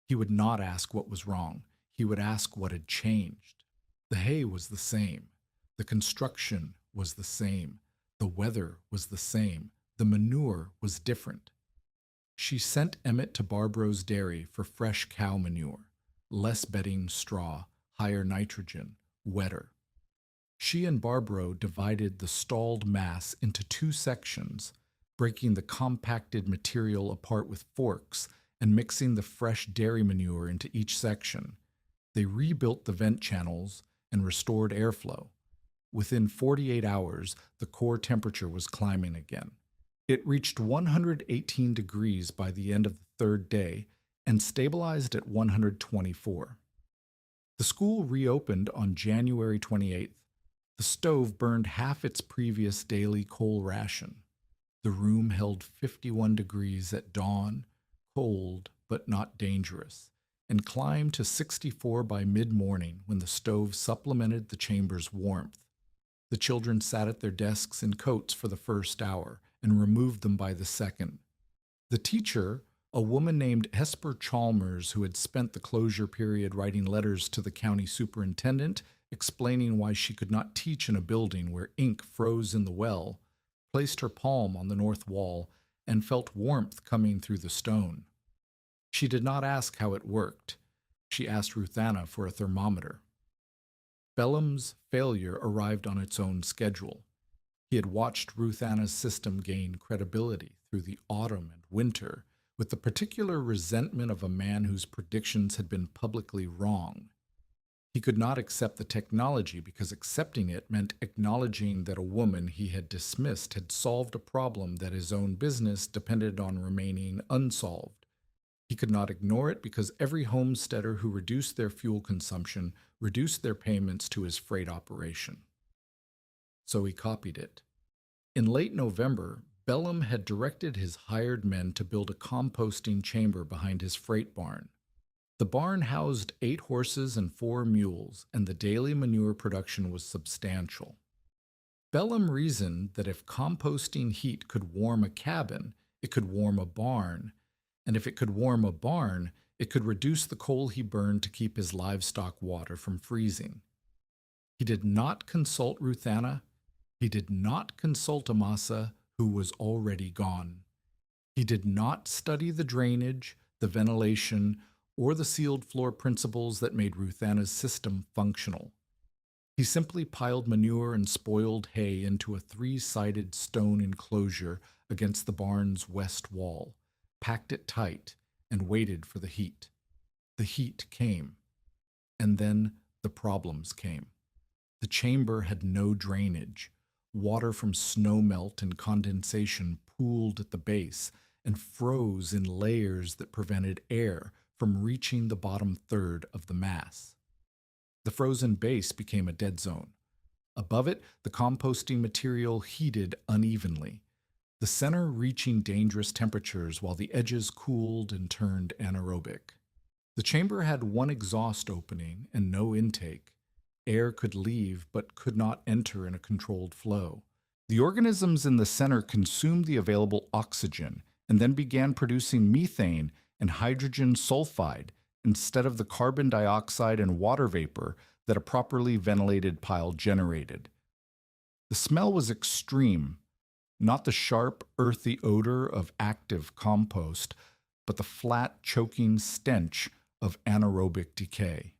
He would not ask what was wrong. He would ask what had changed. The hay was the same. The construction was the same. The weather was the same. The manure was different. She sent Emmett to Barbro's dairy for fresh cow manure, less bedding straw, higher nitrogen, wetter. She and Barbro divided the stalled mass into two sections, breaking the compacted material apart with forks and mixing the fresh dairy manure into each section. They rebuilt the vent channels and restored airflow. Within 48 hours, the core temperature was climbing again. It reached 118 degrees by the end of the third day and stabilized at 124. The school reopened on January 28th. The stove burned half its previous daily coal ration. The room held 51 degrees at dawn, cold but not dangerous, and climbed to 64 by mid-morning when the stove supplemented the chamber's warmth. The children sat at their desks in coats for the first hour and removed them by the second. The teacher, a woman named Hesper Chalmers, who had spent the closure period writing letters to the county superintendent, explaining why she could not teach in a building where ink froze in the well, placed her palm on the north wall and felt warmth coming through the stone. She did not ask how it worked. She asked Ruthanna for a thermometer. Bellum's failure arrived on its own schedule. He had watched Ruthanna's system gain credibility through the autumn and winter, with the particular resentment of a man whose predictions had been publicly wrong. He could not accept the technology because accepting it meant acknowledging that a woman he had dismissed had solved a problem that his own business depended on remaining unsolved. He could not ignore it because every homesteader who reduced their fuel consumption reduced their payments to his freight operation. So he copied it. In late November, Bellum had directed his hired men to build a composting chamber behind his freight barn. The barn housed 8 horses and 4 mules, and the daily manure production was substantial. Bellum reasoned that if composting heat could warm a cabin, it could warm a barn, and if it could warm a barn, it could reduce the coal he burned to keep his livestock water from freezing. He did not consult Ruthanna. He did not consult Amasa, who was already gone. He did not study the drainage, the ventilation, or the sealed floor principles that made Ruthanna's system functional. He simply piled manure and spoiled hay into a 3-sided stone enclosure against the barn's west wall, packed it tight, and waited for the heat. The heat came, and then the problems came. The chamber had no drainage. Water from snowmelt and condensation pooled at the base and froze in layers that prevented air from reaching the bottom third of the mass. The frozen base became a dead zone. Above it, the composting material heated unevenly, the center reaching dangerous temperatures while the edges cooled and turned anaerobic. The chamber had one exhaust opening and no intake. Air could leave but could not enter in a controlled flow. The organisms in the center consumed the available oxygen and then began producing methane and hydrogen sulfide instead of the carbon dioxide and water vapor that a properly ventilated pile generated. The smell was extreme. Not the sharp, earthy odor of active compost, but the flat, choking stench of anaerobic decay.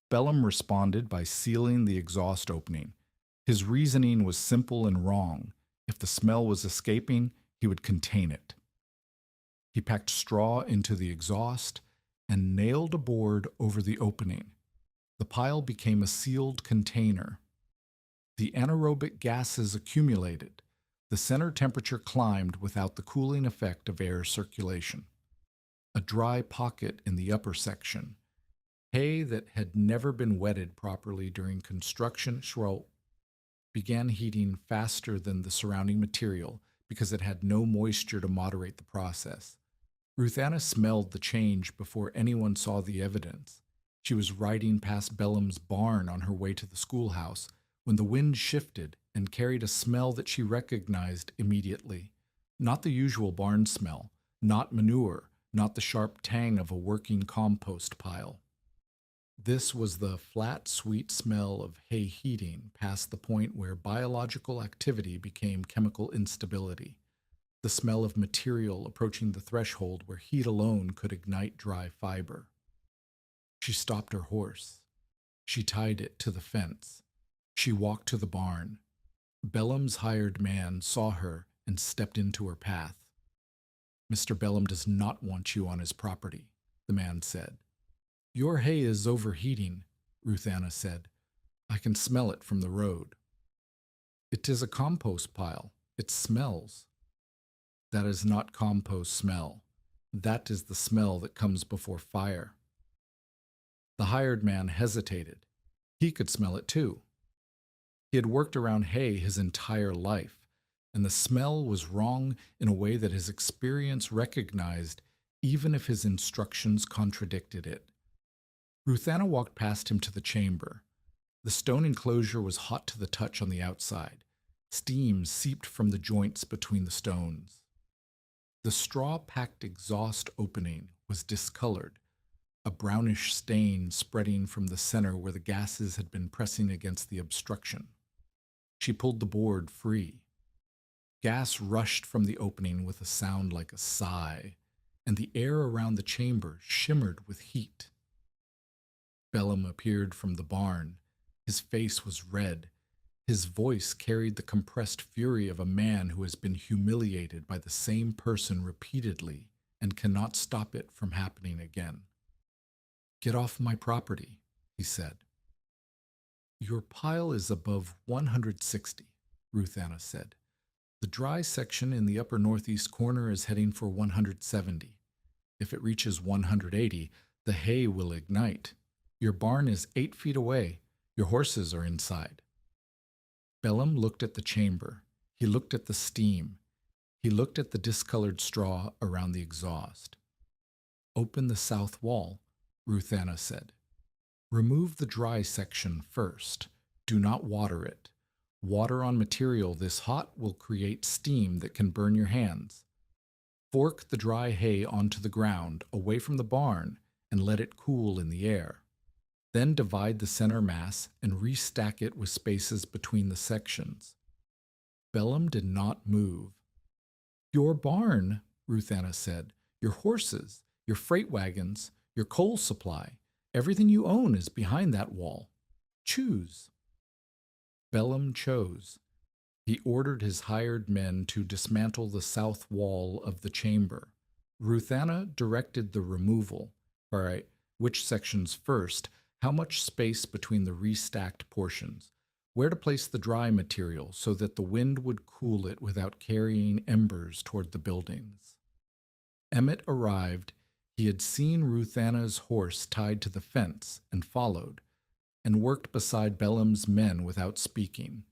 Bellum responded by sealing the exhaust opening. His reasoning was simple and wrong. If the smell was escaping, he would contain it. He packed straw into the exhaust and nailed a board over the opening. The pile became a sealed container. The anaerobic gases accumulated. The center temperature climbed without the cooling effect of air circulation. A dry pocket in the upper section. Hay that had never been wetted properly during construction began heating faster than the surrounding material because it had no moisture to moderate the process. Ruthanna smelled the change before anyone saw the evidence. She was riding past Bellum's barn on her way to the schoolhouse when the wind shifted and carried a smell that she recognized immediately. Not the usual barn smell, not manure, not the sharp tang of a working compost pile. This was the flat, sweet smell of hay heating past the point where biological activity became chemical instability. The smell of material approaching the threshold where heat alone could ignite dry fiber. She stopped her horse. She tied it to the fence. She walked to the barn. Bellum's hired man saw her and stepped into her path. "Mr. Bellum does not want you on his property," the man said. "Your hay is overheating," Ruthanna said. "I can smell it from the road." "It is a compost pile. It smells." "That is not compost smell. That is the smell that comes before fire." The hired man hesitated. He could smell it too. He had worked around hay his entire life, and the smell was wrong in a way that his experience recognized, even if his instructions contradicted it. Ruthanna walked past him to the chamber. The stone enclosure was hot to the touch on the outside. Steam seeped from the joints between the stones. The straw-packed exhaust opening was discolored, a brownish stain spreading from the center where the gases had been pressing against the obstruction. She pulled the board free. Gas rushed from the opening with a sound like a sigh, and the air around the chamber shimmered with heat. Bellum appeared from the barn. His face was red. His voice carried the compressed fury of a man who has been humiliated by the same person repeatedly and cannot stop it from happening again. "Get off my property," he said. "Your pile is above 160, Ruthanna said. "The dry section in the upper northeast corner is heading for 170. If it reaches 180, the hay will ignite. Your barn is 8 feet away. Your horses are inside." Bellum looked at the chamber. He looked at the steam. He looked at the discolored straw around the exhaust. "Open the south wall," Ruthanna said. "Remove the dry section first. Do not water it. Water on material this hot will create steam that can burn your hands. Fork the dry hay onto the ground, away from the barn, and let it cool in the air. Then divide the center mass and restack it with spaces between the sections." Bellum did not move. "Your barn," Ruthanna said, "your horses, your freight wagons, your coal supply, everything you own is behind that wall. Choose." Bellum chose. He ordered his hired men to dismantle the south wall of the chamber. Ruthanna directed the removal. All right, which sections first, how much space between the restacked portions, where to place the dry material so that the wind would cool it without carrying embers toward the buildings. Emmett arrived. He had seen Ruthanna's horse tied to the fence and followed, and worked beside Bellum's men without speaking.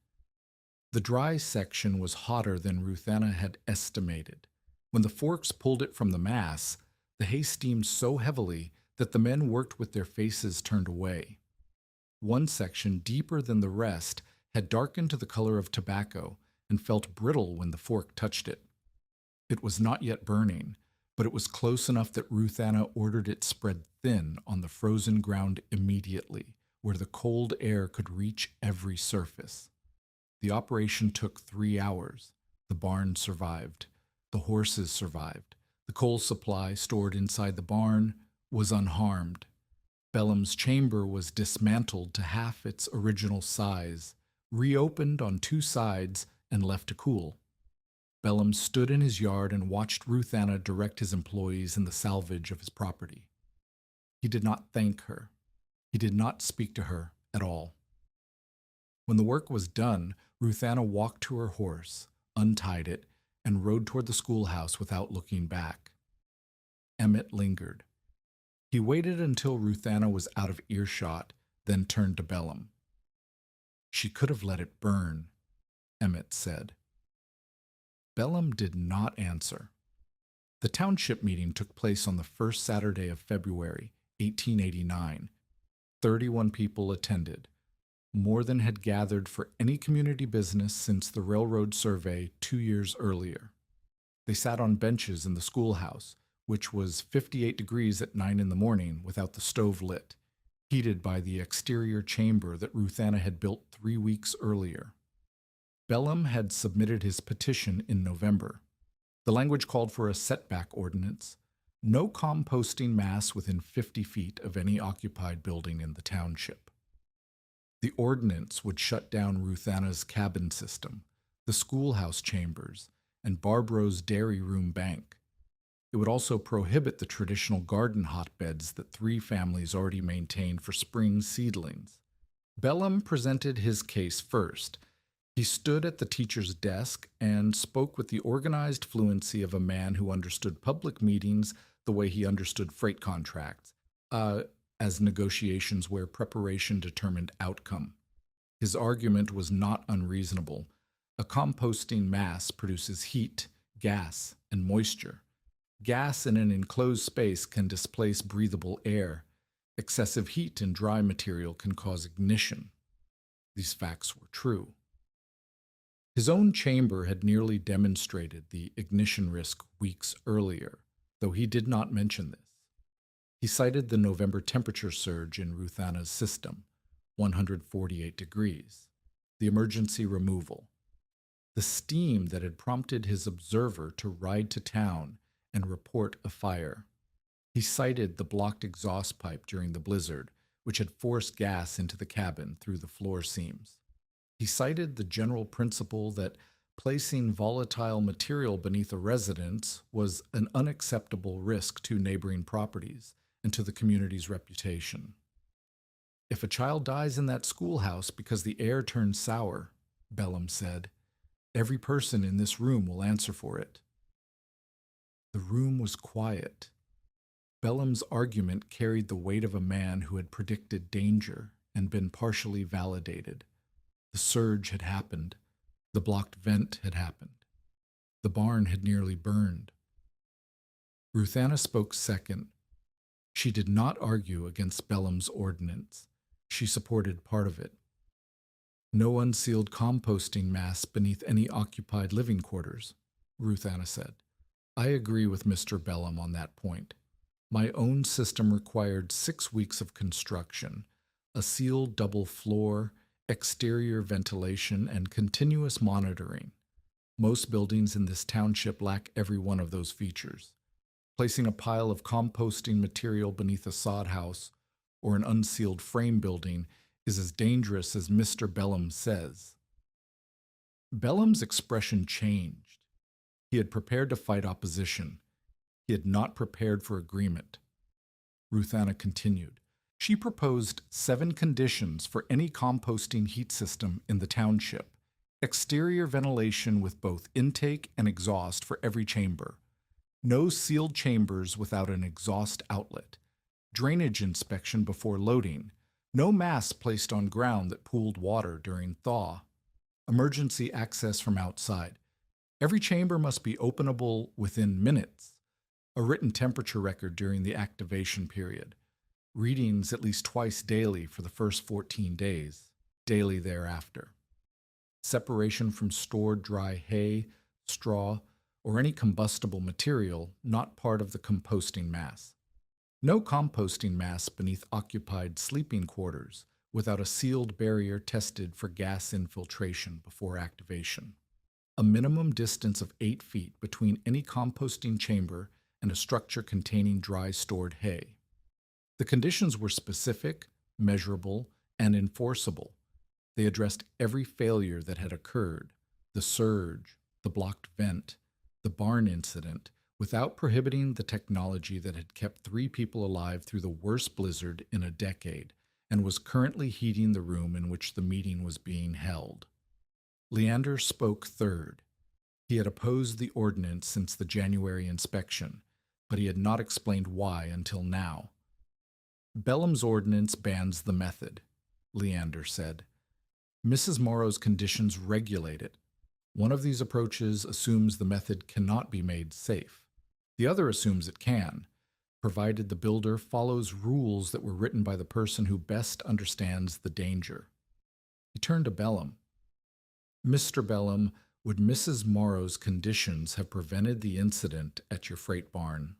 The dry section was hotter than Ruthanna had estimated. When the forks pulled it from the mass, the hay steamed so heavily that the men worked with their faces turned away. One section, deeper than the rest, had darkened to the color of tobacco and felt brittle when the fork touched it. It was not yet burning, but it was close enough that Ruthanna ordered it spread thin on the frozen ground immediately, where the cold air could reach every surface. The operation took 3 hours. The barn survived. The horses survived. The coal supply stored inside the barn was unharmed. Bellum's chamber was dismantled to half its original size, reopened on two sides, and left to cool. Bellum stood in his yard and watched Ruthanna direct his employees in the salvage of his property. He did not thank her. He did not speak to her at all. When the work was done, Ruthanna walked to her horse, untied it, and rode toward the schoolhouse without looking back. Emmett lingered. He waited until Ruthanna was out of earshot, then turned to Bellum. "She could have let it burn," Emmett said. Bellum did not answer. The township meeting took place on the first Saturday of February, 1889. 31 people attended, more than had gathered for any community business since the railroad survey 2 years earlier. They sat on benches in the schoolhouse, which was 58 degrees at 9 in the morning without the stove lit, heated by the exterior chamber that Ruthanna had built 3 weeks earlier. Bellum had submitted his petition in November. The language called for a setback ordinance, no composting mass within 50 feet of any occupied building in the township. The ordinance would shut down Ruthanna's cabin system, the schoolhouse chambers, and Barbro's dairy room bank. It would also prohibit the traditional garden hotbeds that 3 families already maintained for spring seedlings. Bellum presented his case first. He stood at the teacher's desk and spoke with the organized fluency of a man who understood public meetings the way he understood freight contracts, as negotiations where preparation determined outcome. His argument was not unreasonable. A composting mass produces heat, gas, and moisture. Gas in an enclosed space can displace breathable air. Excessive heat in dry material can cause ignition. These facts were true. His own chamber had nearly demonstrated the ignition risk weeks earlier, though he did not mention this. He cited the November temperature surge in Ruthanna's system, 148 degrees, the emergency removal, the steam that had prompted his observer to ride to town and report a fire. He cited the blocked exhaust pipe during the blizzard, which had forced gas into the cabin through the floor seams. He cited the general principle that placing volatile material beneath a residence was an unacceptable risk to neighboring properties and to the community's reputation. "If a child dies in that schoolhouse because the air turns sour," Bellum said, "every person in this room will answer for it." The room was quiet. Bellum's argument carried the weight of a man who had predicted danger and been partially validated. The surge had happened. The blocked vent had happened. The barn had nearly burned. Ruthanna spoke second. She did not argue against Bellum's ordinance. She supported part of it. "No unsealed composting mass beneath any occupied living quarters," Ruthanna said. "I agree with Mr. Bellum on that point. My own system required 6 weeks of construction, a sealed double floor, exterior ventilation, and continuous monitoring. Most buildings in this township lack every one of those features. Placing a pile of composting material beneath a sod house or an unsealed frame building is as dangerous as Mr. Bellum says." Bellum's expression changed. He had prepared to fight opposition. He had not prepared for agreement. Ruthanna continued. She proposed 7 conditions for any composting heat system in the township. Exterior ventilation with both intake and exhaust for every chamber. No sealed chambers without an exhaust outlet. Drainage inspection before loading. No mass placed on ground that pooled water during thaw. Emergency access from outside. Every chamber must be openable within minutes. A written temperature record during the activation period. Readings at least twice daily for the first 14 days, daily thereafter. Separation from stored dry hay, straw, or any combustible material not part of the composting mass. No composting mass beneath occupied sleeping quarters without a sealed barrier tested for gas infiltration before activation. a minimum distance of 8 feet between any composting chamber and a structure containing dry stored hay. The conditions were specific, measurable, and enforceable. They addressed every failure that had occurred: the surge, the blocked vent, the barn incident, without prohibiting the technology that had kept 3 people alive through the worst blizzard in a decade and was currently heating the room in which the meeting was being held. Leander spoke third. He had opposed the ordinance since the January inspection, but he had not explained why until now. Bellum's ordinance bans the method, Leander said. Mrs. Morrow's conditions regulate it. One of these approaches assumes the method cannot be made safe. The other assumes it can, provided the builder follows rules that were written by the person who best understands the danger. He turned to Bellum. Mr. Bellum, would Mrs. Morrow's conditions have prevented the incident at your freight barn?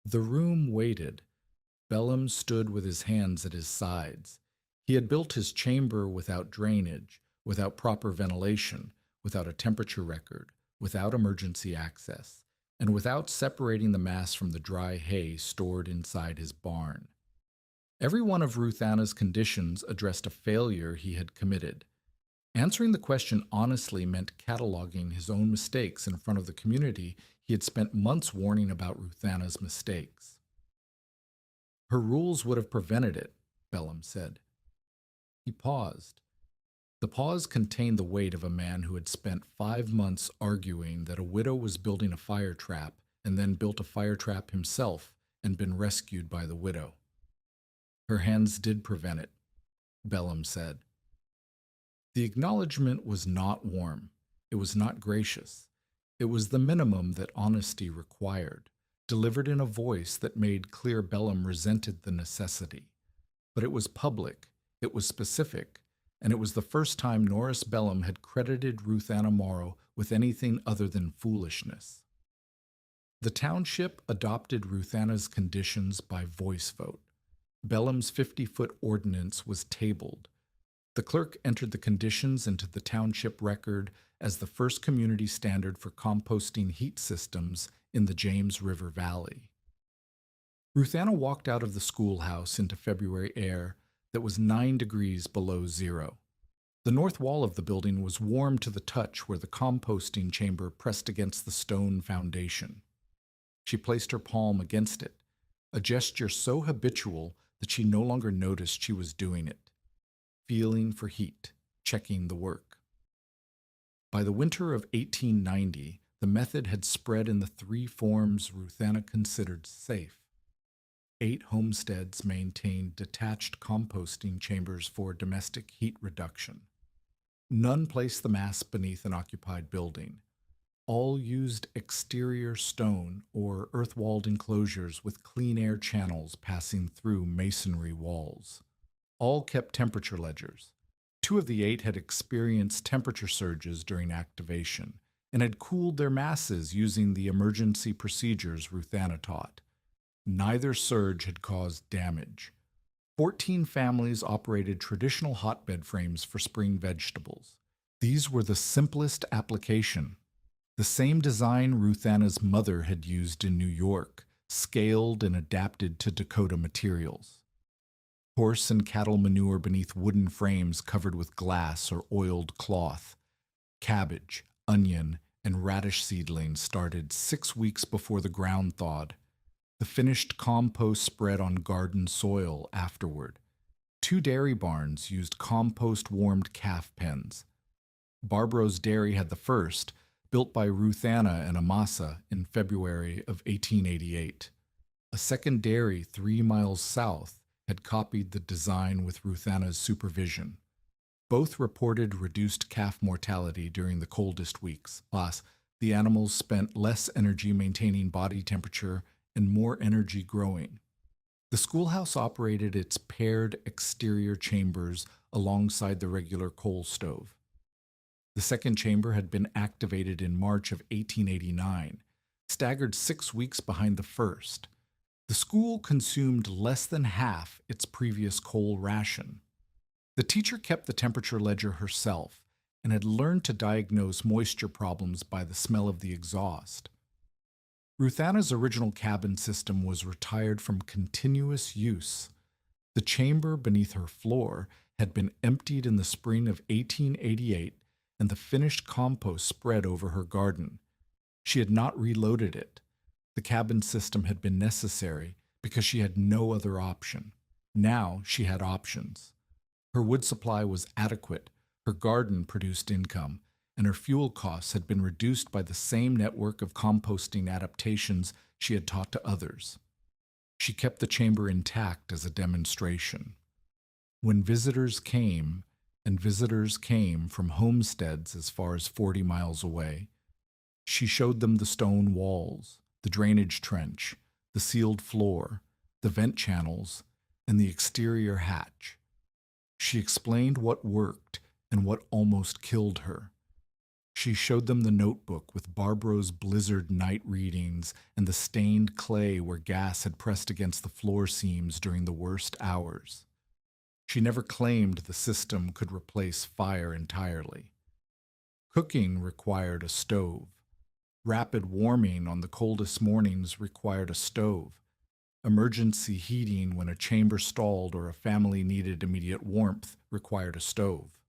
The room waited. Bellum stood with his hands at his sides. He had built his chamber without drainage, without proper ventilation, without a temperature record, without emergency access, and without separating the mass from the dry hay stored inside his barn. Every one of Ruthanna's conditions addressed a failure he had committed. Answering the question honestly meant cataloging his own mistakes in front of the community he had spent months warning about Ruthanna's mistakes. Her rules would have prevented it, Bellum said. He paused. The pause contained the weight of a man who had spent 5 months arguing that a widow was building a fire trap and then built a fire trap himself and been rescued by the widow. Her hands did prevent it, Bellum said. The acknowledgement was not warm. It was not gracious. It was the minimum that honesty required, delivered in a voice that made clear Bellum resented the necessity. But it was public, it was specific, and it was the first time Norris Bellum had credited Ruthanna Morrow with anything other than foolishness. The township adopted Ruthanna's conditions by voice vote. Bellum's 50-foot ordinance was tabled. The clerk entered the conditions into the township record as the first community standard for composting heat systems in the James River Valley. Ruthanna walked out of the schoolhouse into February air that was 9 degrees below zero. The north wall of the building was warm to the touch where the composting chamber pressed against the stone foundation. She placed her palm against it, a gesture so habitual that she no longer noticed she was doing it. Feeling for heat, checking the work. By the winter of 1890, the method had spread in the 3 forms Ruthanna considered safe. 8 homesteads maintained detached composting chambers for domestic heat reduction. None placed the mass beneath an occupied building. All used exterior stone or earth-walled enclosures with clean air channels passing through masonry walls. All kept temperature ledgers. 2 of the 8 had experienced temperature surges during activation and had cooled their masses using the emergency procedures Ruthanna taught. Neither surge had caused damage. 14 families operated traditional hotbed frames for spring vegetables. These were the simplest application. The same design Ruthanna's mother had used in New York, scaled and adapted to Dakota materials. Horse and cattle manure beneath wooden frames covered with glass or oiled cloth. Cabbage, onion, and radish seedlings started 6 weeks before the ground thawed. The finished compost spread on garden soil afterward. 2 dairy barns used compost-warmed calf pens. Barbro's Dairy had the first, built by Ruthanna and Amasa in February of 1888. A second dairy 3 miles south had copied the design with Ruthanna's supervision. Both reported reduced calf mortality during the coldest weeks, plus the animals spent less energy maintaining body temperature and more energy growing. The schoolhouse operated its paired exterior chambers alongside the regular coal stove. The second chamber had been activated in March of 1889, staggered 6 weeks behind the first. The school consumed less than half its previous coal ration. The teacher kept the temperature ledger herself, and had learned to diagnose moisture problems by the smell of the exhaust. Ruthanna's original cabin system was retired from continuous use. The chamber beneath her floor had been emptied in the spring of 1888, and the finished compost spread over her garden. She had not reloaded it. The cabin system had been necessary because she had no other option. Now she had options. Her wood supply was adequate, her garden produced income, and her fuel costs had been reduced by the same network of composting adaptations she had taught to others. She kept the chamber intact as a demonstration. When visitors came, and visitors came from homesteads as far as 40 miles away, she showed them the stone walls, the drainage trench, the sealed floor, the vent channels, and the exterior hatch. She explained what worked and what almost killed her. She showed them the notebook with Barbara's blizzard night readings and the stained clay where gas had pressed against the floor seams during the worst hours. She never claimed the system could replace fire entirely. Cooking required a stove. Rapid warming on the coldest mornings required a stove. Emergency heating when a chamber stalled or a family needed immediate warmth required a stove.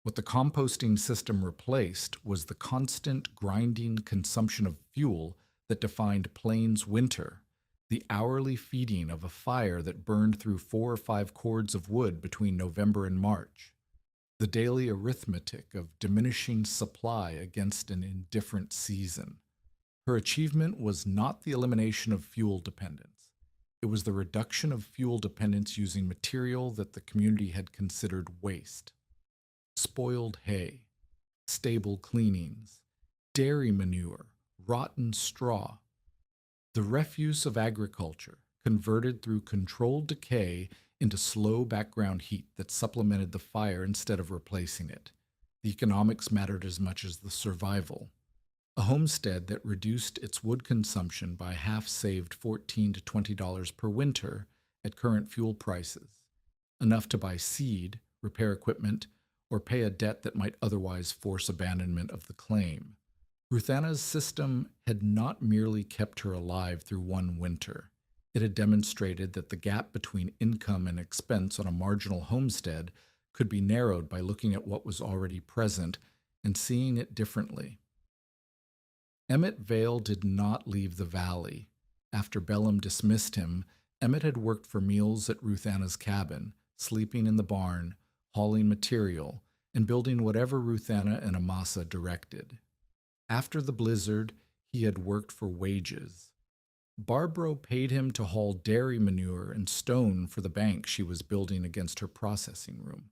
What the composting system replaced was the constant grinding consumption of fuel that defined Plains winter, the hourly feeding of a fire that burned through 4 or 5 cords of wood between November and March, the daily arithmetic of diminishing supply against an indifferent season. Her achievement was not the elimination of fuel dependence. It was the reduction of fuel dependence using material that the community had considered waste. Spoiled hay, stable cleanings, dairy manure, rotten straw. The refuse of agriculture, converted through controlled decay into slow background heat that supplemented the fire instead of replacing it. The economics mattered as much as the survival. A homestead that reduced its wood consumption by half saved $14 to $20 per winter at current fuel prices, enough to buy seed, repair equipment, or pay a debt that might otherwise force abandonment of the claim. Ruthanna's system had not merely kept her alive through one winter. It had demonstrated that the gap between income and expense on a marginal homestead could be narrowed by looking at what was already present and seeing it differently. Emmett Vale did not leave the valley. After Bellum dismissed him, Emmett had worked for meals at Ruthanna's cabin, sleeping in the barn, hauling material, and building whatever Ruthanna and Amasa directed. After the blizzard, he had worked for wages. Barbara paid him to haul dairy manure and stone for the bank she was building against her processing room.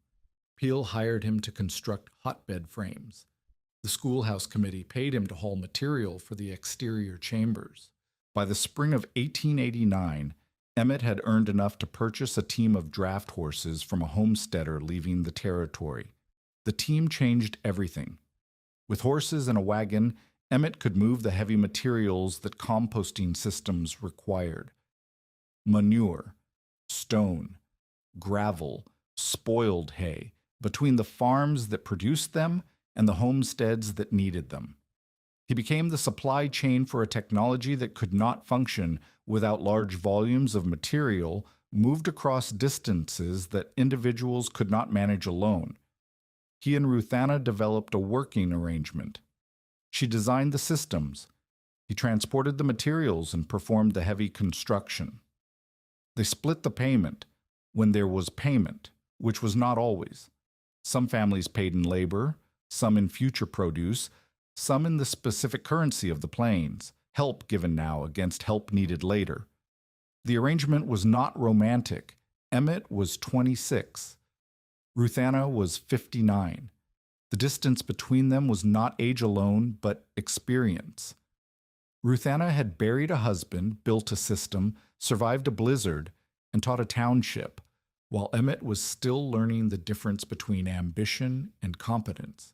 Peel hired him to construct hotbed frames. The schoolhouse committee paid him to haul material for the exterior chambers. By the spring of 1889, Emmett had earned enough to purchase a team of draft horses from a homesteader leaving the territory. The team changed everything. With horses and a wagon, Emmett could move the heavy materials that composting systems required. Manure, stone, gravel, spoiled hay, between the farms that produced them and the homesteads that needed them. He became the supply chain for a technology that could not function without large volumes of material moved across distances that individuals could not manage alone. He and Ruthanna developed a working arrangement. She designed the systems. He transported the materials and performed the heavy construction. They split the payment when there was payment, which was not always. Some families paid in labor, some in future produce, some in the specific currency of the plains, help given now against help needed later. The arrangement was not romantic. Emmett was 26. Ruthanna was 59. The distance between them was not age alone, but experience. Ruthanna had buried a husband, built a system, survived a blizzard, and taught a township, while Emmett was still learning the difference between ambition and competence.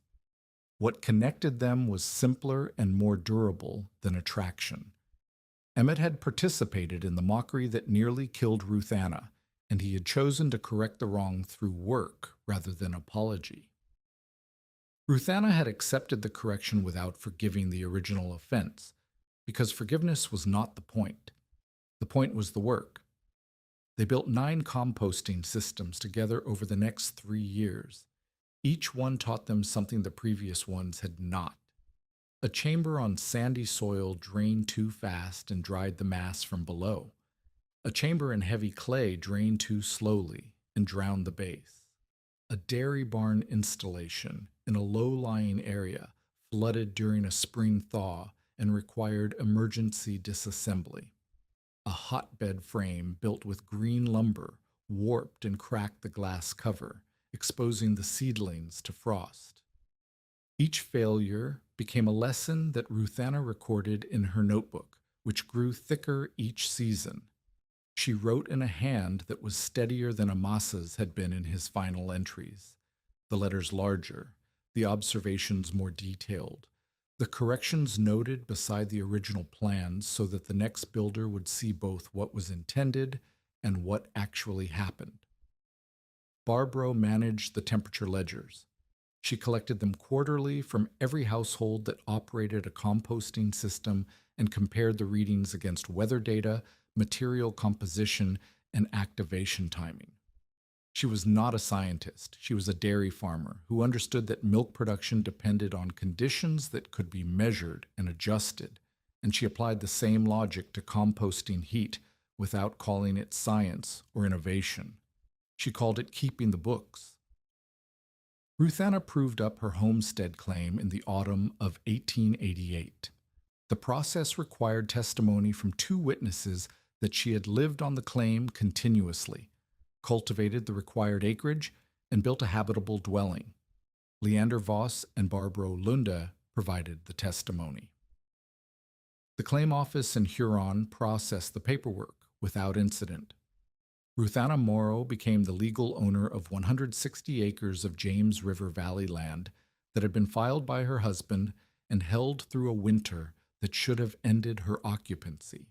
What connected them was simpler and more durable than attraction. Emmett had participated in the mockery that nearly killed Ruthanna, and he had chosen to correct the wrong through work rather than apology. Ruthanna had accepted the correction without forgiving the original offense, because forgiveness was not the point. The point was the work. They built 9 composting systems together over the next 3 years. Each one taught them something the previous ones had not. A chamber on sandy soil drained too fast and dried the mass from below. A chamber in heavy clay drained too slowly and drowned the base. A dairy barn installation in a low-lying area flooded during a spring thaw and required emergency disassembly. A hotbed frame built with green lumber warped and cracked the glass cover, exposing the seedlings to frost. Each failure became a lesson that Ruthanna recorded in her notebook, which grew thicker each season. She wrote in a hand that was steadier than Amasa's had been in his final entries, the letters larger, the observations more detailed, the corrections noted beside the original plans so that the next builder would see both what was intended and what actually happened. Barbro managed the temperature ledgers. She collected them quarterly from every household that operated a composting system and compared the readings against weather data, material composition, and activation timing. She was not a scientist. She was a dairy farmer who understood that milk production depended on conditions that could be measured and adjusted, and she applied the same logic to composting heat without calling it science or innovation. She called it keeping the books. Ruthanna proved up her homestead claim in the autumn of 1888. The process required testimony from 2 witnesses that she had lived on the claim continuously, cultivated the required acreage, and built a habitable dwelling. Leander Voss and Barbro Lunde provided the testimony. The claim office in Huron processed the paperwork without incident. Ruthanna Morrow became the legal owner of 160 acres of James River Valley land that had been filed by her husband and held through a winter that should have ended her occupancy.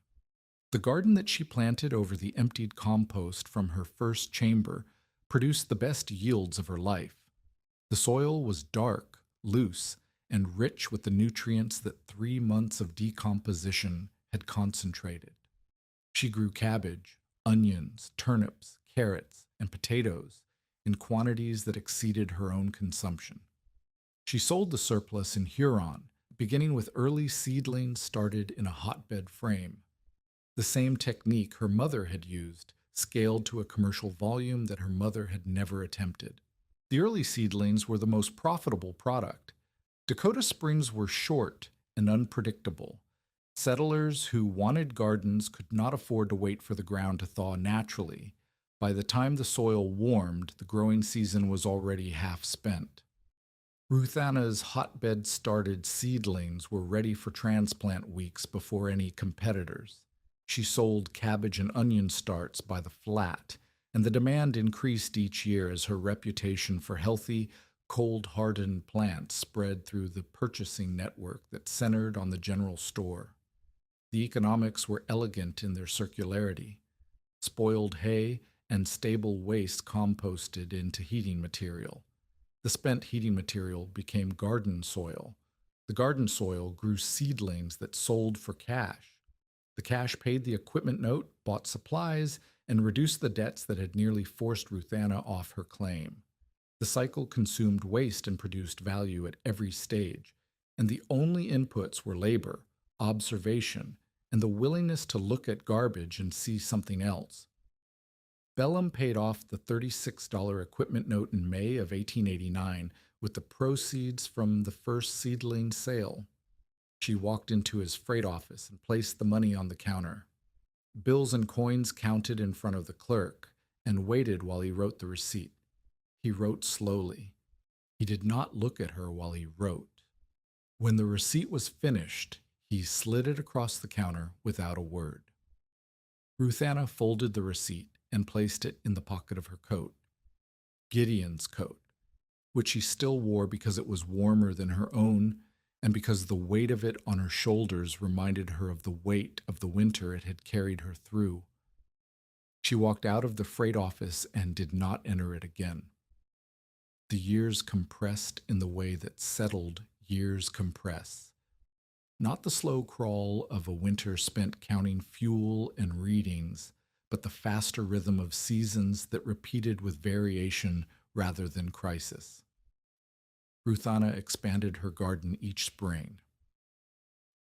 The garden that she planted over the emptied compost from her first chamber produced the best yields of her life. The soil was dark, loose, and rich with the nutrients that 3 months of decomposition had concentrated. She grew cabbage, onions, turnips, carrots, and potatoes in quantities that exceeded her own consumption. She sold the surplus in Huron, beginning with early seedlings started in a hotbed frame. The same technique her mother had used, scaled to a commercial volume that her mother had never attempted. The early seedlings were the most profitable product. Dakota Springs were short and unpredictable. Settlers who wanted gardens could not afford to wait for the ground to thaw naturally. By the time the soil warmed, the growing season was already half spent. Ruthanna's hotbed-started seedlings were ready for transplant weeks before any competitors. She sold cabbage and onion starts by the flat, and the demand increased each year as her reputation for healthy, cold-hardened plants spread through the purchasing network that centered on the general store. The economics were elegant in their circularity. Spoiled hay and stable waste composted into heating material. The spent heating material became garden soil. The garden soil grew seedlings that sold for cash. The cash paid the equipment note, bought supplies, and reduced the debts that had nearly forced Ruthanna off her claim. The cycle consumed waste and produced value at every stage, and the only inputs were labor, observation, and the willingness to look at garbage and see something else. Bellum paid off the $36 equipment note in May of 1889 with the proceeds from the first seedling sale. She walked into his freight office and placed the money on the counter. Bills and coins counted in front of the clerk, and waited while he wrote the receipt. He wrote slowly. He did not look at her while he wrote. When the receipt was finished, he slid it across the counter without a word. Ruthanna folded the receipt and placed it in the pocket of her coat. Gideon's coat, which she still wore because it was warmer than her own, and because the weight of it on her shoulders reminded her of the weight of the winter it had carried her through. She walked out of the freight office and did not enter it again. The years compressed in the way that settled years compress. Not the slow crawl of a winter spent counting fuel and readings, but the faster rhythm of seasons that repeated with variation rather than crisis. Ruthanna expanded her garden each spring.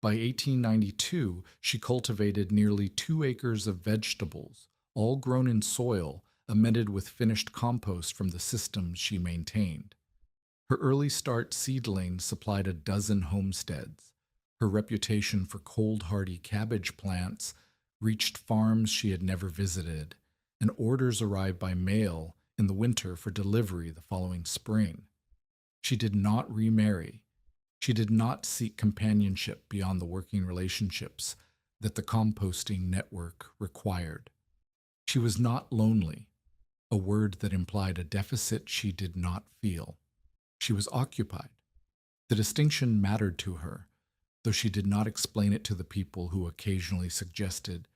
By 1892, she cultivated nearly 2 acres of vegetables, all grown in soil, amended with finished compost from the systems she maintained. Her early start seedlings supplied a dozen homesteads. Her reputation for cold-hardy cabbage plants reached farms she had never visited, and orders arrived by mail in the winter for delivery the following spring. She did not remarry. She did not seek companionship beyond the working relationships that the composting network required. She was not lonely, a word that implied a deficit she did not feel. She was occupied. The distinction mattered to her, though she did not explain it to the people who occasionally suggested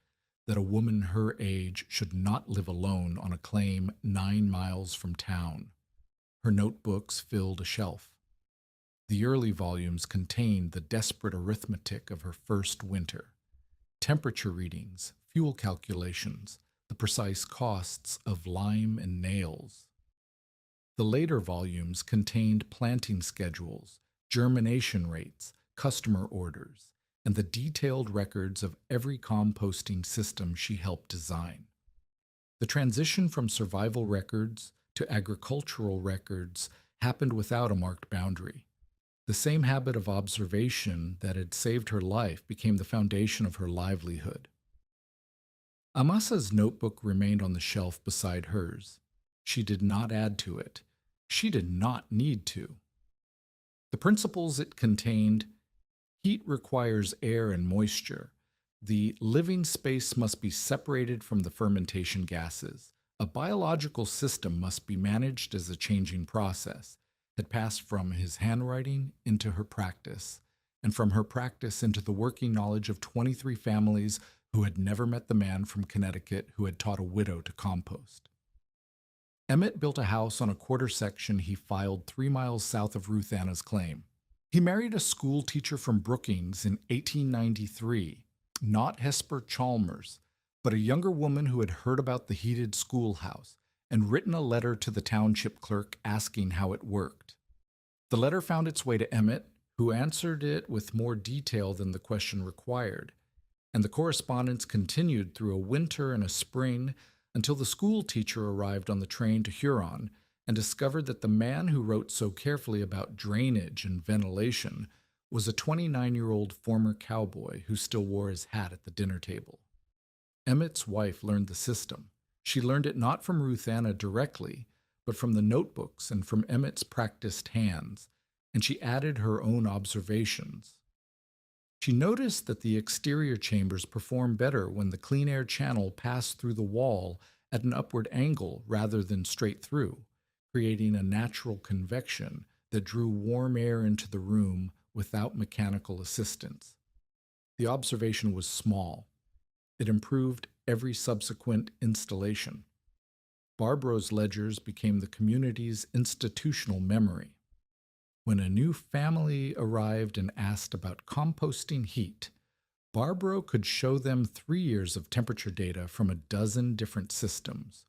that a woman her age should not live alone on a claim 9 miles from town. Her notebooks filled a shelf. The early volumes contained the desperate arithmetic of her first winter, temperature readings, fuel calculations, the precise costs of lime and nails. The later volumes contained planting schedules, germination rates, customer orders, and the detailed records of every composting system she helped design. The transition from survival records to agricultural records happened without a marked boundary. The same habit of observation that had saved her life became the foundation of her livelihood. Amasa's notebook remained on the shelf beside hers. She did not add to it. She did not need to. The principles it contained: heat requires air and moisture. The living space must be separated from the fermentation gases. A biological system must be managed as a changing process, had passed from his handwriting into her practice, and from her practice into the working knowledge of 23 families who had never met the man from Connecticut who had taught a widow to compost. Emmett built a house on a quarter section he filed 3 miles south of Ruthanna's claim. He married a school teacher from Brookings in 1893, not Hesper Chalmers, but a younger woman who had heard about the heated schoolhouse and written a letter to the township clerk asking how it worked. The letter found its way to Emmett, who answered it with more detail than the question required, and the correspondence continued through a winter and a spring until the school teacher arrived on the train to Huron and discovered that the man who wrote so carefully about drainage and ventilation was a 29-year-old former cowboy who still wore his hat at the dinner table. Emmett's wife learned the system. She learned it not from Ruthanna directly, but from the notebooks and from Emmett's practiced hands, and she added her own observations. She noticed that the exterior chambers performed better when the clean air channel passed through the wall at an upward angle rather than straight through, creating a natural convection that drew warm air into the room without mechanical assistance. The observation was small. It improved every subsequent installation. Barbro's ledgers became the community's institutional memory. When a new family arrived and asked about composting heat, Barbro could show them 3 years of temperature data from a dozen different systems,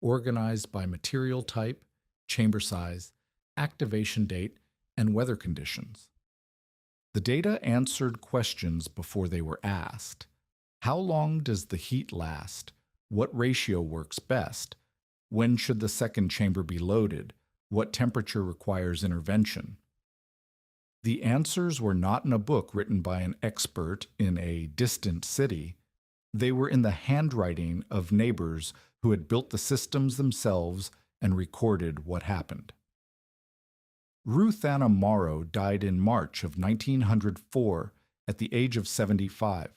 organized by material type, chamber size, activation date, and weather conditions. The data answered questions before they were asked. How long does the heat last? What ratio works best? When should the second chamber be loaded? What temperature requires intervention? The answers were not in a book written by an expert in a distant city. They were in the handwriting of neighbors who had built the systems themselves and recorded what happened. Ruthanna Morrow died in March of 1904 at the age of 75.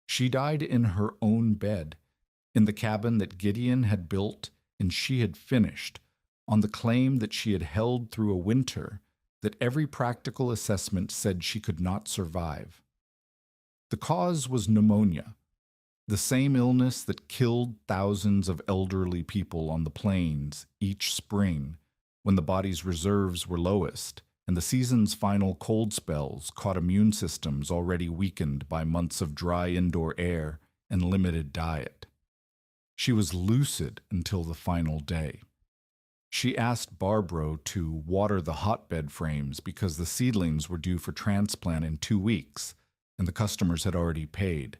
She died in her own bed, in the cabin that Gideon had built and she had finished, on the claim that she had held through a winter that every practical assessment said she could not survive. The cause was pneumonia, the same illness that killed thousands of elderly people on the plains each spring when the body's reserves were lowest, and the season's final cold spells caught immune systems already weakened by months of dry indoor air and limited diet. She was lucid until the final day. She asked Barbro to water the hotbed frames because the seedlings were due for transplant in 2 weeks, and the customers had already paid.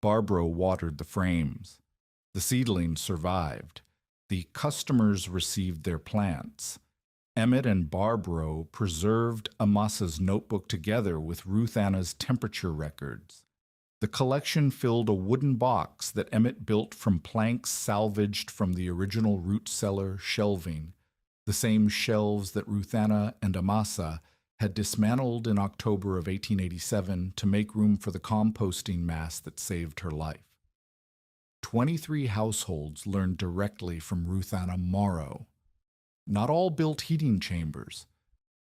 Barbro watered the frames. The seedlings survived. The customers received their plants. Emmett and Barbro preserved Amasa's notebook together with Ruthanna's temperature records. The collection filled a wooden box that Emmett built from planks salvaged from the original root cellar shelving, the same shelves that Ruthanna and Amasa had dismantled in October of 1887 to make room for the composting mass that saved her life. 23 households learned directly from Ruthanna Morrow. Not all built heating chambers.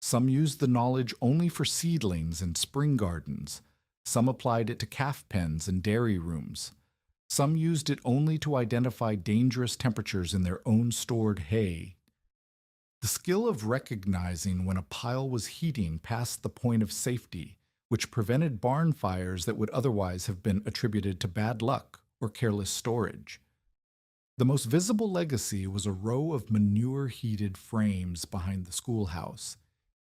Some used the knowledge only for seedlings and spring gardens. Some applied it to calf pens and dairy rooms. Some used it only to identify dangerous temperatures in their own stored hay. The skill of recognizing when a pile was heating past the point of safety, which prevented barn fires that would otherwise have been attributed to bad luck or careless storage. The most visible legacy was a row of manure-heated frames behind the schoolhouse.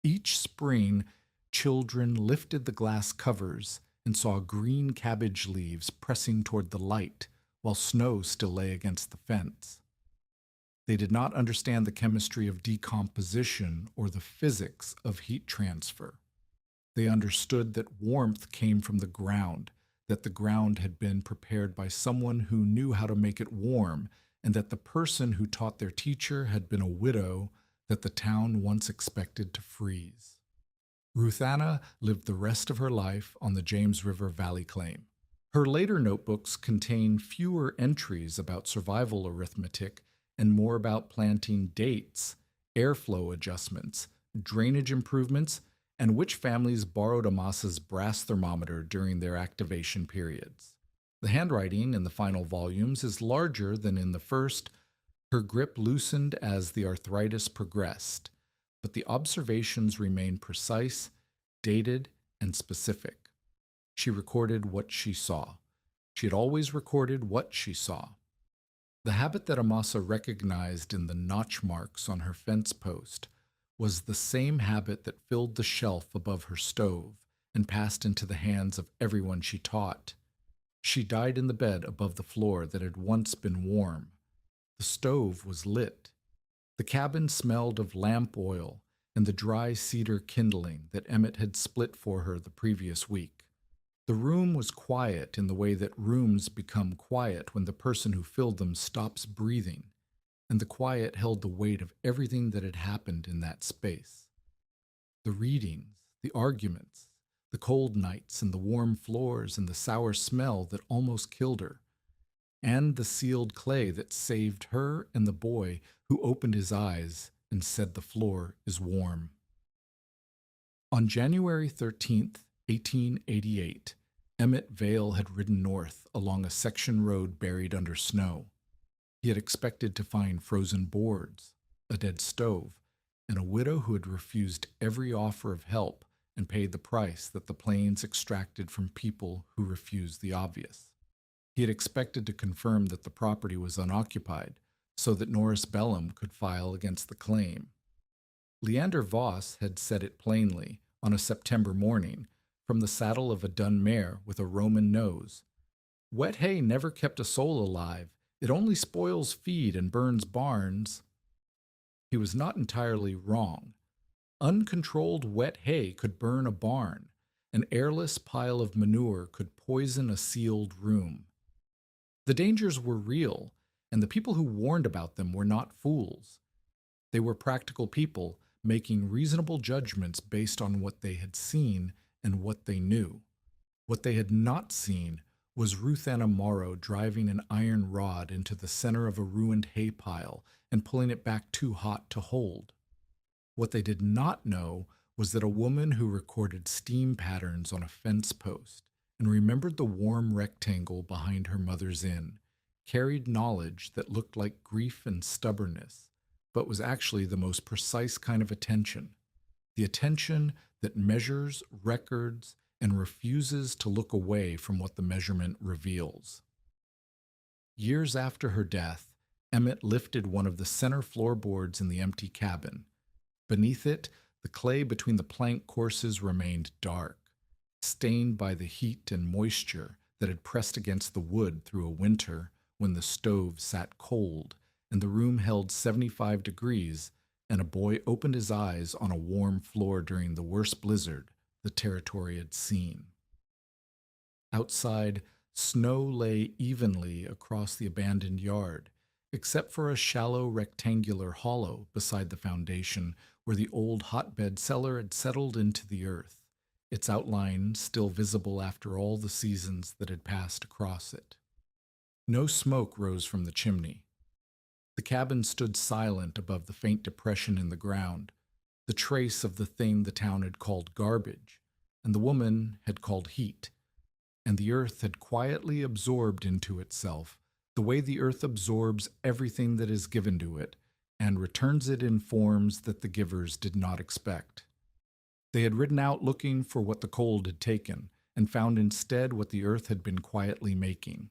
Each spring, children lifted the glass covers and saw green cabbage leaves pressing toward the light while snow still lay against the fence. They did not understand the chemistry of decomposition or the physics of heat transfer. They understood that warmth came from the ground, that the ground had been prepared by someone who knew how to make it warm, and that the person who taught their teacher had been a widow that the town once expected to freeze. Ruthanna lived the rest of her life on the James River Valley Claim. Her later notebooks contain fewer entries about survival arithmetic and more about planting dates, airflow adjustments, drainage improvements, and which families borrowed Amasa's brass thermometer during their activation periods. The handwriting in the final volumes is larger than in the first. Her grip loosened as the arthritis progressed, but the observations remain precise, dated, and specific. She recorded what she saw. She had always recorded what she saw. The habit that Amasa recognized in the notch marks on her fence post was the same habit that filled the shelf above her stove and passed into the hands of everyone she taught. She died in the bed above the floor that had once been warm. The stove was lit. The cabin smelled of lamp oil and the dry cedar kindling that Emmett had split for her the previous week. The room was quiet in the way that rooms become quiet when the person who filled them stops breathing, and the quiet held the weight of everything that had happened in that space. The readings, the arguments, the cold nights and the warm floors and the sour smell that almost killed her, and the sealed clay that saved her and the boy who opened his eyes and said the floor is warm. On January 13th, 1888, Emmett Vale had ridden north along a section road buried under snow. He had expected to find frozen boards, a dead stove, and a widow who had refused every offer of help and paid the price that the plains extracted from people who refused the obvious. He had expected to confirm that the property was unoccupied so that Norris Bellum could file against the claim. Leander Voss had said it plainly on a September morning from the saddle of a dun mare with a Roman nose. Wet hay never kept a soul alive. It only spoils feed and burns barns. He was not entirely wrong. Uncontrolled wet hay could burn a barn. An airless pile of manure could poison a sealed room. The dangers were real, and the people who warned about them were not fools. They were practical people making reasonable judgments based on what they had seen and what they knew. What they had not seen was Ruthanna Morrow driving an iron rod into the center of a ruined hay pile and pulling it back too hot to hold. What they did not know was that a woman who recorded steam patterns on a fence post and remembered the warm rectangle behind her mother's inn carried knowledge that looked like grief and stubbornness, but was actually the most precise kind of attention. The attention that measures, records, and refuses to look away from what the measurement reveals. Years after her death, Emmett lifted one of the center floorboards in the empty cabin. Beneath it, the clay between the plank courses remained dark, stained by the heat and moisture that had pressed against the wood through a winter when the stove sat cold and the room held 75 degrees, and a boy opened his eyes on a warm floor during the worst blizzard the territory had seen. Outside, snow lay evenly across the abandoned yard, except for a shallow rectangular hollow beside the foundation where the old hotbed cellar had settled into the earth, its outline still visible after all the seasons that had passed across it. No smoke rose from the chimney. The cabin stood silent above the faint depression in the ground, the trace of the thing the town had called garbage, and the woman had called heat, and the earth had quietly absorbed into itself the way the earth absorbs everything that is given to it and returns it in forms that the givers did not expect. They had ridden out looking for what the cold had taken, and found instead what the earth had been quietly making.